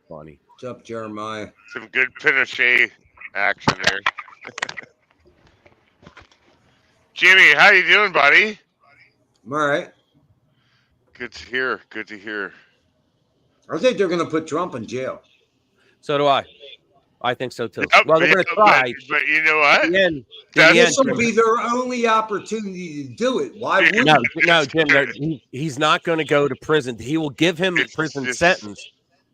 [SPEAKER 1] Funny.
[SPEAKER 9] What's up, Jeremiah?
[SPEAKER 6] Some good Pinochet action there. Jimmy, how you doing, buddy?
[SPEAKER 9] I'm all right.
[SPEAKER 6] Good to hear. Good to hear.
[SPEAKER 9] I think they're going to put Trump in jail.
[SPEAKER 1] So do I. I think so too. Well, they're going to try.
[SPEAKER 6] But you know what?
[SPEAKER 9] This will be their only opportunity to do it. Why wouldn't
[SPEAKER 1] No, Jim, he's not going to go to prison. He will give him a prison sentence,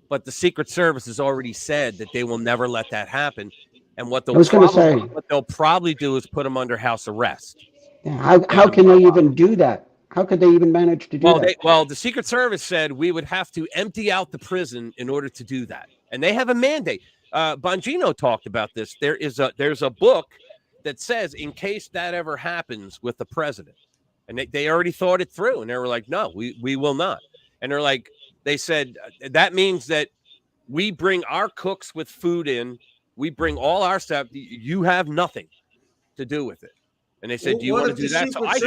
[SPEAKER 1] but the Secret Service has already said that they will never let that happen. And what they'll probably do is put him under house arrest.
[SPEAKER 7] Yeah, how can they even do that? How could they even manage to do that?
[SPEAKER 1] The Secret Service said we would have to empty out the prison in order to do that. And they have a mandate. Bongino talked about this. There's a book that says in case that ever happens with the president. And they already thought it through. And they were like, no, we will not. And they said that means that we bring our cooks with food in. We bring all our stuff. You have nothing to do with it. And they said, do you want to do that? So I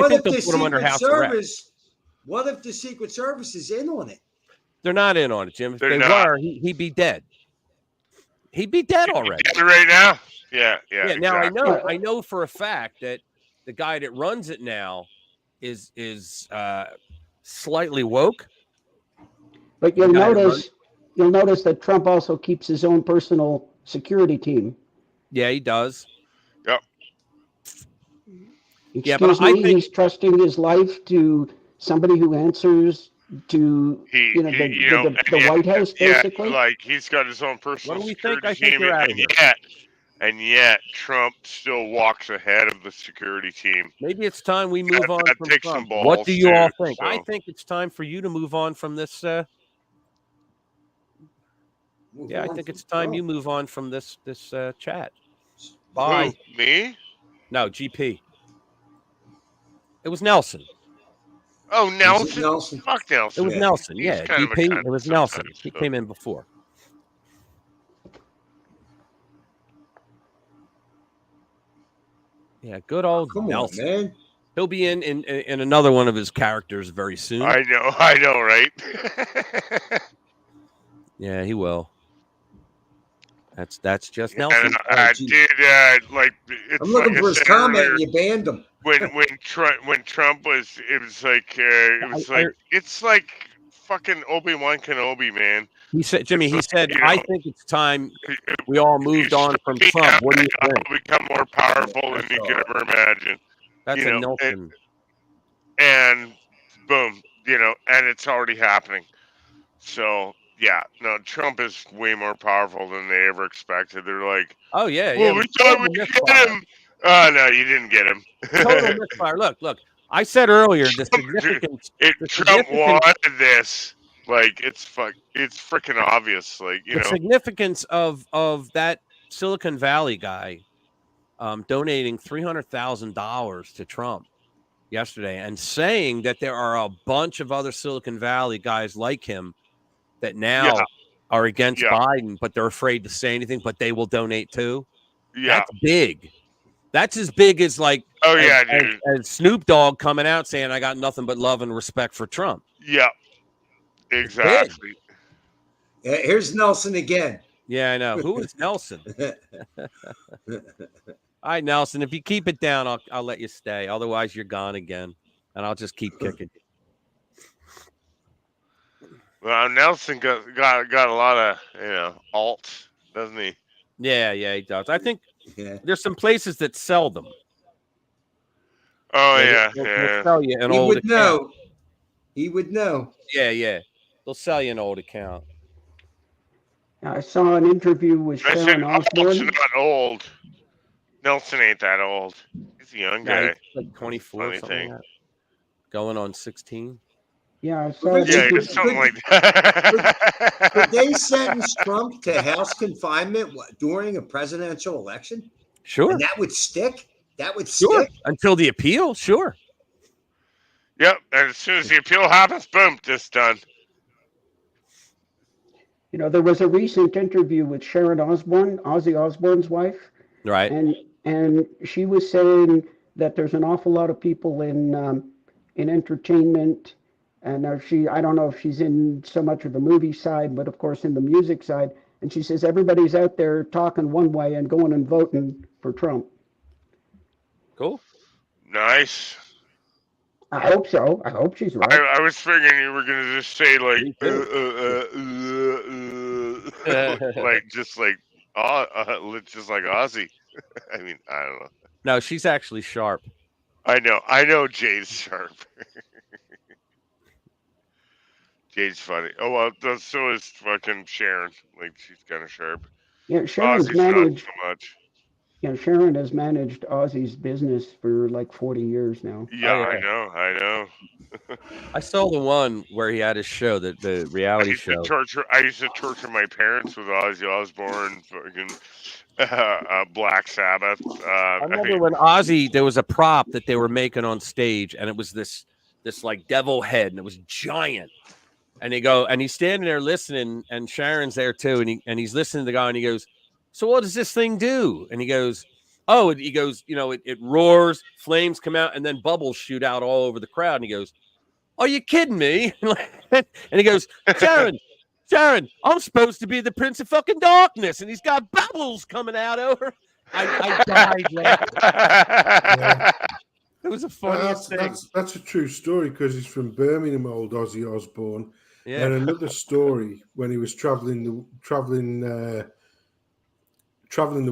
[SPEAKER 1] think they'll put them under house arrest.
[SPEAKER 9] What if the Secret Service is in on it?
[SPEAKER 1] They're not in on it, Jim. If they were, he'd be dead. He'd be dead already.
[SPEAKER 6] Dead right now. Yeah.
[SPEAKER 1] Now
[SPEAKER 6] exactly.
[SPEAKER 1] I know for a fact that the guy that runs it now is slightly woke.
[SPEAKER 7] But you'll notice that Trump also keeps his own personal security team.
[SPEAKER 1] Yeah, he does.
[SPEAKER 6] Yep.
[SPEAKER 7] Excuse me, he's trusting his life to somebody who answers to the White House, basically.
[SPEAKER 6] Yeah, like he's got his own personal security
[SPEAKER 1] I think
[SPEAKER 6] team,
[SPEAKER 1] you're out of here.
[SPEAKER 6] and yet Trump still walks ahead of the security team.
[SPEAKER 1] Maybe it's time we move on
[SPEAKER 6] that
[SPEAKER 1] from
[SPEAKER 6] takes
[SPEAKER 1] Trump.
[SPEAKER 6] some balls.
[SPEAKER 1] What do you all think?
[SPEAKER 6] So.
[SPEAKER 1] I think it's time for you to move on from this. I think it's time you move on from this chat. Bye.
[SPEAKER 6] Who, me?
[SPEAKER 1] No, GP. It was Nelson.
[SPEAKER 6] Oh, Nelson.
[SPEAKER 9] Nelson?
[SPEAKER 6] Fuck Nelson.
[SPEAKER 1] It was Nelson. Yeah, GP. It was Nelson. He came in before. Yeah, good old Nelson.
[SPEAKER 9] On, man.
[SPEAKER 1] He'll be in another one of his characters very soon.
[SPEAKER 6] I know, right?
[SPEAKER 1] Yeah, he will. That's just Nelson.
[SPEAKER 6] And I did like. It's
[SPEAKER 9] I'm looking
[SPEAKER 6] like
[SPEAKER 9] for his comment, and you banned him.
[SPEAKER 6] When Trump was, it's like fucking Obi-Wan Kenobi, man.
[SPEAKER 1] He said, Jimmy. He said, "I think it's time we all moved on from Trump." What do you think?
[SPEAKER 6] I'll become more powerful than you could ever imagine.
[SPEAKER 1] That's a Nelson.
[SPEAKER 6] And boom, and it's already happening. So yeah, no, Trump is way more powerful than they ever expected. They're like,
[SPEAKER 1] oh yeah,
[SPEAKER 6] well, we thought we'd get him. Oh no, you didn't get him.
[SPEAKER 1] Total misfire. Look. I said earlier the significance.
[SPEAKER 6] Trump wanted this. Like it's freaking obvious. Like the
[SPEAKER 1] significance of that Silicon Valley guy donating $300,000 to Trump yesterday and saying that there are a bunch of other Silicon Valley guys like him that now are against Biden, but they're afraid to say anything, but they will donate too.
[SPEAKER 6] Yeah,
[SPEAKER 1] that's big. That's as big as like
[SPEAKER 6] dude.
[SPEAKER 1] As Snoop Dogg coming out saying I got nothing but love and respect for Trump.
[SPEAKER 6] Yeah, exactly.
[SPEAKER 9] Yeah, here's Nelson again.
[SPEAKER 1] Yeah, I know. Who is Nelson? All right, Nelson. If you keep it down, I'll let you stay. Otherwise, you're gone again, and I'll just keep kicking you.
[SPEAKER 6] Well, Nelson got a lot of alt, doesn't he?
[SPEAKER 1] Yeah, he does. I think there's some places that sell them.
[SPEAKER 6] Oh
[SPEAKER 1] they'll sell you an
[SPEAKER 9] he
[SPEAKER 1] old
[SPEAKER 9] would
[SPEAKER 1] account.
[SPEAKER 9] know. He would know.
[SPEAKER 1] Yeah. They'll sell you an old account.
[SPEAKER 7] I saw an interview with Sharon Osbourne.
[SPEAKER 6] Nelson not old. Nelson ain't that old. He's a young guy.
[SPEAKER 1] He's like 24 or something like that. Going on 16.
[SPEAKER 7] Yeah, I saw
[SPEAKER 6] something like that.
[SPEAKER 9] Could they sentence Trump to house confinement during a presidential election?
[SPEAKER 1] Sure.
[SPEAKER 9] And that would stick?
[SPEAKER 1] Stick? Until the appeal, sure.
[SPEAKER 6] Yep, and as soon as the appeal happens, boom, just done.
[SPEAKER 7] There was a recent interview with Sharon Osbourne, Ozzy Osbourne's wife.
[SPEAKER 1] Right.
[SPEAKER 7] And she was saying that there's an awful lot of people in entertainment, and I don't know if she's in so much of the movie side, but of course in the music side. And she says everybody's out there talking one way and going and voting for Trump.
[SPEAKER 1] Cool.
[SPEAKER 6] Nice.
[SPEAKER 7] I hope so. I hope she's right.
[SPEAKER 6] I was figuring you were gonna just say like, just like Ozzy. I mean, I don't know.
[SPEAKER 1] No, she's actually sharp.
[SPEAKER 6] I know. Jay's sharp. Jay's funny. Oh well, so is fucking Sharon. Like she's kind of sharp.
[SPEAKER 7] Yeah, Sharon's
[SPEAKER 6] Ozzy's
[SPEAKER 7] managed
[SPEAKER 6] not so much.
[SPEAKER 7] Yeah, Sharon has managed Ozzy's business for like 40 years now.
[SPEAKER 6] Yeah, I know.
[SPEAKER 1] I saw the one where he had his show, the reality show.
[SPEAKER 6] I used to torture my parents with Ozzy Osbourne, fucking Black Sabbath.
[SPEAKER 1] I remember when Ozzy, there was a prop that they were making on stage, and it was this like devil head, and it was giant. And he's standing there listening, and Sharon's there too, and he's listening to the guy, and he goes, "So what does this thing do?" And he goes, it roars, flames come out, and then bubbles shoot out all over the crowd. And he goes, "Are you kidding me?" And he goes, Sharon, I'm supposed to be the Prince of fucking Darkness, and he's got bubbles coming out over. I died laughing.
[SPEAKER 9] Yeah.
[SPEAKER 1] It was the funniest thing.
[SPEAKER 10] That's a true story because he's from Birmingham, old Ozzy Osbourne.
[SPEAKER 1] Yeah.
[SPEAKER 10] And another story when he was traveling the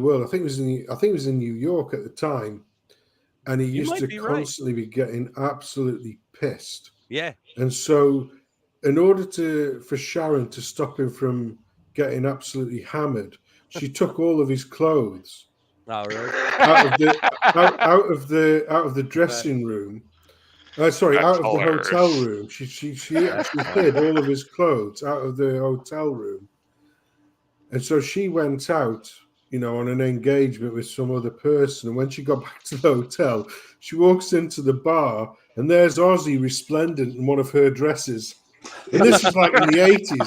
[SPEAKER 10] world. I think it was in New York at the time, and he used to constantly be getting absolutely pissed.
[SPEAKER 1] Yeah.
[SPEAKER 10] And so, in order for Sharon to stop him from getting absolutely hammered, she took all of his clothes.
[SPEAKER 1] Oh, really?
[SPEAKER 10] Out of the dressing room. Out of the hotel room. She actually hid all of his clothes out of the hotel room. And so she went out, on an engagement with some other person. And when she got back to the hotel, she walks into the bar and there's Ozzy resplendent in one of her dresses. And this was like in the 80s.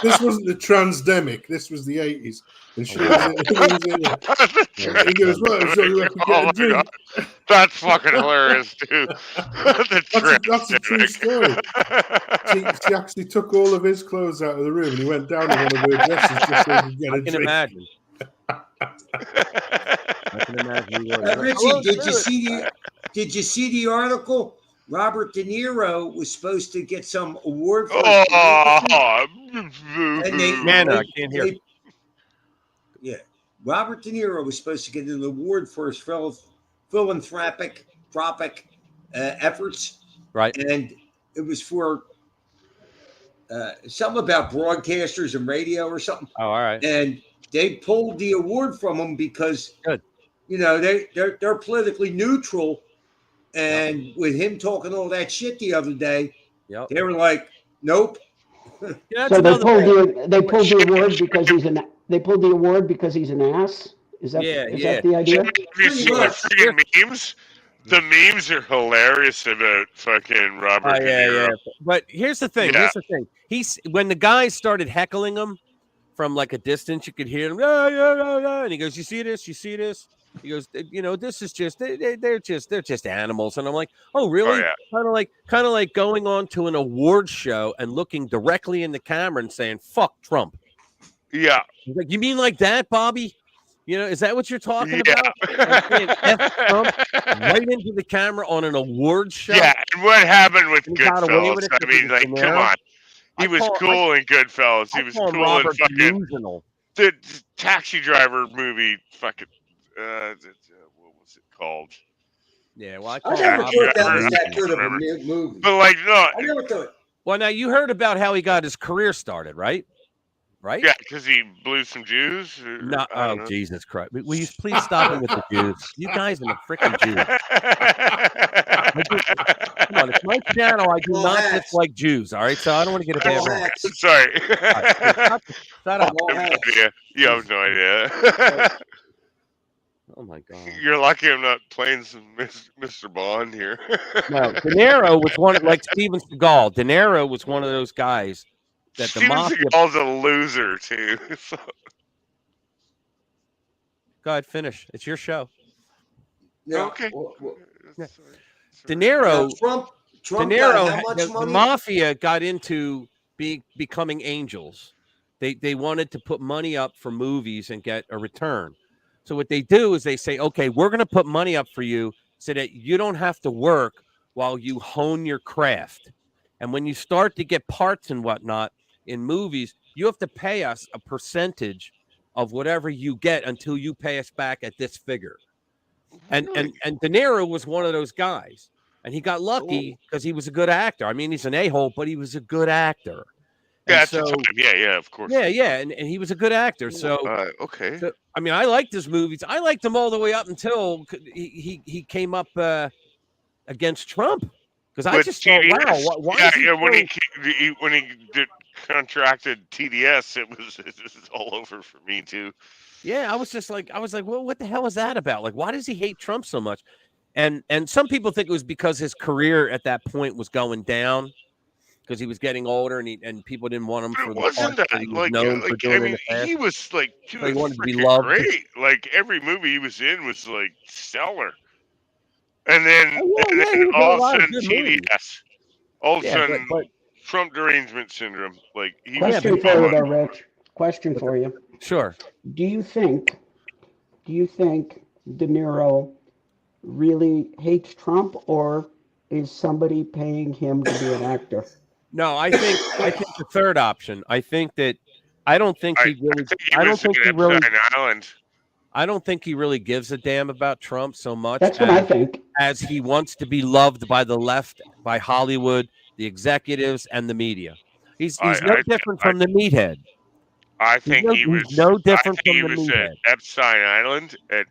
[SPEAKER 10] This wasn't the transdemic. This was the 80s. And she was in it. He goes, well, so you have to get a drink.
[SPEAKER 6] That's fucking hilarious, dude.
[SPEAKER 10] That's a true story. She actually took all of his clothes out of the room and he went down in one of her dresses just so he could get a drink.
[SPEAKER 1] Imagine. I can imagine.
[SPEAKER 9] Richie, did you see the article? Robert De Niro was supposed to get some award for
[SPEAKER 6] I
[SPEAKER 1] can't hear.
[SPEAKER 9] Yeah, Robert De Niro was supposed to get an award for his philanthropic efforts,
[SPEAKER 1] right?
[SPEAKER 9] And it was for something about broadcasters and radio or something.
[SPEAKER 1] Oh, all right.
[SPEAKER 9] And they pulled the award from him because, they're politically neutral. And with him talking all that shit the other day, they were like, "Nope."
[SPEAKER 7] So they pulled the award because he's an ass. Is that that the idea?
[SPEAKER 6] Have you seen the freaking memes? The memes are hilarious about fucking Robert De Niro.
[SPEAKER 1] Yeah. But here's the thing. When the guys started heckling him from like a distance, you could hear him. And he goes, "You see this? You see this?" He goes, "This is just they're just animals." And I'm like, "Oh, really?" Kind of like going on to an award show and looking directly in the camera and saying, "Fuck Trump."
[SPEAKER 6] Yeah.
[SPEAKER 1] He's like, "You mean like that, Bobby? Is that what you're talking about?" Like saying F Trump right into the camera on an award show.
[SPEAKER 6] Yeah, and what happened with Goodfellas? I mean, like, come on. He was cool in Goodfellas. He was cool in fucking the Taxi Driver movie. Fucking what was it called?
[SPEAKER 1] Yeah, well,
[SPEAKER 9] I never thought that was that good of a movie.
[SPEAKER 6] But like, no,
[SPEAKER 9] I never thought.
[SPEAKER 1] Well, now you heard about how he got his career started, right? Right?
[SPEAKER 6] Yeah, because he blew some Jews.
[SPEAKER 1] No, Jesus Christ! Will you please stop him with the Jews? You guys are the freaking Jews. Come on, it's my channel. I do not dislike Jews. All right, so I don't want to get a bad rap.
[SPEAKER 6] Sorry.
[SPEAKER 1] Shut up.
[SPEAKER 6] You have no idea.
[SPEAKER 1] Oh my God!
[SPEAKER 6] You're lucky I'm not playing some Mr. Bond here.
[SPEAKER 1] No, De Niro was like Steven Seagal. De Niro was one of those guys that the mafia.
[SPEAKER 6] Seagal's a loser too. So.
[SPEAKER 1] Go ahead, finish. It's your show.
[SPEAKER 9] Yeah.
[SPEAKER 6] Okay.
[SPEAKER 1] De Niro.
[SPEAKER 9] Trump
[SPEAKER 1] De Niro.
[SPEAKER 9] How much
[SPEAKER 1] the mafia got into becoming angels. They wanted to put money up for movies and get a return. So what they do is they say, okay, we're going to put money up for you so that you don't have to work while you hone your craft. And when you start to get parts and whatnot in movies, you have to pay us a percentage of whatever you get until you pay us back at this figure. And De Niro was one of those guys. And he got lucky because he was a good actor. I mean, he's an a-hole, but he was a good actor.
[SPEAKER 6] Yeah, yeah, of course.
[SPEAKER 1] Yeah, and he was a good actor. So
[SPEAKER 6] okay.
[SPEAKER 1] So, I mean, I liked his movies. I liked him all the way up until he came up against Trump because I just thought, wow, why
[SPEAKER 6] when he contracted TDS, it was all over for me too.
[SPEAKER 1] Yeah, I was like, well, what the hell is that about? Like, why does he hate Trump so much? And some people think it was because his career at that point was going down. Because he was getting older and people didn't want him for the part that he was known for doing in the past.
[SPEAKER 6] He was like
[SPEAKER 1] he wanted to be loved.
[SPEAKER 6] Great. Like every movie he was in was like stellar. And then, all of a sudden TDS. All of a sudden, Trump derangement syndrome. Like he
[SPEAKER 7] Question for you, though, Rich. Question for you.
[SPEAKER 1] Sure.
[SPEAKER 7] Do you think De Niro really hates Trump, or is somebody paying him to be an actor?
[SPEAKER 1] No, I think the third option. I think that I don't think he really. I don't think he really.
[SPEAKER 6] Island.
[SPEAKER 1] I don't think he really gives a damn about Trump so much.
[SPEAKER 7] That's what I think.
[SPEAKER 1] As he wants to be loved by the left, by Hollywood, the executives, and the media. He's no different from the meathead.
[SPEAKER 6] I think he was
[SPEAKER 1] no different from the
[SPEAKER 6] was
[SPEAKER 1] meathead.
[SPEAKER 6] at Epstein Island at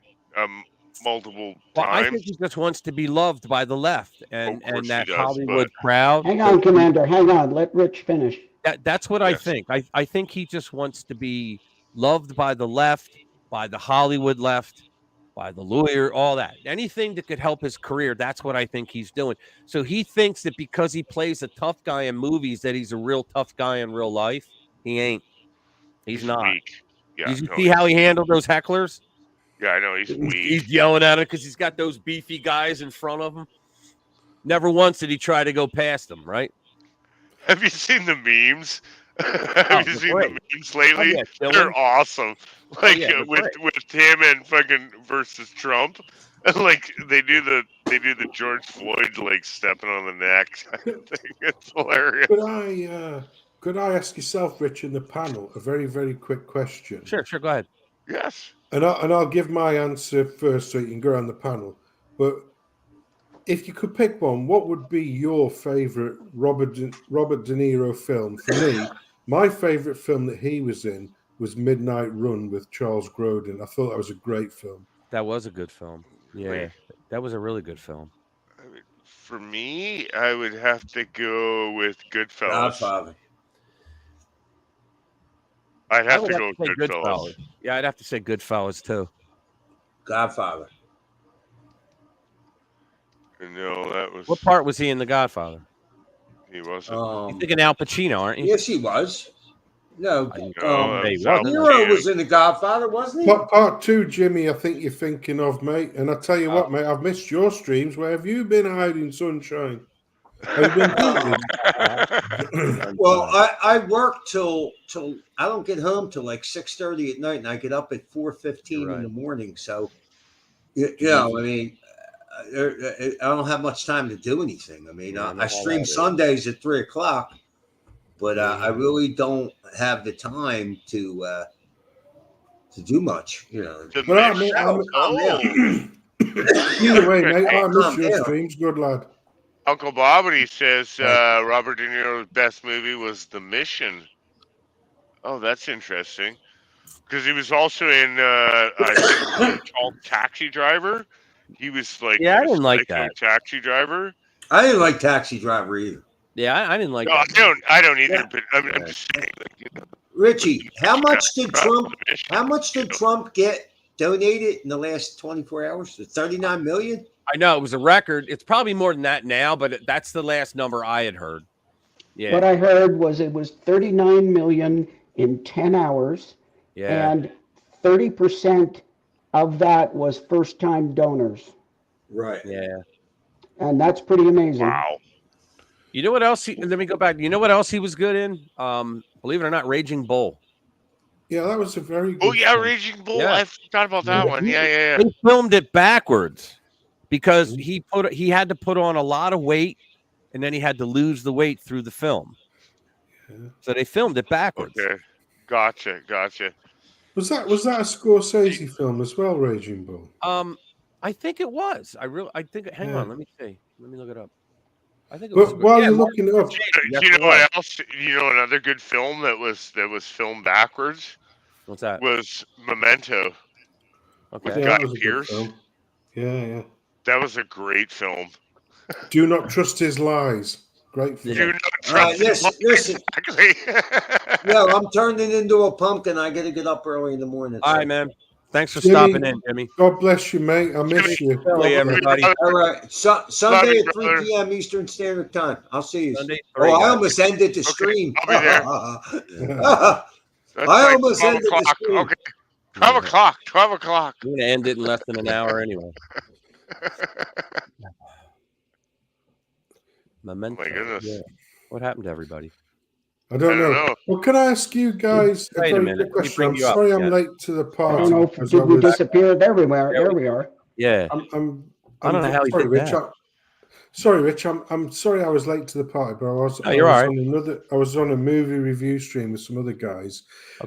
[SPEAKER 6] multiple
[SPEAKER 1] Well,
[SPEAKER 6] times.
[SPEAKER 1] I think he just wants to be loved by the left and that
[SPEAKER 6] does,
[SPEAKER 1] Hollywood crowd.
[SPEAKER 7] Hang on, Commander. Hang on. Let Rich finish.
[SPEAKER 1] That's what I think. I think he just wants to be loved by the left, by the Hollywood left, by the lawyer, all that. Anything that could help his career, that's what I think he's doing. So he thinks that because he plays a tough guy in movies that he's a real tough guy in real life. He ain't. He's not.
[SPEAKER 6] Weak. Yeah,
[SPEAKER 1] Did you see how he handled those hecklers?
[SPEAKER 6] Yeah, I know. He's weak.
[SPEAKER 1] He's yelling at him because he's got those beefy guys in front of him. Never once did he try to go past them, right?
[SPEAKER 6] Have you seen the memes? Have you seen the memes lately?
[SPEAKER 1] Oh, yeah,
[SPEAKER 6] they're awesome. Like with him and fucking versus Trump. Like they do the George Floyd like stepping on the neck kind of thing. It's hilarious.
[SPEAKER 10] Could I ask yourself, Rich, in the panel, a very, very quick question?
[SPEAKER 1] Sure, go ahead.
[SPEAKER 6] Yes.
[SPEAKER 10] And I'll give my answer first so you can go around the panel. But if you could pick one, what would be your favorite Robert De Niro film? For me, my favorite film that he was in was Midnight Run with Charles Grodin. I thought that was a great film.
[SPEAKER 1] That was a good film. Yeah, that was a really good film.
[SPEAKER 6] For me, I would have to go with Goodfellas.
[SPEAKER 9] Godfather.
[SPEAKER 6] I'd have to go with Goodfellas.
[SPEAKER 1] Yeah, I'd have to say Goodfellas too.
[SPEAKER 9] Godfather.
[SPEAKER 6] No, that was.
[SPEAKER 1] What part was he in The Godfather?
[SPEAKER 6] He wasn't.
[SPEAKER 1] You're thinking Al Pacino, aren't you?
[SPEAKER 9] Yes, he was. No,
[SPEAKER 1] Niro
[SPEAKER 9] was in The Godfather, wasn't he?
[SPEAKER 10] Part two, Jimmy, I think you're thinking of, mate. And I tell you what, mate, I've missed your streams. Where have you been hiding, sunshine? Have you been
[SPEAKER 9] Well, I work till I don't get home till like 6:30 at night, and I get up at 4:15 in the morning. So, you know, I mean, I don't have much time to do anything. I mean, I stream Sundays at 3:00, but I really don't have the time to do much. You know,
[SPEAKER 10] either way, mate, I miss your streams. Good lad.
[SPEAKER 6] Uncle Bobbity says Robert De Niro's best movie was The Mission. Oh, that's interesting. Because he was also in I think called Taxi Driver. He was like
[SPEAKER 1] I didn't like that.
[SPEAKER 6] Taxi Driver.
[SPEAKER 9] I didn't like Taxi Driver either.
[SPEAKER 1] Yeah, I didn't like that.
[SPEAKER 6] I don't either. But I'm just saying, like, you know.
[SPEAKER 9] Richie, how much did Trump get donated in the last 24 hours? 39 million?
[SPEAKER 1] I know it was a record. It's probably more than that now, but that's the last number I had heard. Yeah.
[SPEAKER 7] What I heard was it was 39 million in 10 hours.
[SPEAKER 1] Yeah.
[SPEAKER 7] And 30% of that was first-time donors.
[SPEAKER 9] Right.
[SPEAKER 1] Yeah.
[SPEAKER 7] And that's pretty amazing.
[SPEAKER 6] Wow.
[SPEAKER 1] You know what else? Let me go back. You know what else he was good in? Believe it or not, Raging Bull.
[SPEAKER 10] Yeah, that was a very good.
[SPEAKER 6] Oh yeah, Raging Bull. Yeah. I forgot about that one. Yeah.
[SPEAKER 1] They filmed it backwards because he had to put on a lot of weight, and then he had to lose the weight through the film. Yeah. So they filmed it backwards.
[SPEAKER 6] Okay, gotcha.
[SPEAKER 10] Was that a Scorsese film as well, Raging Bull?
[SPEAKER 1] I think it was. Hang on, let me see. Let me look it up. I think it was.
[SPEAKER 10] While you're looking it up,
[SPEAKER 6] do you know what else? You know another good film that was filmed backwards?
[SPEAKER 1] What's that?
[SPEAKER 6] Was Memento.
[SPEAKER 1] Okay.
[SPEAKER 6] With Guy Pearce.
[SPEAKER 10] Yeah.
[SPEAKER 6] That was a great film.
[SPEAKER 10] Do Not Trust His Lies. Great film.
[SPEAKER 6] Do not trust his lies.
[SPEAKER 9] Listen. Yeah, I'm turning into a pumpkin. I got to get up early in the morning.
[SPEAKER 1] All right, man. Thanks for stopping in, Jimmy.
[SPEAKER 10] God bless you, mate. I miss you.
[SPEAKER 1] Everybody.
[SPEAKER 9] All right. Sunday at 3 p.m. Eastern Standard Time. I'll see you.
[SPEAKER 1] Sunday,
[SPEAKER 9] I almost ended the stream.
[SPEAKER 6] I'll be there.
[SPEAKER 9] I almost ended the stream.
[SPEAKER 6] Okay. 12 o'clock.
[SPEAKER 1] I'm going to end it in less than an hour anyway. Memento.
[SPEAKER 6] Oh my goodness.
[SPEAKER 1] Yeah. What happened to everybody?
[SPEAKER 10] I don't know. Well, can I ask you guys a very quick question? I'm sorry I'm late to the party.
[SPEAKER 7] I don't know. Did we disappear everywhere? There we are.
[SPEAKER 1] Yeah.
[SPEAKER 10] I'm
[SPEAKER 1] I don't know how he
[SPEAKER 10] sorry,
[SPEAKER 1] did
[SPEAKER 10] Rich.
[SPEAKER 1] that.
[SPEAKER 10] Sorry, Rich. I'm sorry I was late to the party, but I was I was on a movie review stream with some other guys,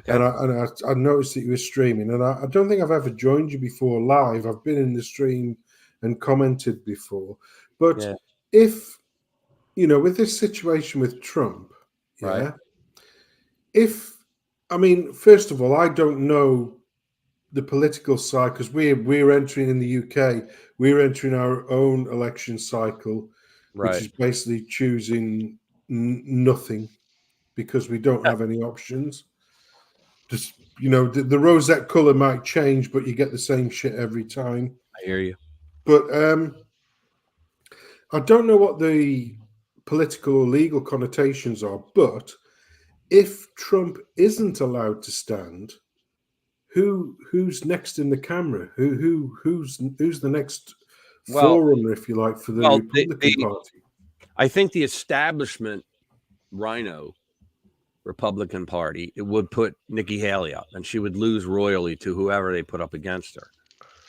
[SPEAKER 10] and I noticed that you were streaming, and I don't think I've ever joined you before live. I've been in the stream and commented before, but if with this situation with Trump, first of all, I don't know the political side because we're entering in the UK, we're entering our own election cycle, which is basically choosing nothing because we don't have any options. Just the rosette color might change, but you get the same shit every time.
[SPEAKER 1] I hear you.
[SPEAKER 10] But I don't know what the political or legal connotations are, but if Trump isn't allowed to stand, who's next in the camera? Who's the next forerunner, if you like, for the Republican Party?
[SPEAKER 1] I think the establishment Rhino Republican Party, it would put Nikki Haley up, and she would lose royally to whoever they put up against her.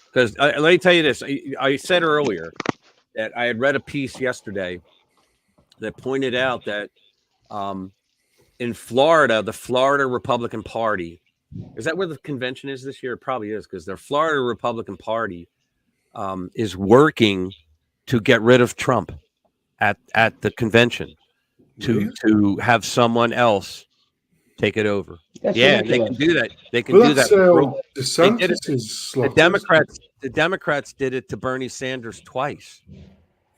[SPEAKER 1] Because let me tell you this: I said earlier that I had read a piece yesterday that pointed out that in Florida, the Florida Republican Party, is that where the convention is this year? It probably is, because the Florida Republican Party is working to get rid of Trump at the convention to have someone else take it over.
[SPEAKER 7] That's
[SPEAKER 1] and they can do that. They can do that. The Democrats did it to Bernie Sanders twice.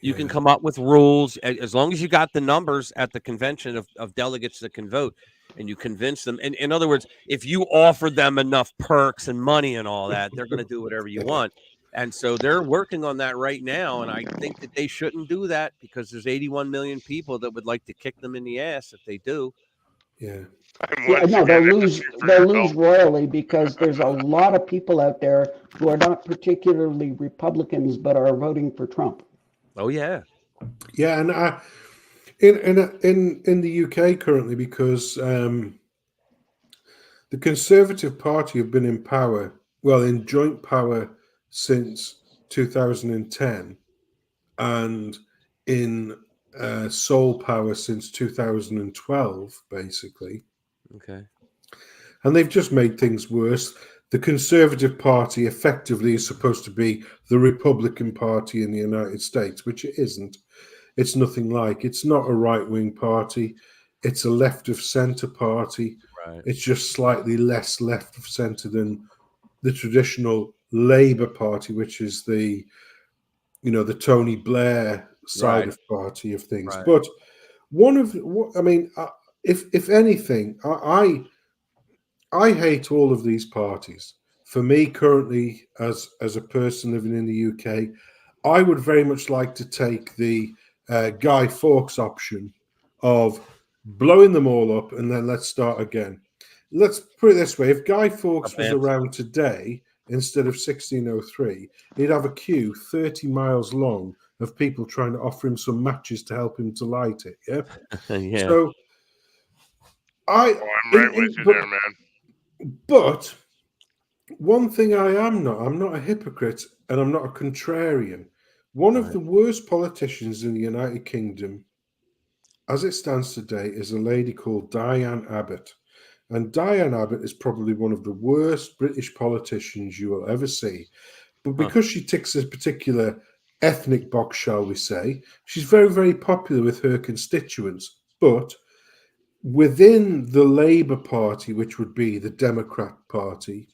[SPEAKER 1] You can come up with rules as long as you got the numbers at the convention of delegates that can vote, and you convince them. And in other words, if you offer them enough perks and money and all that, they're going to do whatever you want. And so they're working on that right now. And I think that they shouldn't do that because there's 81 million people that would like to kick them in the ass if they do.
[SPEAKER 10] Yeah.
[SPEAKER 7] No, they'll lose royally because there's a lot of people out there who are not particularly Republicans but are voting for Trump.
[SPEAKER 1] Oh yeah,
[SPEAKER 10] yeah, and in the UK currently, because the Conservative Party have been in power, in joint power since 2010, and in sole power since 2012, basically.
[SPEAKER 1] Okay.
[SPEAKER 10] And they've just made things worse. The Conservative Party effectively is supposed to be the Republican Party in the United States, which it isn't. It's nothing like. It's not a right-wing party. It's a left-of-centre party.
[SPEAKER 1] Right.
[SPEAKER 10] It's just slightly less left-of-centre than the traditional Labour Party, which is the Tony Blair side of party of things.
[SPEAKER 1] Right.
[SPEAKER 10] But if anything, I hate all of these parties. For me, currently, as a person living in the UK, I would very much like to take the Guy Fawkes option of blowing them all up and then let's start again. Let's put it this way. If Guy Fawkes was around today, instead of 1603, he'd have a queue 30 miles long of people trying to offer him some matches to help him to light it. Yeah.
[SPEAKER 1] Yeah.
[SPEAKER 10] So
[SPEAKER 6] I'm right with you there, man.
[SPEAKER 10] But one thing I'm not a hypocrite and I'm not a contrarian. One of the worst politicians in the United Kingdom, as it stands today, is a lady called Diane Abbott. And Diane Abbott is probably one of the worst British politicians you will ever see. But because she ticks a particular ethnic box, shall we say, she's very, very popular with her constituents. But within the Labour Party, which would be the Democrat Party,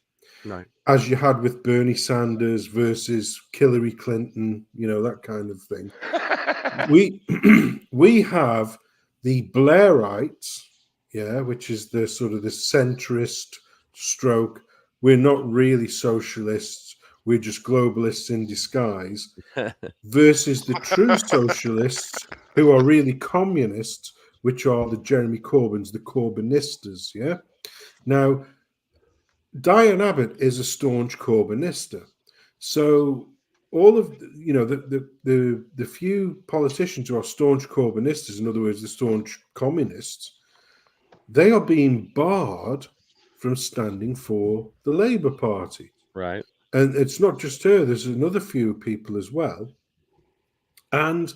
[SPEAKER 10] as you had with Bernie Sanders versus Hillary Clinton, that kind of thing, we have the Blairites, which is the sort of the centrist stroke. We're not really socialists. We're just globalists in disguise, versus the true socialists who are really communists, which are the Jeremy Corbyns, the Corbynistas, yeah? Now, Diane Abbott is a staunch Corbynista. So all of the few politicians who are staunch Corbynistas, in other words, the staunch communists, they are being barred from standing for the Labour Party.
[SPEAKER 1] Right.
[SPEAKER 10] And it's not just her, there's another few people as well. And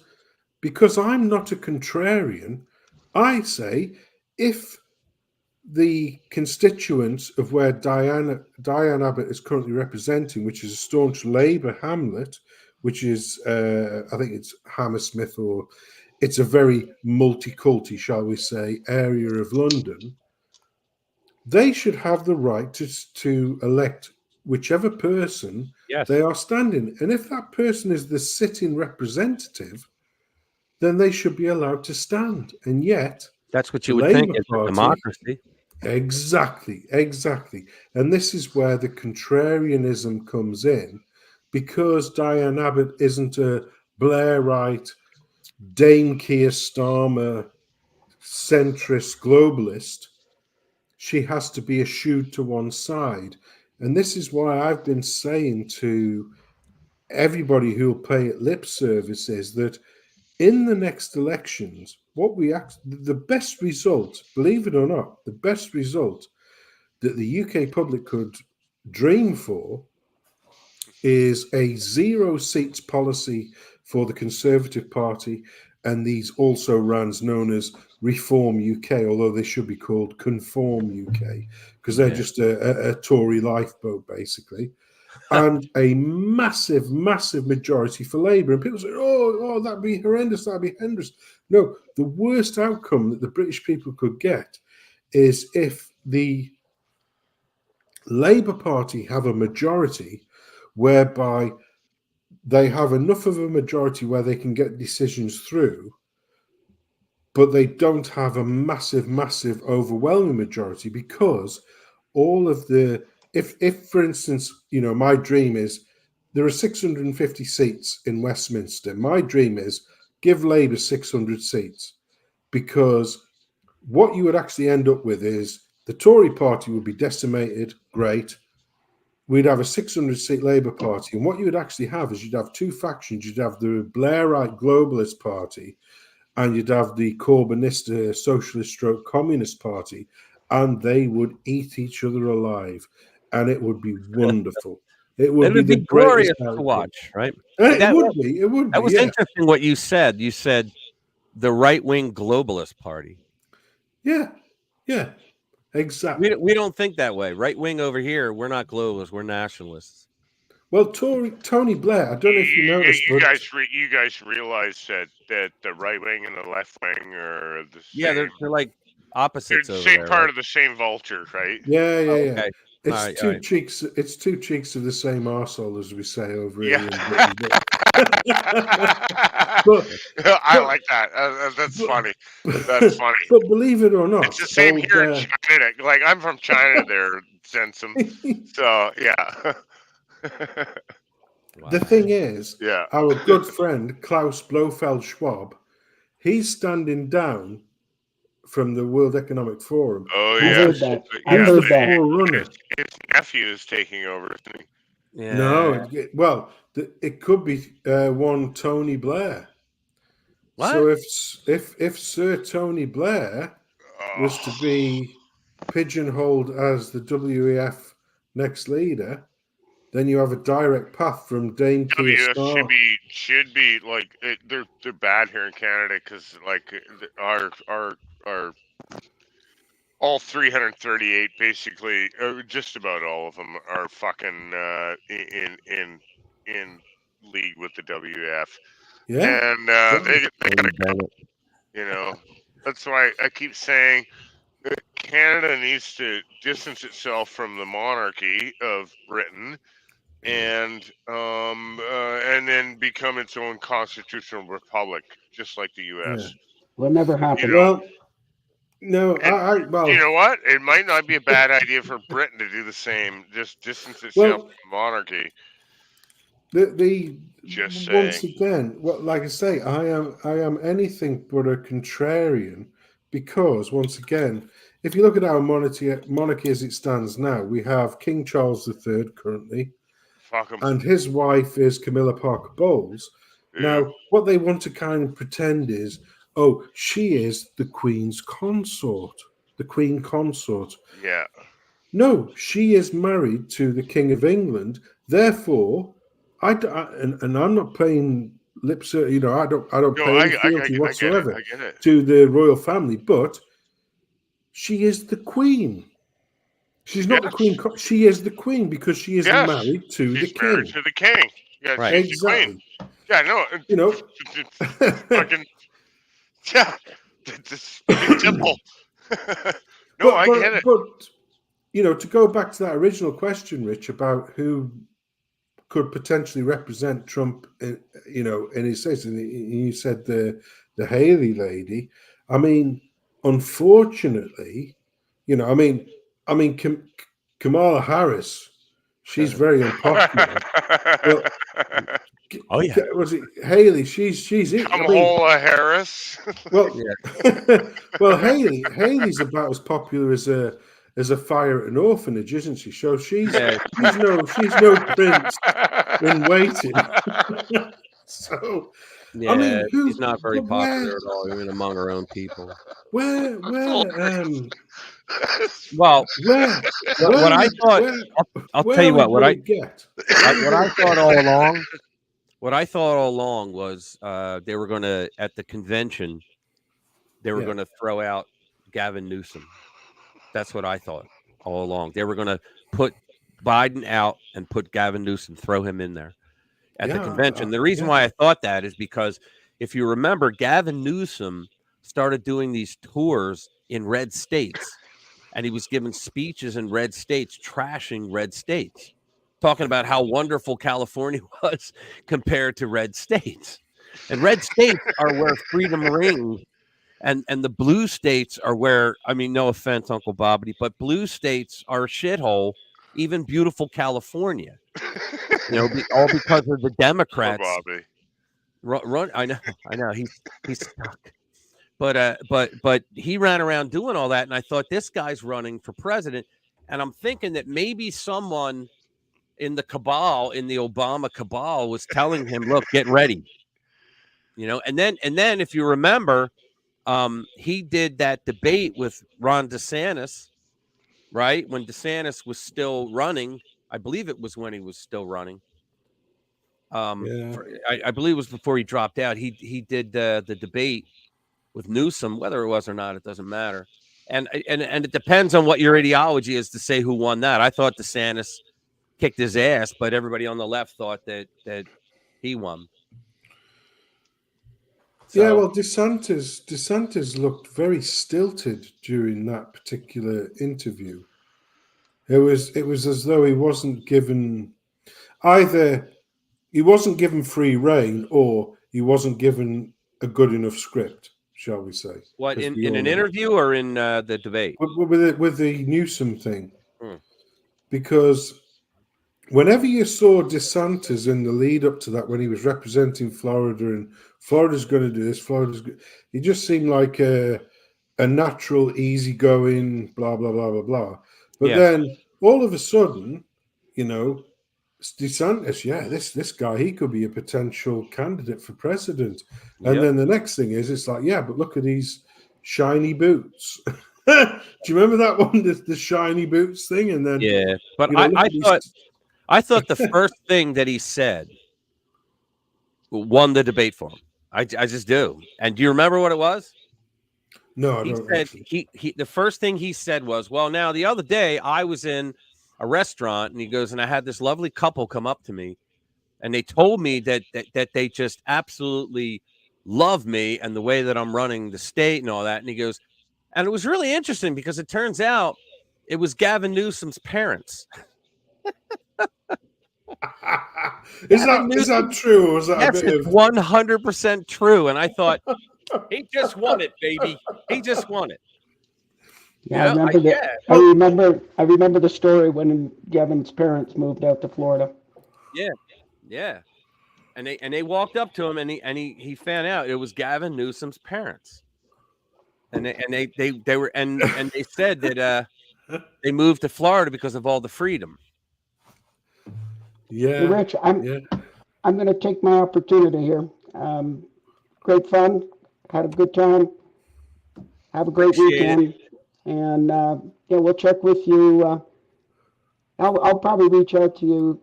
[SPEAKER 10] because I'm not a contrarian, I say if the constituents of where Diane Abbott is currently representing, which is a staunch Labour hamlet, which is, I think it's Hammersmith, or it's a very multi-culty, shall we say, area of London, they should have the right to elect whichever person they are standing. And if that person is the sitting representative, then they should be allowed to stand. And yet,
[SPEAKER 1] that's what you would think is a democracy.
[SPEAKER 10] Exactly. And this is where the contrarianism comes in, because Diane Abbott isn't a Blairite, Dame Keir Starmer, centrist globalist. She has to be eschewed to one side. And this is why I've been saying to everybody who will pay it lip service is that in the next elections, the best result, believe it or not, the best result that the UK public could dream for is a 0 seats policy for the Conservative Party and these also rans known as Reform UK, although they should be called Conform UK, because they're just a Tory lifeboat, basically. And a massive majority for Labour. And people say, oh, that'd be horrendous, No, the worst outcome that the British people could get is if the Labour Party have a majority whereby they have enough of a majority where they can get decisions through, but they don't have a massive, overwhelming majority, because all of the, if for instance, my dream is there are 650 seats in Westminster. My dream is give Labour 600 seats, because what you would actually end up with is the Tory party would be decimated. Great. We'd have a 600-seat Labour Party. And what you would actually have is you'd have two factions. You'd have the Blairite Globalist Party and you'd have the Corbynista Socialist Stroke Communist Party, and they would eat each other alive. And it would be wonderful. It would be the
[SPEAKER 1] glorious
[SPEAKER 10] greatest
[SPEAKER 1] to watch, right?
[SPEAKER 10] It would be.
[SPEAKER 1] That was interesting what you said. You said the right-wing globalist party.
[SPEAKER 10] Yeah. Exactly.
[SPEAKER 1] We don't think that way. Right wing over here, we're not globalists, we're nationalists.
[SPEAKER 10] Well, Tony Blair, I don't know if you noticed,
[SPEAKER 6] you guys realize that the right wing and the left wing are the same.
[SPEAKER 1] Yeah, they're like opposites.
[SPEAKER 6] They're the same part of the same vulture, right?
[SPEAKER 10] Yeah.
[SPEAKER 1] Okay.
[SPEAKER 10] It's two cheeks. It's two cheeks of the same arsehole, as we say over here in Britain.
[SPEAKER 6] I like that. That's funny. That's funny.
[SPEAKER 10] But believe it or not,
[SPEAKER 6] it's the same here in China. Like, I'm from China there, Sensum. So yeah.
[SPEAKER 10] The thing is, our good friend Klaus Blofeld Schwab, he's standing down from the World Economic Forum.
[SPEAKER 6] Oh,
[SPEAKER 7] I heard that. I heard that.
[SPEAKER 6] His nephew is taking over, isn't he?
[SPEAKER 1] Yeah.
[SPEAKER 10] No, well, it could be one Tony Blair.
[SPEAKER 1] What?
[SPEAKER 10] So if Sir Tony Blair was to be pigeonholed as the WEF next leader, then you have a direct path from Dame Keir Starmer.
[SPEAKER 6] should be like they're bad here in Canada because like our all 338 basically, just about all of them are fucking in league with the WF.
[SPEAKER 10] Yeah,
[SPEAKER 6] and they gotta go. That's why I keep saying that Canada needs to distance itself from the monarchy of Britain and then become its own constitutional republic, just like the U.S.
[SPEAKER 10] Yeah.
[SPEAKER 7] Will never happen.
[SPEAKER 10] Well, no,
[SPEAKER 6] you know what? It might not be a bad idea for Britain to do the same. Just distance itself from monarchy. Just saying.
[SPEAKER 10] Once again, like I say, I am anything but a contrarian, because once again, if you look at our monarchy as it stands now, we have King Charles III currently,
[SPEAKER 6] Fuck him.
[SPEAKER 10] And his wife is Camilla Parker Bowles.
[SPEAKER 6] Yeah.
[SPEAKER 10] Now, what they want to kind of pretend is, oh, she is the Queen's consort, the Queen consort.
[SPEAKER 6] Yeah.
[SPEAKER 10] No, she is married to the King of England. Therefore, and I'm not playing lip service. You know, I don't pay any fealty whatsoever to the royal family. But she is the Queen. She's not the Queen. She is the Queen because she is married to the King.
[SPEAKER 6] Married to the King. Yeah,
[SPEAKER 10] right.
[SPEAKER 6] She's
[SPEAKER 10] Exactly.
[SPEAKER 6] the Queen. Yeah, no.
[SPEAKER 10] You know,
[SPEAKER 6] it's fucking. Yeah, it's fucking simple. No, I get it.
[SPEAKER 10] But you know, to go back to that original question, Rich, about who could potentially represent Trump, you know, in his states, and you said the Haley lady. I mean, unfortunately, you know, I mean, Kamala Harris, she's very unpopular. Well,
[SPEAKER 1] oh yeah,
[SPEAKER 10] was it Haley? She's
[SPEAKER 6] Kamala Harris.
[SPEAKER 10] Well, well, Haley's about as popular as a fire at an orphanage, isn't she? So she's no prince in waiting. So
[SPEAKER 1] yeah, I mean, she's not very popular at all, even among her own people.
[SPEAKER 10] Where
[SPEAKER 1] well, what I thought, I'll tell you what I thought all along. What I thought all along was they were going to, at the convention, they were going to throw out Gavin Newsom. That's what I thought all along. They were going to put Biden out and put Gavin Newsom, throw him in there at the convention. The reason why I thought that is because if you remember, Gavin Newsom started doing these tours in red states, and he was giving speeches in red states, trashing red states, talking about how wonderful California was compared to red states. And red states are where freedom rings. And the blue states are where, I mean, no offense, Uncle Bobbity, but blue states are a shithole, even beautiful California. You know, all because of the Democrats. Run, I know, he's stuck. But he ran around doing all that, and I thought, this guy's running for president, and I'm thinking that maybe someone in the cabal, in the Obama cabal, was telling him, look, get ready. You know, and then if you remember, he did that debate with Ron DeSantis, right? When DeSantis was still running, I believe it was when he was still running. I believe it was before he dropped out. He did the debate with Newsom, whether it was or not, it doesn't matter. And it depends on what your ideology is to say who won that. I thought DeSantis kicked his ass, but everybody on the left thought that he won.
[SPEAKER 10] So, yeah, well, DeSantis looked very stilted during that particular interview. It was as though he wasn't given free rein, or he wasn't given a good enough script, shall we say?
[SPEAKER 1] What, in an interview or in the debate?
[SPEAKER 10] With the Newsom thing, because whenever you saw DeSantis in the lead up to that, when he was representing Florida, and Florida's going to do this, he just seemed like a natural, easygoing, blah blah blah blah blah. But then all of a sudden, you know, DeSantis, this guy, he could be a potential candidate for president. And then the next thing is, it's like, but look at these shiny boots. Do you remember that one, the shiny boots thing? And then
[SPEAKER 1] but I thought the first thing that he said won the debate for him. I just do. And do you remember what it was?
[SPEAKER 10] No, I
[SPEAKER 1] he
[SPEAKER 10] don't.
[SPEAKER 1] Said, he the first thing he said was, well, now the other day I was in a restaurant, and he goes, and I had this lovely couple come up to me, and they told me that they just absolutely love me and the way that I'm running the state and all that. And he goes, and it was really interesting because it turns out it was Gavin Newsom's parents.
[SPEAKER 10] Is that true, or is that a bit
[SPEAKER 1] of 100% true? And I thought, he just won it, baby. He just won it.
[SPEAKER 7] Yeah, I remember the story when Gavin's parents moved out to Florida.
[SPEAKER 1] Yeah. And they walked up to him, and he found out it was Gavin Newsom's parents. And they were and they said that they moved to Florida because of all the freedom.
[SPEAKER 10] Yeah.
[SPEAKER 7] Hey, Rich, I'm going to take my opportunity here. Great fun. Had a good time. Have a great weekend. And yeah, we'll check with you. I'll probably reach out to you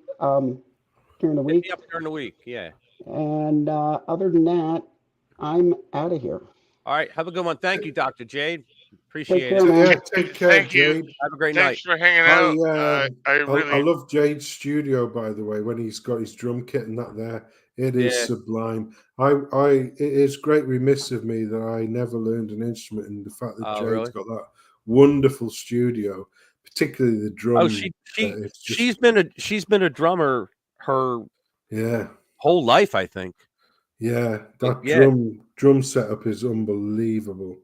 [SPEAKER 7] during the
[SPEAKER 1] Hit
[SPEAKER 7] week.
[SPEAKER 1] me up during the week. Yeah.
[SPEAKER 7] And other than that, I'm out of here.
[SPEAKER 1] All right. Have a good one. Thank you, Dr. Jade.
[SPEAKER 7] Take
[SPEAKER 1] Appreciate
[SPEAKER 7] care,
[SPEAKER 1] it.
[SPEAKER 7] man.
[SPEAKER 10] Yeah, take care,
[SPEAKER 6] Thank you.
[SPEAKER 10] Jade.
[SPEAKER 1] Have a great
[SPEAKER 6] Thanks
[SPEAKER 1] night.
[SPEAKER 6] for hanging out. I
[SPEAKER 10] I
[SPEAKER 6] really
[SPEAKER 10] love Jade's studio, by the way, when he's got his drum kit and that there. It is sublime. It is great remiss of me that I never learned an instrument, and the fact that Jade's got that wonderful studio, particularly the drum.
[SPEAKER 1] Oh, she's been a drummer her whole life, I think.
[SPEAKER 10] Yeah, that drum setup is unbelievable.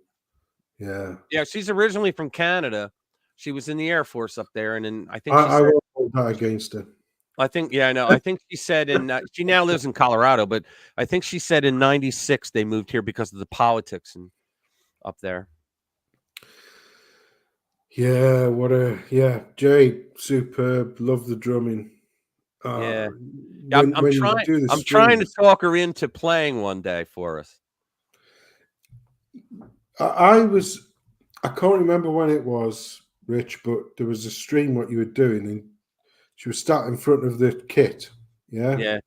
[SPEAKER 10] Yeah.
[SPEAKER 1] Yeah, she's originally from Canada. She was in the Air Force up there, and then I think
[SPEAKER 10] I won't hold that against her.
[SPEAKER 1] I think, yeah, I know. I think she said she now lives in Colorado, but I think she said in '96 they moved here because of the politics and up there.
[SPEAKER 10] Yeah, Jade, superb. Love the drumming.
[SPEAKER 1] I'm trying to talk her into playing one day for us.
[SPEAKER 10] I can't remember when it was, Rich, but there was a stream what you were doing, and she was sat in front of the kit. Yeah.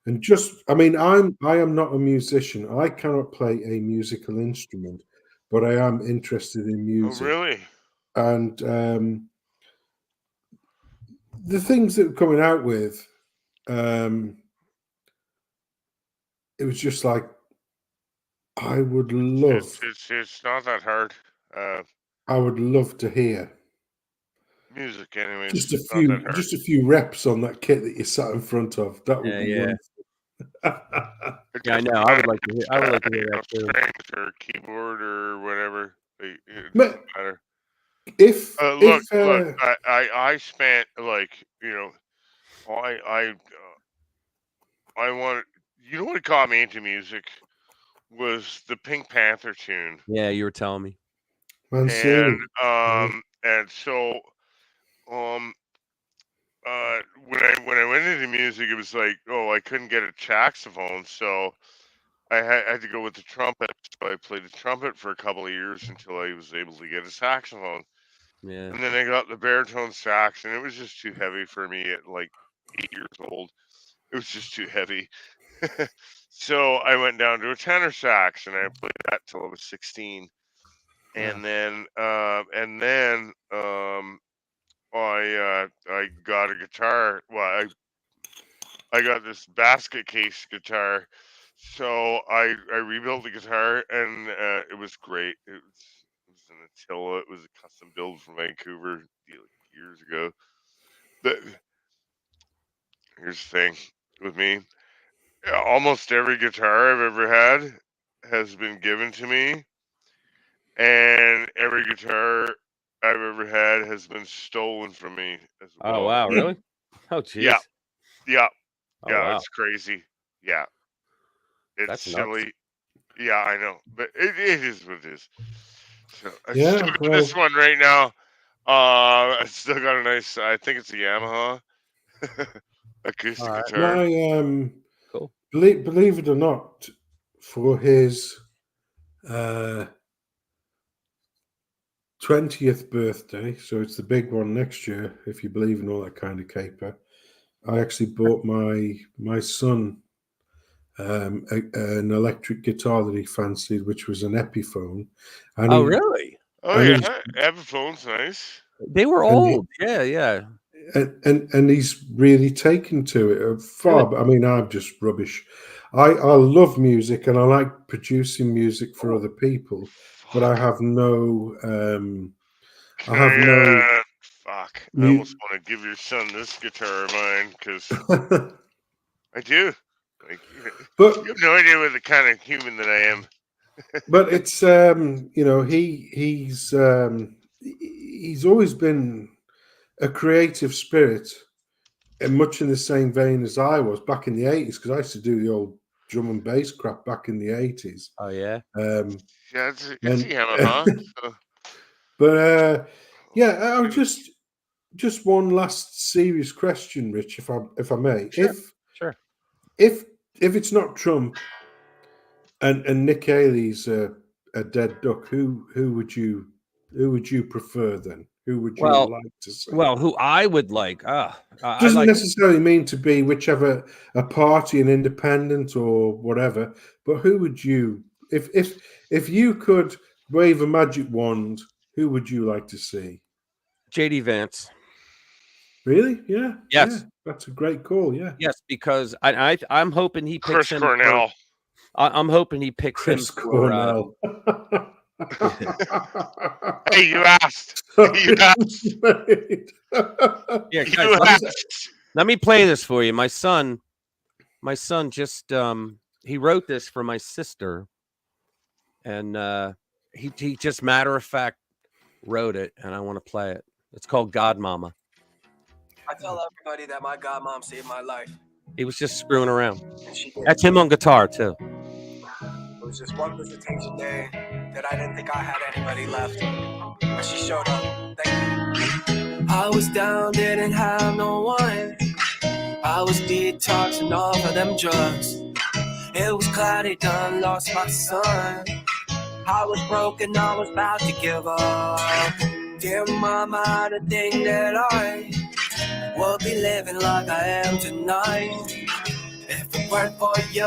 [SPEAKER 10] And I am not a musician. I cannot play a musical instrument, but I am interested in music.
[SPEAKER 6] Oh, really?
[SPEAKER 10] And the things that were coming out with, it was just like, I would love.
[SPEAKER 6] It's not that hard.
[SPEAKER 10] I would love to hear
[SPEAKER 6] music, anyways.
[SPEAKER 10] Just a few reps on that kit that you sat in front of. That would be wonderful.
[SPEAKER 1] Yeah, I know. I would like to hear that too.
[SPEAKER 6] Or keyboard or whatever. It doesn't matter.
[SPEAKER 10] Look,
[SPEAKER 6] I spent I wanted. You know what got me into music was the Pink Panther tune.
[SPEAKER 1] Yeah, you were telling me.
[SPEAKER 6] And so when I went into music, it was like, I couldn't get a saxophone, so I had to go with the trumpet. So I played the trumpet for a couple of years until I was able to get a saxophone.
[SPEAKER 1] Yeah.
[SPEAKER 6] And then I got the baritone sax, and it was just too heavy for me at like 8 years old. It was just too heavy. So I went down to a tenor sax, and I played that till I was 16. And then I got a guitar. Well, I got this basket case guitar. So I rebuilt the guitar, and it was great. It was an Attila. It was a custom build from Vancouver years ago. But here's the thing with me. Almost every guitar I've ever had has been given to me, and every guitar I've ever had has been stolen from me as well.
[SPEAKER 1] Oh wow, really? Oh geez.
[SPEAKER 6] Yeah.
[SPEAKER 1] Oh, wow.
[SPEAKER 6] It's crazy. Yeah. It's silly.
[SPEAKER 1] Nuts.
[SPEAKER 6] Yeah, I know. But it is what it is. So I still got this one right now. I still got a nice, I think it's a Yamaha acoustic guitar.
[SPEAKER 1] Cool.
[SPEAKER 10] Believe it or not, for his 20th birthday, so it's the big one next year, if you believe in all that kind of caper, I actually bought my son an electric guitar that he fancied, which was an Epiphone. And
[SPEAKER 1] really?
[SPEAKER 6] Oh yeah, Epiphone's nice.
[SPEAKER 1] They were old. Yeah.
[SPEAKER 10] And he's really taken to it far. I mean, I'm just rubbish. I love music and I like producing music for other people, but I have no.
[SPEAKER 6] Fuck! I almost want to give your son this guitar of mine because I do. Like,
[SPEAKER 10] but
[SPEAKER 6] you have no idea what the kind of human that I am.
[SPEAKER 10] But it's he's always been a creative spirit, and much in the same vein as I was back in the 80s, because I used to do the old drum and bass crap back in the 80s.
[SPEAKER 1] Oh yeah.
[SPEAKER 6] It's a Yamaha.
[SPEAKER 10] But I was just just one last serious question, Rich, if I may.
[SPEAKER 1] Sure.
[SPEAKER 10] If it's not Trump and Nick Haley's a dead duck, who would you prefer then? Who would you like to see?
[SPEAKER 1] Well, who I would like?
[SPEAKER 10] Doesn't necessarily mean to be whichever a party, an independent or whatever. But who would you, if you could wave a magic wand, who would you like to see?
[SPEAKER 1] JD Vance.
[SPEAKER 10] Really? Yeah.
[SPEAKER 1] Yes.
[SPEAKER 10] Yeah. That's a great call. Yeah.
[SPEAKER 1] Yes, because I'm hoping he picks
[SPEAKER 6] Chris
[SPEAKER 1] him.
[SPEAKER 6] Cornell.
[SPEAKER 1] I'm hoping he picks
[SPEAKER 10] Chris
[SPEAKER 1] him
[SPEAKER 10] Cornell.
[SPEAKER 6] Hey, you asked. You asked.
[SPEAKER 1] Yeah, guys, let me play this for you. My son just he wrote this for my sister, and he just matter of fact wrote it, and I want to play it. It's called God Mama.
[SPEAKER 11] I tell everybody that my godmom saved my life.
[SPEAKER 1] He was just screwing around.
[SPEAKER 11] And she did.
[SPEAKER 1] That's him on guitar too.
[SPEAKER 11] It was just one visitation day that I didn't think I had anybody left. But she showed up. Thank you. I was down, didn't have no one. I was detoxing off of them drugs. It was cloudy, done lost my son. I was broken, I was about to give up. Dear mama, the thing that I would be living like I am tonight. If it weren't for you,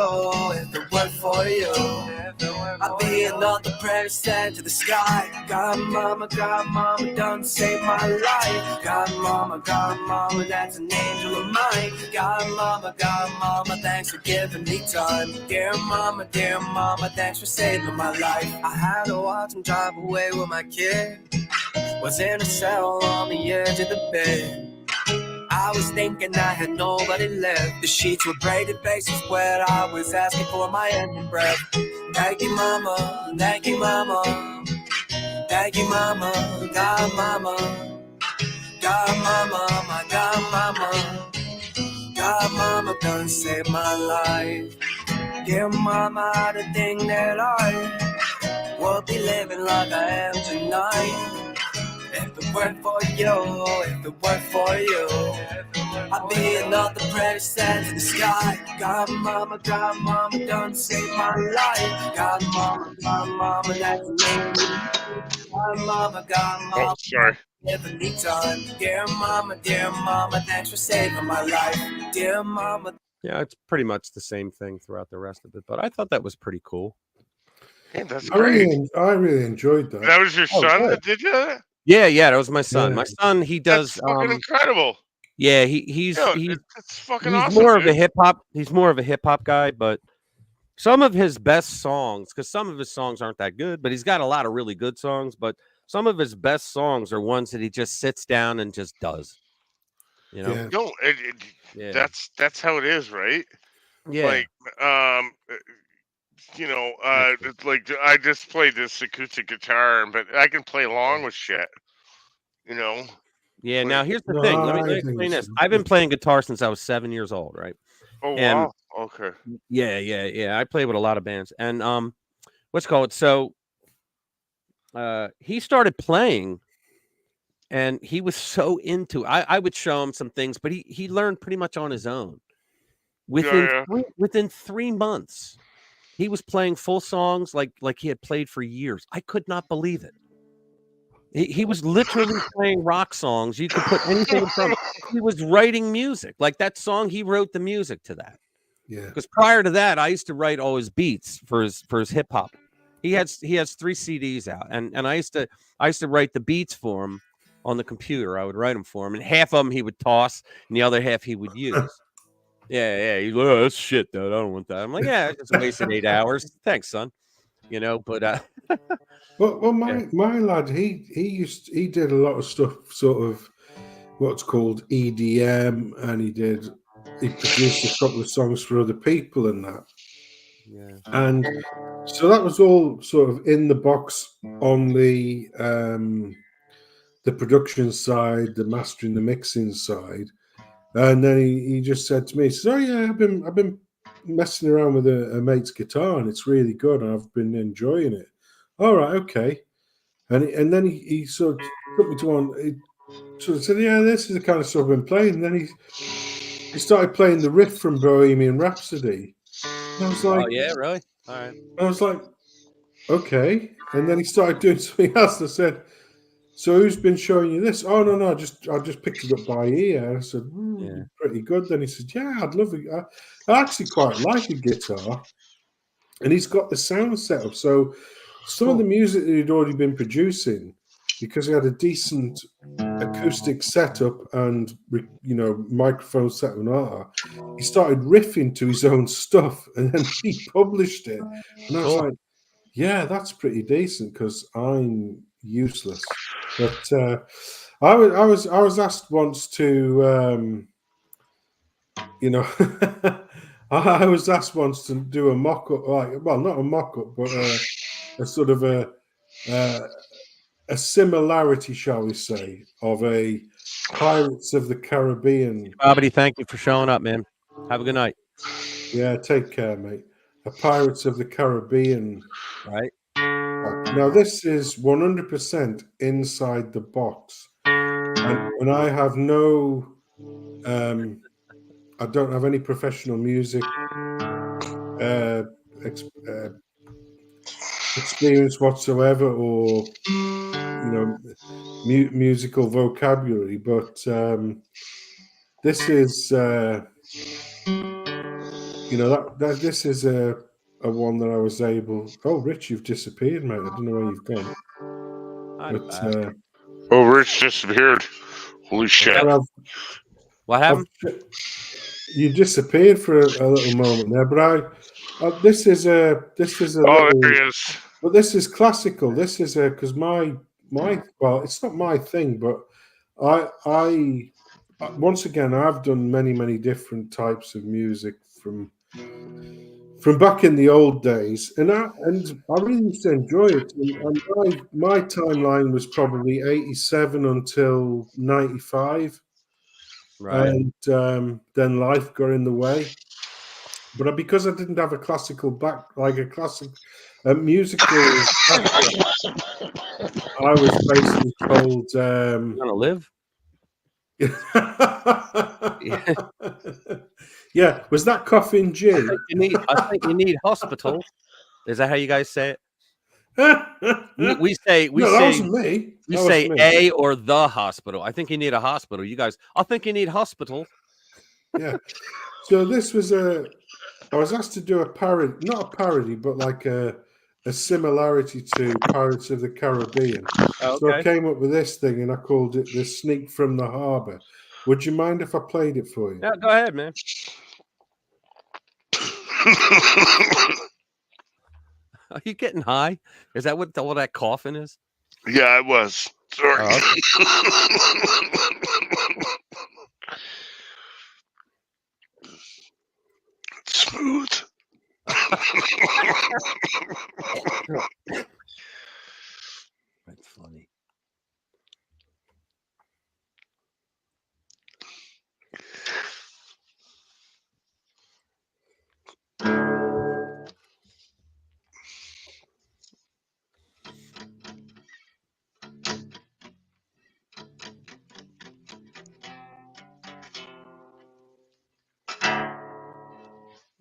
[SPEAKER 11] if it weren't for you, I'd be another prayer sent to the sky. God mama, done saved my life. God mama, that's an angel of mine. God mama, thanks for giving me time. Dear mama, thanks for saving my life. I had to watch him drive away with my kid. Was in a cell on the edge of the bed. I was thinking I had nobody left. The sheets were braided, faces wet. I was asking for my ending breath. Thank you, mama. Thank you, mama. Thank you, mama. God, mama. God, mama. My God, mama. God, mama, done saved my life. Dear mama, the thing that I would be living like I am tonight. If it weren't for you, if it weren't for you, I'd be another pretty sand in the sky. God, mama, done saved my life. God, mama, that's me. God, mama,
[SPEAKER 6] Oh, sorry.
[SPEAKER 11] Giving me time. Dear mama, thanks for saving my life. Dear mama.
[SPEAKER 1] Yeah, it's pretty much the same thing throughout the rest of it, but I thought that was pretty cool.
[SPEAKER 6] Hey, that's great.
[SPEAKER 10] I really enjoyed that.
[SPEAKER 6] That was your son that did that?
[SPEAKER 1] Yeah, that was my son.
[SPEAKER 10] Yeah.
[SPEAKER 1] My son, he does.
[SPEAKER 6] That's fucking incredible.
[SPEAKER 1] Yeah, he's
[SPEAKER 6] it's fucking awesome.
[SPEAKER 1] More of a hip hop. He's more of a hip hop guy, but some of his best songs, because some of his songs aren't that good, but he's got a lot of really good songs. But some of his best songs are ones that he just sits down and just does. You know?
[SPEAKER 10] Yeah.
[SPEAKER 6] No, that's how it is, right?
[SPEAKER 1] Yeah.
[SPEAKER 6] Like, like I just played this acoustic guitar, but I can play along with shit. You know.
[SPEAKER 1] Yeah. Now here's the thing. Let me explain this. I've been playing guitar since I was 7 years old, right?
[SPEAKER 6] Oh wow. Okay.
[SPEAKER 1] Yeah. I play with a lot of bands, and what's it called? So, he started playing, and he was so into. I would show him some things, but he learned pretty much on his own. Within 3 months, he was playing full songs like he had played for years. I could not believe it. He was literally playing rock songs. You could put anything in front of him. He was writing music. Like that song, he wrote the music to that.
[SPEAKER 10] Yeah.
[SPEAKER 1] Because prior to that, I used to write all his beats for his hip hop. He has 3 CDs out, and I used to write the beats for him on the computer. I would write them for him, and half of them he would toss, and the other half he would use. Yeah. He's like, oh, that's shit, though. I don't want that. I'm like, yeah, I just wasted 8 hours. Thanks, son. You know, but
[SPEAKER 10] well, my lad, he did a lot of stuff, sort of what's called EDM, and he produced a couple of songs for other people and that.
[SPEAKER 1] Yeah.
[SPEAKER 10] And so that was all sort of in the box on the production side, the mastering, the mixing side. And then he just said to me, he says, oh yeah, I've been messing around with a mate's guitar, and it's really good, and I've been enjoying it. All right, okay. And then he sort of took me to one. So I said, yeah, this is the kind of stuff I've been playing. And then he started playing the riff from Bohemian Rhapsody. And I was like,
[SPEAKER 1] oh yeah, really? All right.
[SPEAKER 10] I was like, okay. And then he started doing something else. I said, so who's been showing you this? Oh no, I just picked it up by ear. I said, pretty good. Then he said, yeah, I'd love it. I actually quite like a guitar. And he's got the sound set up. So some of the music that he'd already been producing, because he had a decent acoustic setup and microphone set on, he started riffing to his own stuff, and then he published it. And I was like, yeah, that's pretty decent because I'm useless. But I was asked once to I was asked once to do a mock-up, not a mock-up, but a sort of a similarity, shall we say, of a Pirates of the Caribbean.
[SPEAKER 1] Bobby, thank you for showing up, man. Have a good night.
[SPEAKER 10] Yeah, take care, mate. A Pirates of the Caribbean.
[SPEAKER 1] Right.
[SPEAKER 10] Now, this is 100% inside the box. And I have no... I don't have any professional music experience whatsoever, or musical vocabulary, but this is this is a one that I was able. Oh, Rich, you've disappeared, mate. I don't know where you've gone. But
[SPEAKER 6] oh, Rich disappeared. Holy shit!
[SPEAKER 1] What happened?
[SPEAKER 10] You disappeared for a little moment there, but this is a
[SPEAKER 6] oh, there he is.
[SPEAKER 10] But this is classical. This is because my well, it's not my thing, but I once again I've done many different types of music from back in the old days, and I really used to enjoy it. And my timeline was probably 87 until 95.
[SPEAKER 1] Right.
[SPEAKER 10] And then life got in the way. But because I didn't have a classical musical background, I was basically told,
[SPEAKER 1] "You want to live?"
[SPEAKER 10] Yeah, was that coughing G?
[SPEAKER 1] I think you need hospital. Is that how you guys say it? We say
[SPEAKER 10] no, that wasn't me.
[SPEAKER 1] We say a or the hospital. I think you need a hospital. You guys, I think you need hospital.
[SPEAKER 10] Yeah. So this was I was asked to do a parody, not a parody, but like a similarity to Pirates of the Caribbean.
[SPEAKER 1] Okay.
[SPEAKER 10] So I came up with this thing, and I called it "The Sneak from the Harbor." Would you mind if I played it for you?
[SPEAKER 1] Yeah, go ahead, man. Are you getting high? Is that what all that coughing is?
[SPEAKER 6] Yeah, I was. Sorry. Smooth.
[SPEAKER 1] That's funny.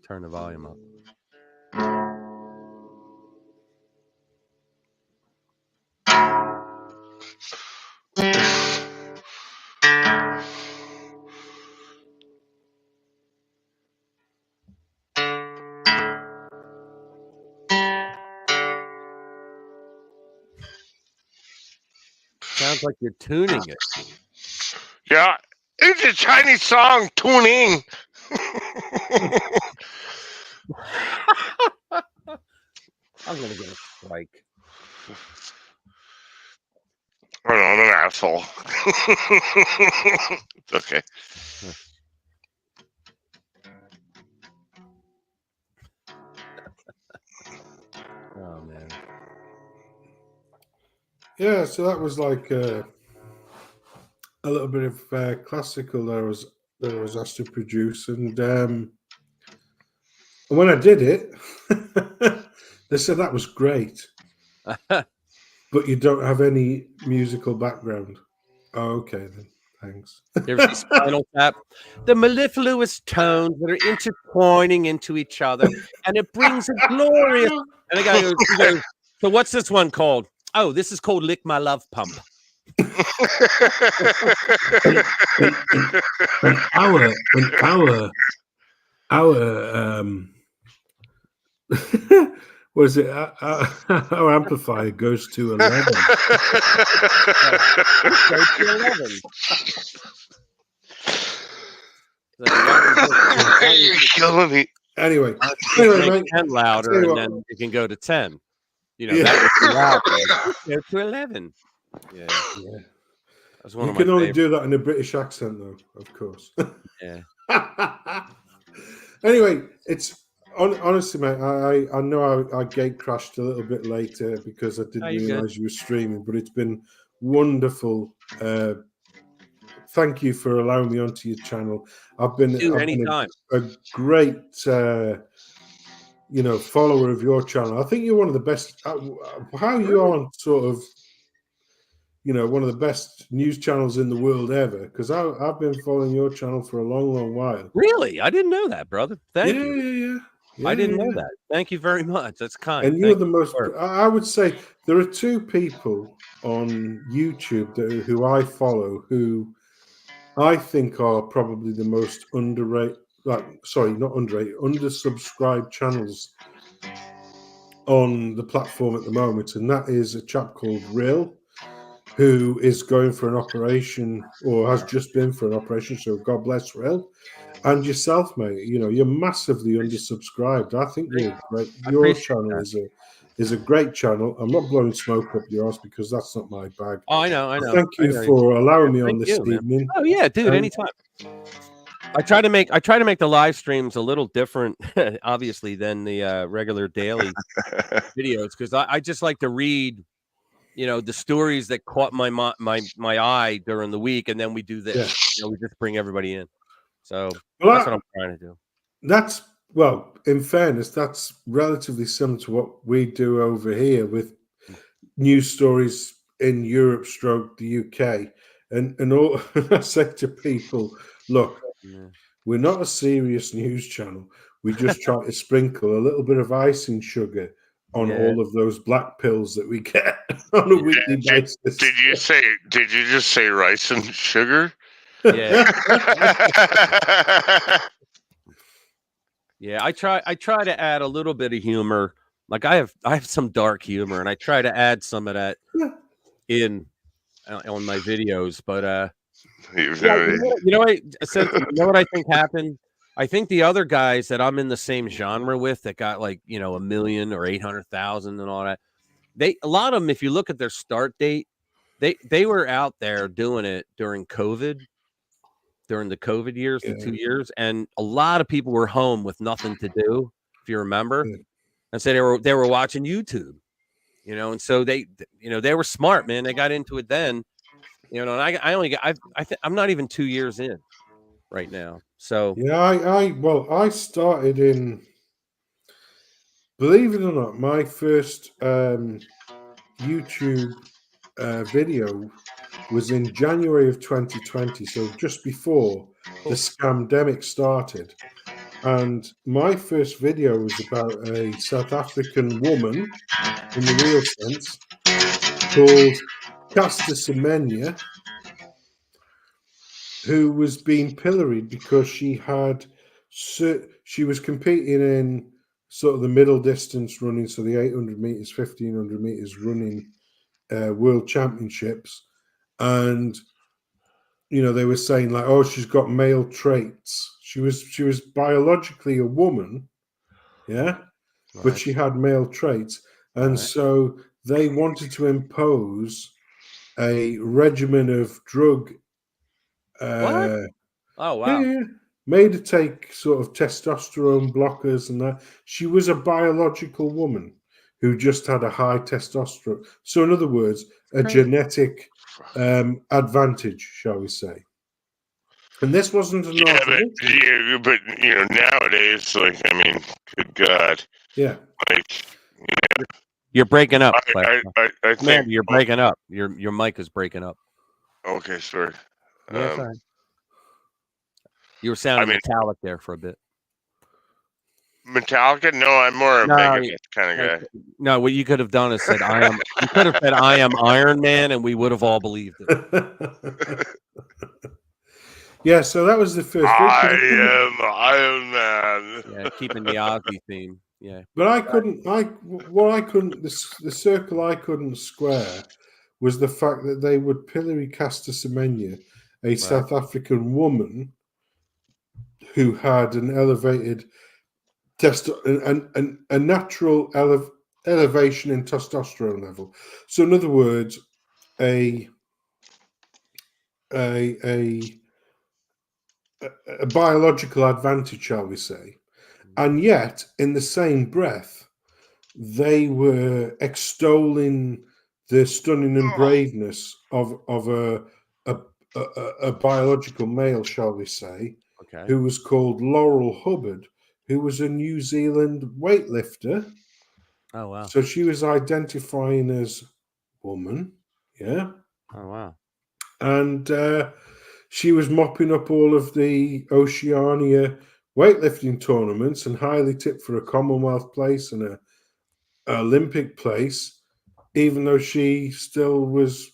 [SPEAKER 1] Turn the volume up. Sounds like you're tuning it.
[SPEAKER 6] Yeah, it's a Chinese song. Tuning.
[SPEAKER 1] I'm gonna get a strike.
[SPEAKER 6] I'm an asshole. It's okay.
[SPEAKER 1] Oh man.
[SPEAKER 10] Yeah, so that was like a little bit of classical that I was asked to produce, and when I did it, they said that was great, but you don't have any musical background. Oh, okay then. Thanks.
[SPEAKER 1] There's the Spinal Tap, the mellifluous tones that are intertwining into each other, and it brings a glorious. And the guy goes, he goes, so what's this one called? Oh, this is called Lick My Love Pump.
[SPEAKER 10] and our what is it? Our amplifier goes to 11.
[SPEAKER 1] Goes to 11. So
[SPEAKER 6] you're killing me.
[SPEAKER 10] Anyway,
[SPEAKER 1] make 10 louder, and then you can go to 10. You know, that was louder. Go to 11. Yeah. That's one
[SPEAKER 10] you
[SPEAKER 1] of my
[SPEAKER 10] can only
[SPEAKER 1] favorites.
[SPEAKER 10] do that in a British accent, though, of course.
[SPEAKER 1] Yeah.
[SPEAKER 10] Anyway, it's honestly, mate. I know I gate crashed a little bit later because I didn't realize you were streaming, but it's been wonderful. Thank you for allowing me onto your channel. I've been a great follower of your channel. I think you're one of the best. How you aren't sort of one of the best news channels in the world ever, because I've been following your channel for a long while.
[SPEAKER 1] Really? I didn't know that, brother. Thank you.
[SPEAKER 10] Yeah,
[SPEAKER 1] I didn't know that. Thank you very much. That's kind.
[SPEAKER 10] And you're the most. I would say there are two people on YouTube who I follow who I think are probably the most underrated. Undersubscribed channels on the platform at the moment, and that is a chap called Rill, who is going for an operation or has just been for an operation. So God bless Rill. And yourself, mate. You're massively undersubscribed. I think you're great. Your channel is a great channel. I'm not blowing smoke up your ass because that's not my bag.
[SPEAKER 1] Oh, I know.
[SPEAKER 10] Thank you for allowing me on this evening.
[SPEAKER 1] Man. Oh yeah, dude. Anytime. I try to make the live streams a little different, obviously, than the regular daily videos, because I just like to read, the stories that caught my eye during the week, and then we do this.
[SPEAKER 10] Yeah.
[SPEAKER 1] We just bring everybody in. So that's what I'm trying to do.
[SPEAKER 10] In fairness, that's relatively similar to what we do over here with news stories in Europe, the UK, and all. I say to people, look, we're not a serious news channel. We just try to sprinkle a little bit of icing sugar on all of those black pills that we get on a weekly basis.
[SPEAKER 6] Did you just say rice and sugar?
[SPEAKER 1] Yeah. Yeah, I try to add a little bit of humor. Like I have some dark humor, and I try to add some of that in on my videos. But you know what I think happened? I think the other guys that I'm in the same genre with that got like 1 million or 800,000 and all that, a lot of them, if you look at their start date, they were out there doing it during COVID. During the COVID years, the 2 years, and a lot of people were home with nothing to do, if you remember, and so they were watching YouTube, and so they were smart, man. They got into it then, and I'm not even 2 years in right now. So
[SPEAKER 10] I started in, believe it or not, my first YouTube video was in January of 2020, so just before the scamdemic started. And my first video was about a South African woman, in the real sense, called Caster Semenya, who was being pilloried because she was competing in sort of the middle distance running, so the 800 meters, 1500 meters running world championships. And they were saying like, oh, she's got male traits. She was biologically a woman, but she had male traits, and so they wanted to impose a regimen of drug.
[SPEAKER 1] Oh wow!
[SPEAKER 10] Made her take sort of testosterone blockers and that. She was a biological woman who just had a high testosterone. So, in other words, a genetic advantage, shall we say? And this wasn't an
[SPEAKER 6] but nowadays, like, I mean, good God, like,
[SPEAKER 1] you're breaking up.
[SPEAKER 6] I think
[SPEAKER 1] you're breaking up. Your mic is breaking up.
[SPEAKER 6] Okay, sorry.
[SPEAKER 1] Yeah, sorry. You were sounding metallic there for a bit.
[SPEAKER 6] Metallica? No, I'm more a Megadeth kind of guy.
[SPEAKER 1] No, what you could have done is said, "I am." You could have said, "I am Iron Man," and we would have all believed it.
[SPEAKER 10] Yeah, so that was the first.
[SPEAKER 6] I am Iron Man.
[SPEAKER 1] Yeah, keeping the Ozzy theme. Yeah,
[SPEAKER 10] but I couldn't. The circle I couldn't square was the fact that they would pillory Caster Semenya, a South African woman who had an elevated a natural elevation in testosterone level. So, in other words, a biological advantage, shall we say, and yet in the same breath, they were extolling the stunning and braveness of a biological male, shall we say, who was called Laurel Hubbard, who was a New Zealand weightlifter.
[SPEAKER 1] Oh, wow.
[SPEAKER 10] So she was identifying as woman. Yeah.
[SPEAKER 1] Oh, wow. And
[SPEAKER 10] she was mopping up all of the Oceania weightlifting tournaments and highly tipped for a Commonwealth place and a Olympic place, even though she still was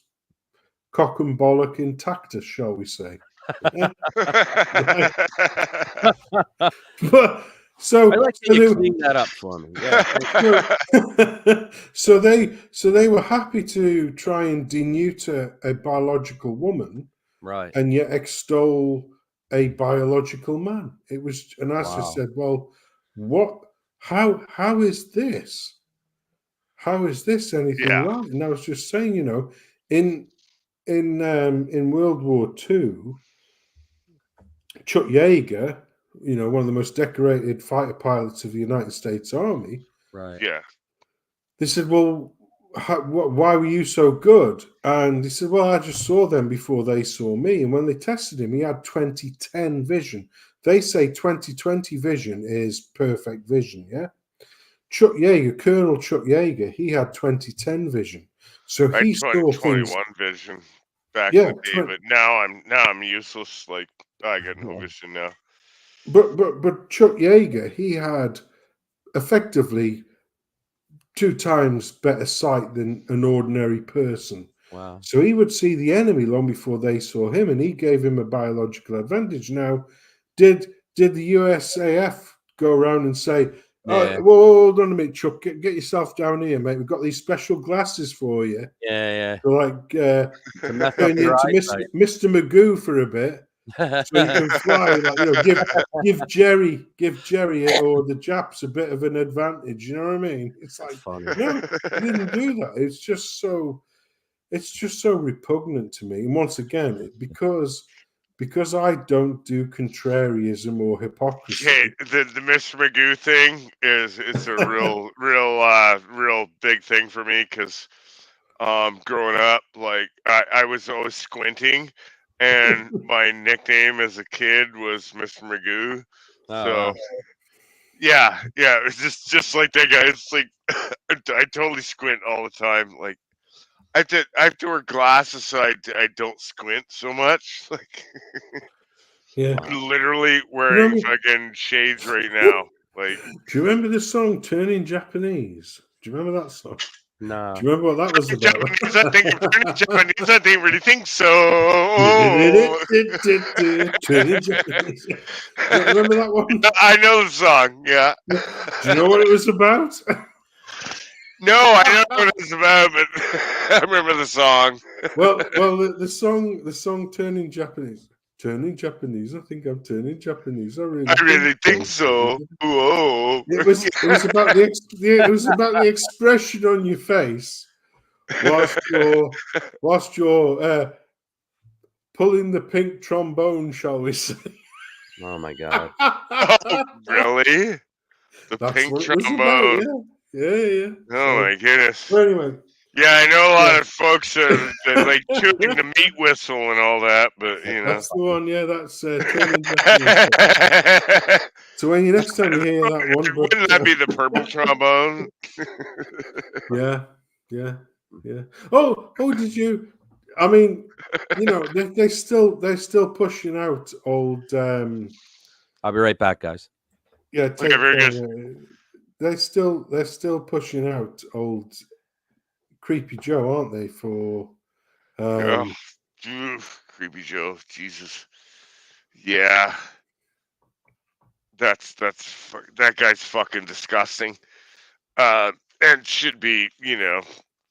[SPEAKER 10] cock and bollock intactus, shall we say. Yeah. But so
[SPEAKER 1] I like that you cleaned that up for me. Yeah.
[SPEAKER 10] so they were happy to try and deneuter a biological woman,
[SPEAKER 1] right,
[SPEAKER 10] and yet extol a biological man. It was, and as I said, well, how is this? How is this anything right? And I was just saying, in World War II, Chuck Yeager, one of the most decorated fighter pilots of the United States Army.
[SPEAKER 1] Right.
[SPEAKER 6] Yeah.
[SPEAKER 10] They said, well, why were you so good? And he said, well, I just saw them before they saw me. And when they tested him, he had 20/10 vision. They say 20/20 vision is perfect vision, yeah? Chuck Yeager, Colonel Chuck Yeager, he had 20/10 vision. So he saw
[SPEAKER 6] 21 vision back in the day, but now I'm useless. Like I got no vision now.
[SPEAKER 10] But Chuck Yeager, he had effectively 2 times better sight than an ordinary person.
[SPEAKER 1] Wow.
[SPEAKER 10] So he would see the enemy long before they saw him, and he gave him a biological advantage. Now, did the USAF go around and say, well, hold on a minute, Chuck, get yourself down here, mate. We've got these special glasses for you.
[SPEAKER 1] Yeah.
[SPEAKER 10] To like turn you into Mr. Magoo for a bit. So you can fly, like, give Jerry or the Japs a bit of an advantage. You know what I mean? It's like, no, he didn't do that. It's just so repugnant to me. And once again, because I don't do contrarianism or hypocrisy.
[SPEAKER 6] Hey, the Mr. Magoo thing it's a real big thing for me because growing up, like I was always squinting. And my nickname as a kid was Mr. Magoo. So, yeah, it was just like that guy. It's like I totally squint all the time. Like I have to wear glasses so I don't squint so much. Like, I'm literally wearing fucking shades right now. Like,
[SPEAKER 10] do you remember the song "Turning Japanese"? Do you remember that song?
[SPEAKER 1] No.
[SPEAKER 10] Do you remember what that was about?
[SPEAKER 6] Japanese, I didn't really think so.
[SPEAKER 10] Turning Japanese. Remember that one?
[SPEAKER 6] I know the song. Yeah.
[SPEAKER 10] Do you know what it was about?
[SPEAKER 6] No, I don't know what it's about, but I remember the song.
[SPEAKER 10] well, the song "Turning Japanese." Turning Japanese. I think I'm turning Japanese. I really think
[SPEAKER 6] so. Whoa!
[SPEAKER 10] It was about the expression on your face whilst you're pulling the pink trombone, shall we say?
[SPEAKER 1] Oh my God!
[SPEAKER 6] Oh, really? That's pink trombone.
[SPEAKER 10] About, yeah.
[SPEAKER 6] Oh my goodness.
[SPEAKER 10] Well, anyway.
[SPEAKER 6] Yeah, I know a lot of folks that like chewing the meat whistle and all that, but
[SPEAKER 10] that's the one. Yeah, that's so when next time you hear that one,
[SPEAKER 6] wouldn't that be the purple trombone?
[SPEAKER 10] Yeah. Oh, did you? I mean, you know, they're still pushing out old.
[SPEAKER 1] I'll be right back, guys.
[SPEAKER 10] Yeah,
[SPEAKER 6] Okay, very good.
[SPEAKER 10] They're still pushing out old Creepy Joe, aren't they? For
[SPEAKER 6] Creepy Joe, Jesus, yeah, that guy's fucking disgusting, and should be,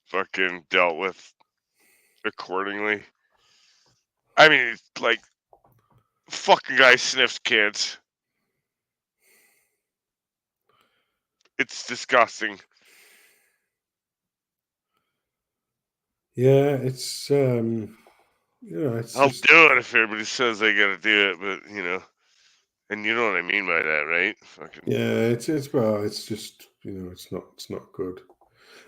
[SPEAKER 6] fucking dealt with accordingly. I mean, like, fucking guy sniffs kids. It's disgusting.
[SPEAKER 10] Yeah, it's it's
[SPEAKER 6] I'll
[SPEAKER 10] just,
[SPEAKER 6] do it if everybody says they gotta do it, but and you know what I mean by that, right? Fucking.
[SPEAKER 10] yeah, it's just, it's not good.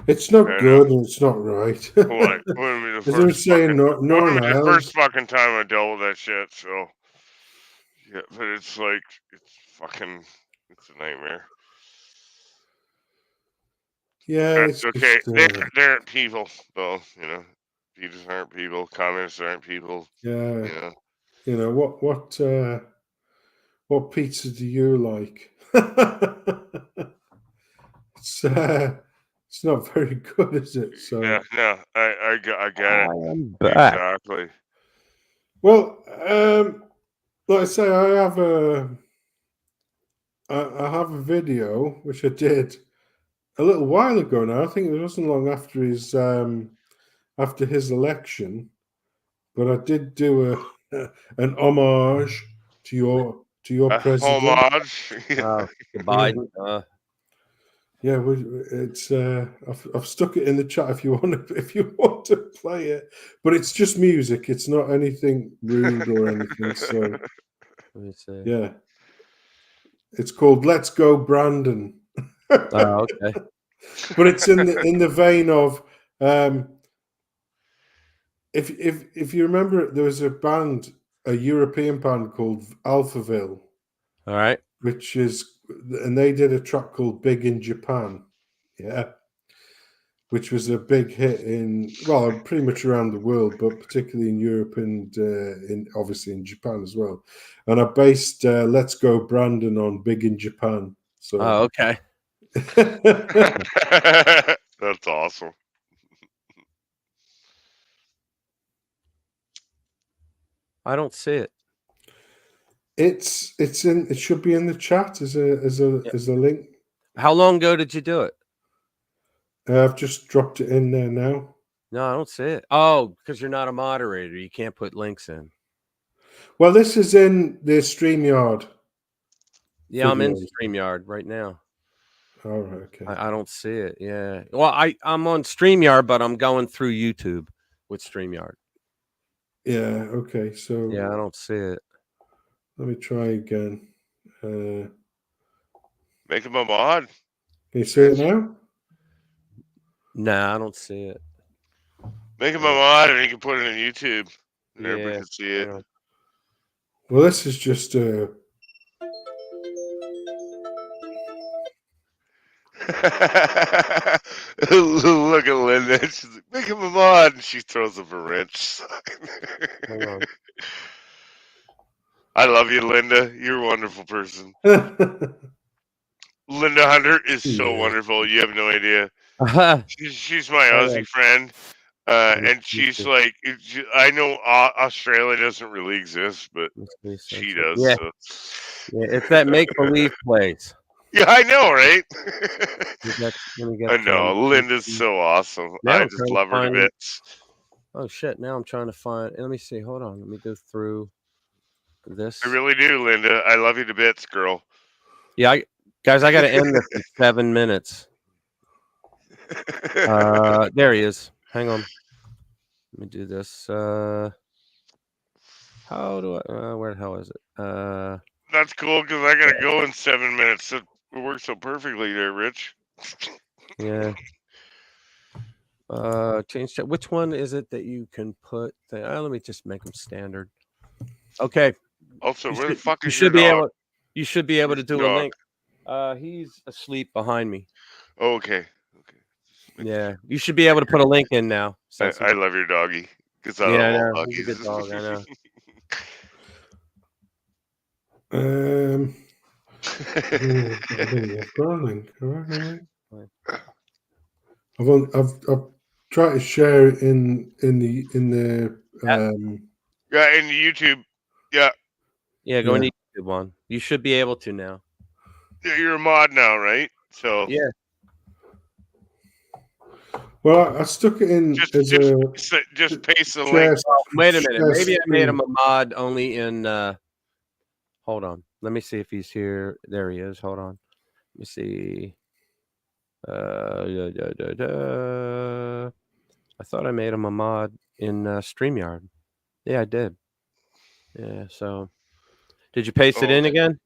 [SPEAKER 10] It's not
[SPEAKER 6] I know.
[SPEAKER 10] good and it's not right.
[SPEAKER 6] What? Wouldn't be the
[SPEAKER 10] As I was
[SPEAKER 6] first
[SPEAKER 10] saying,
[SPEAKER 6] fucking.
[SPEAKER 10] Northern
[SPEAKER 6] Wouldn't be the
[SPEAKER 10] Ireland.
[SPEAKER 6] first fucking time I dealt with that shit. So yeah, but it's like it's a nightmare.
[SPEAKER 10] Yeah,
[SPEAKER 6] That's
[SPEAKER 10] it's
[SPEAKER 6] okay.
[SPEAKER 10] just
[SPEAKER 6] They aren't people, though. Peeps aren't people. Communists aren't people.
[SPEAKER 10] yeah. What pizza do you like? It's not very good, is it? So
[SPEAKER 6] Yeah, no, I got it.
[SPEAKER 1] I'm back.
[SPEAKER 6] Exactly.
[SPEAKER 10] well, like I say, I have a video which I did a little while ago now. I think it wasn't long after his election, but I did do an homage to your president.
[SPEAKER 6] Homage.
[SPEAKER 1] Biden.
[SPEAKER 10] Yeah, it's I've stuck it in the chat if you want to play it, but it's just music. It's not anything rude or anything. So
[SPEAKER 1] Let me see.
[SPEAKER 10] yeah, it's called "Let's Go Brandon."
[SPEAKER 1] Oh, okay.
[SPEAKER 10] But it's in the vein of if you remember, there was a European band called Alphaville.
[SPEAKER 1] All right.
[SPEAKER 10] And they did a track called "Big in Japan." Yeah. Which was a big hit pretty much around the world, but particularly in Europe and obviously in Japan as well. And I based "Let's Go Brandon" on "Big in Japan." So,
[SPEAKER 1] okay.
[SPEAKER 6] That's awesome.
[SPEAKER 1] I don't see it.
[SPEAKER 10] It should be in the chat as a link.
[SPEAKER 1] How long ago did you do it?
[SPEAKER 10] I've just dropped it in there now.
[SPEAKER 1] No, I don't see it. Oh, because you're not a moderator. You can't put links in.
[SPEAKER 10] Well, this is in the StreamYard.
[SPEAKER 1] Yeah, videos. I'm in StreamYard right now.
[SPEAKER 10] All right, okay.
[SPEAKER 1] I don't see it. Yeah. Well, I'm on StreamYard, but I'm going through YouTube with StreamYard.
[SPEAKER 10] Yeah, okay. So
[SPEAKER 1] yeah, I don't see it.
[SPEAKER 10] Let me try again.
[SPEAKER 6] Make him a mod.
[SPEAKER 10] Can you see it now?
[SPEAKER 1] Nah, I don't see it.
[SPEAKER 6] Make him a mod and you can put it on YouTube. And everybody can see it.
[SPEAKER 10] Well, this is just
[SPEAKER 6] Look at Linda. She's like, make him a mod. And she throws up a wrench. I love you, Linda. You're a wonderful person. Linda Hunter is so wonderful. You have no idea. She's my Aussie friend. And she's like, I know Australia doesn't really exist, but she does.
[SPEAKER 1] Yeah,
[SPEAKER 6] so.
[SPEAKER 1] yeah, it's that make-believe place.
[SPEAKER 6] Yeah, I know, right?
[SPEAKER 1] I
[SPEAKER 6] know. Linda's so awesome.
[SPEAKER 1] Now
[SPEAKER 6] I just love her to bits.
[SPEAKER 1] Oh, shit. Now I'm trying to find... Let me see. Hold on. Let me go through this.
[SPEAKER 6] I really do, Linda. I love you to bits, girl.
[SPEAKER 1] Yeah, guys, I got to end this in 7 minutes. There he is. Hang on. Let me do this. How do I... where the hell is it?
[SPEAKER 6] That's cool, because I got to go in 7 minutes. It works so perfectly there, Rich.
[SPEAKER 1] Yeah. Change chat. Which one is it that you can put? Let me just make them standard. Okay.
[SPEAKER 6] Also, where the fuck is your dog?
[SPEAKER 1] You should be able to do a link. He's asleep behind me.
[SPEAKER 6] Oh, okay.
[SPEAKER 1] Yeah, you should be able to put a link in now.
[SPEAKER 6] I love your doggy. Gets
[SPEAKER 1] Yeah,
[SPEAKER 6] out
[SPEAKER 1] I
[SPEAKER 6] of
[SPEAKER 1] know.
[SPEAKER 6] all
[SPEAKER 1] He's a good dog. I know.
[SPEAKER 10] I don't know what's going on. I've tried to share it in the
[SPEAKER 6] yeah, in YouTube. Yeah.
[SPEAKER 1] Yeah, go into YouTube one. You should be able to now.
[SPEAKER 6] Yeah, you're a mod now, right? So
[SPEAKER 1] yeah.
[SPEAKER 10] Well, I stuck it in
[SPEAKER 6] just paste the link.
[SPEAKER 1] Wait a minute. Maybe I made him a mod only in hold on. Let me see if he's here. There he is. Hold on. Let me see. I thought I made him a mod in StreamYard. Yeah, I did. Yeah, so did you paste it in again?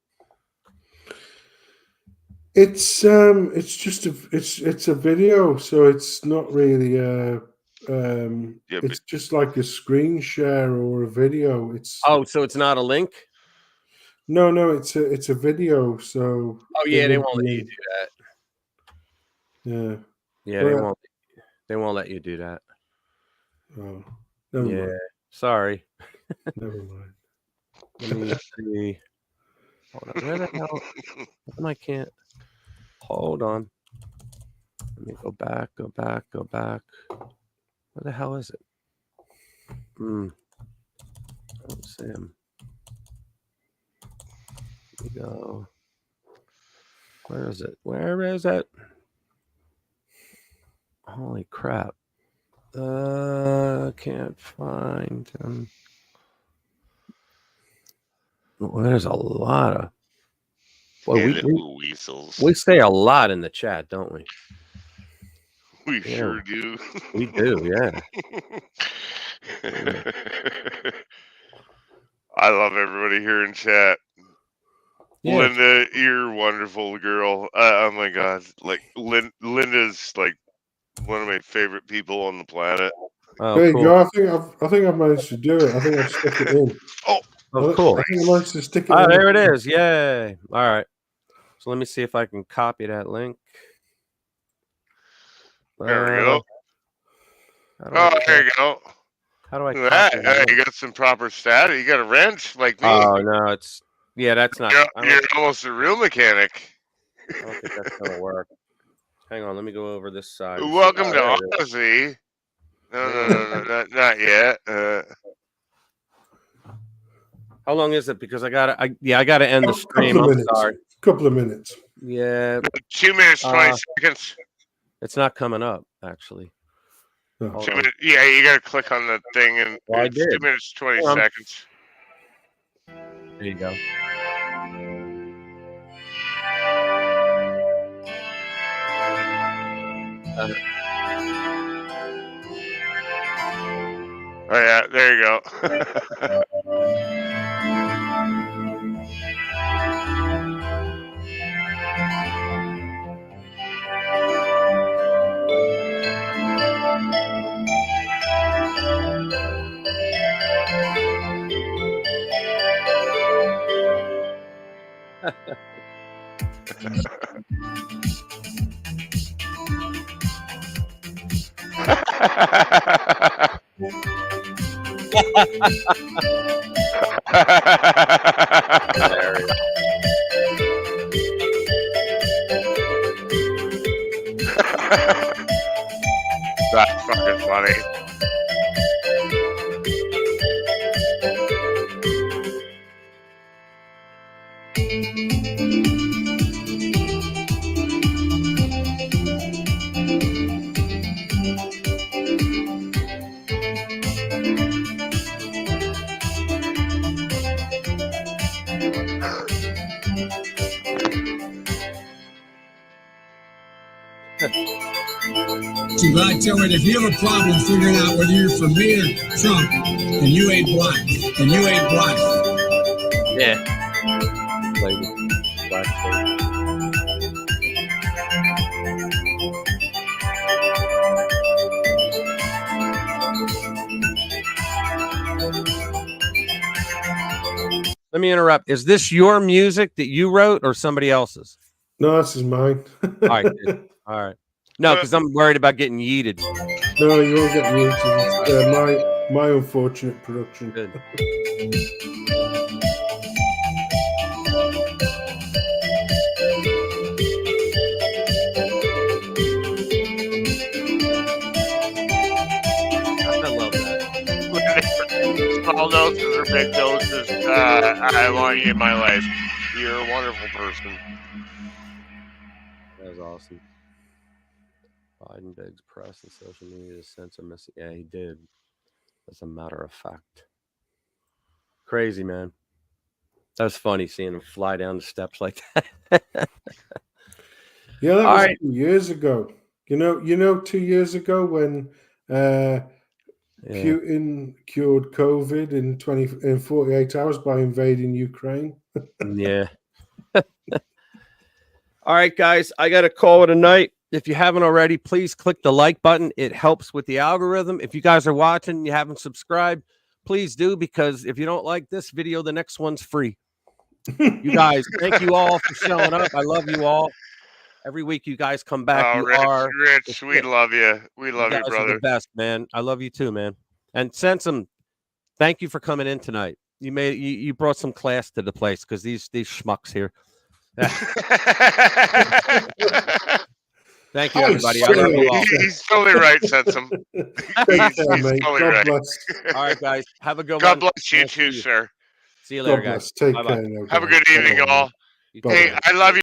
[SPEAKER 10] It's just it's a video, so it's not really it's just like a screen share or a video. It's
[SPEAKER 1] so it's not a link?
[SPEAKER 10] No, it's a video, so
[SPEAKER 1] yeah, they won't let you do that.
[SPEAKER 10] Yeah.
[SPEAKER 1] Yeah, they won't let you do that.
[SPEAKER 10] Oh, never mind.
[SPEAKER 1] Sorry.
[SPEAKER 10] Never mind.
[SPEAKER 1] Let me see. Hold on. Where the hell? I can't. Hold on. Let me go back. Where the hell is it? I don't see him. Let me go. Where is it? Holy crap. Can't find him. Well, there's a lot of. Well, we say a lot in the chat, don't we?
[SPEAKER 6] We sure do.
[SPEAKER 1] We do, yeah.
[SPEAKER 6] I love everybody here in chat. Yeah. Linda, you're a wonderful girl. Oh my God, like Linda's like one of my favorite people on the planet.
[SPEAKER 10] Oh, there you go. I think I've managed to do it. I think I've stuck it in.
[SPEAKER 1] Cool.
[SPEAKER 10] I think I managed to stick it in.
[SPEAKER 1] Oh, there it is. Yay. All right. So let me see if I can copy that link.
[SPEAKER 6] There we go. There you go.
[SPEAKER 1] How do I
[SPEAKER 6] copy
[SPEAKER 1] that?
[SPEAKER 6] You got some proper status. You got a wrench like me.
[SPEAKER 1] Oh, no. That's not.
[SPEAKER 6] You're almost a real mechanic.
[SPEAKER 1] I don't think that's going to work. Hang on. Let me go over this side.
[SPEAKER 6] Welcome to Odyssey. No, not yet.
[SPEAKER 1] How long is it? Because I got to end the stream. I'm sorry.
[SPEAKER 10] Couple of minutes.
[SPEAKER 1] Yeah.
[SPEAKER 6] 2 minutes, 20 seconds.
[SPEAKER 1] It's not coming up, actually.
[SPEAKER 6] Oh. 2 minutes. Yeah, you got to click on the thing, and it's 2 minutes, 20 seconds.
[SPEAKER 1] There you go.
[SPEAKER 6] Oh, yeah, there you go. That's fucking funny.
[SPEAKER 12] See, but I tell you, if you have a problem figuring out whether you're for me or Trump, then you ain't black. And you ain't black.
[SPEAKER 1] Yeah. Black lady. Let me interrupt. Is this your music that you wrote or somebody else's?
[SPEAKER 10] No, this is mine.
[SPEAKER 1] All right. Good. All right. No, because I'm worried about getting yeeted.
[SPEAKER 10] No, you won't get yeeted. My unfortunate production.
[SPEAKER 1] Good. I love that.
[SPEAKER 6] Small doses or big doses, I want you in my life. You're a wonderful person.
[SPEAKER 1] That was awesome. Biden begs press and social media to censor message. Yeah, he did. As a matter of fact. Crazy, man. That was funny seeing him fly down the steps like that.
[SPEAKER 10] Yeah, that was 2 years ago. You know, 2 years ago when Putin cured COVID in 48 hours by invading Ukraine.
[SPEAKER 1] Yeah. All right, guys, I got to call it a night. If you haven't already, please click the like button. It helps with the algorithm. If you guys are watching and you haven't subscribed, please do, because if you don't like this video, the next one's free. You guys, thank you all for showing up. I love you all. Every week you guys come back.
[SPEAKER 6] Oh, Rich, we love you. We love you,
[SPEAKER 1] guys
[SPEAKER 6] brother.
[SPEAKER 1] are the best, man. I love you too, man. And Sensum, thank you for coming in tonight. You brought some class to the place, because these schmucks here. Thank you, everybody. I love you all.
[SPEAKER 6] He's totally right, Sensum. He's totally right.
[SPEAKER 10] Bless.
[SPEAKER 1] All right, guys. Have a good
[SPEAKER 6] God
[SPEAKER 1] one.
[SPEAKER 6] bless you too, sir.
[SPEAKER 1] See you later,
[SPEAKER 10] God bless.
[SPEAKER 1] guys.
[SPEAKER 10] Take care.
[SPEAKER 6] Have a good evening, all.
[SPEAKER 1] You
[SPEAKER 6] Hey,
[SPEAKER 1] too.
[SPEAKER 6] I love you.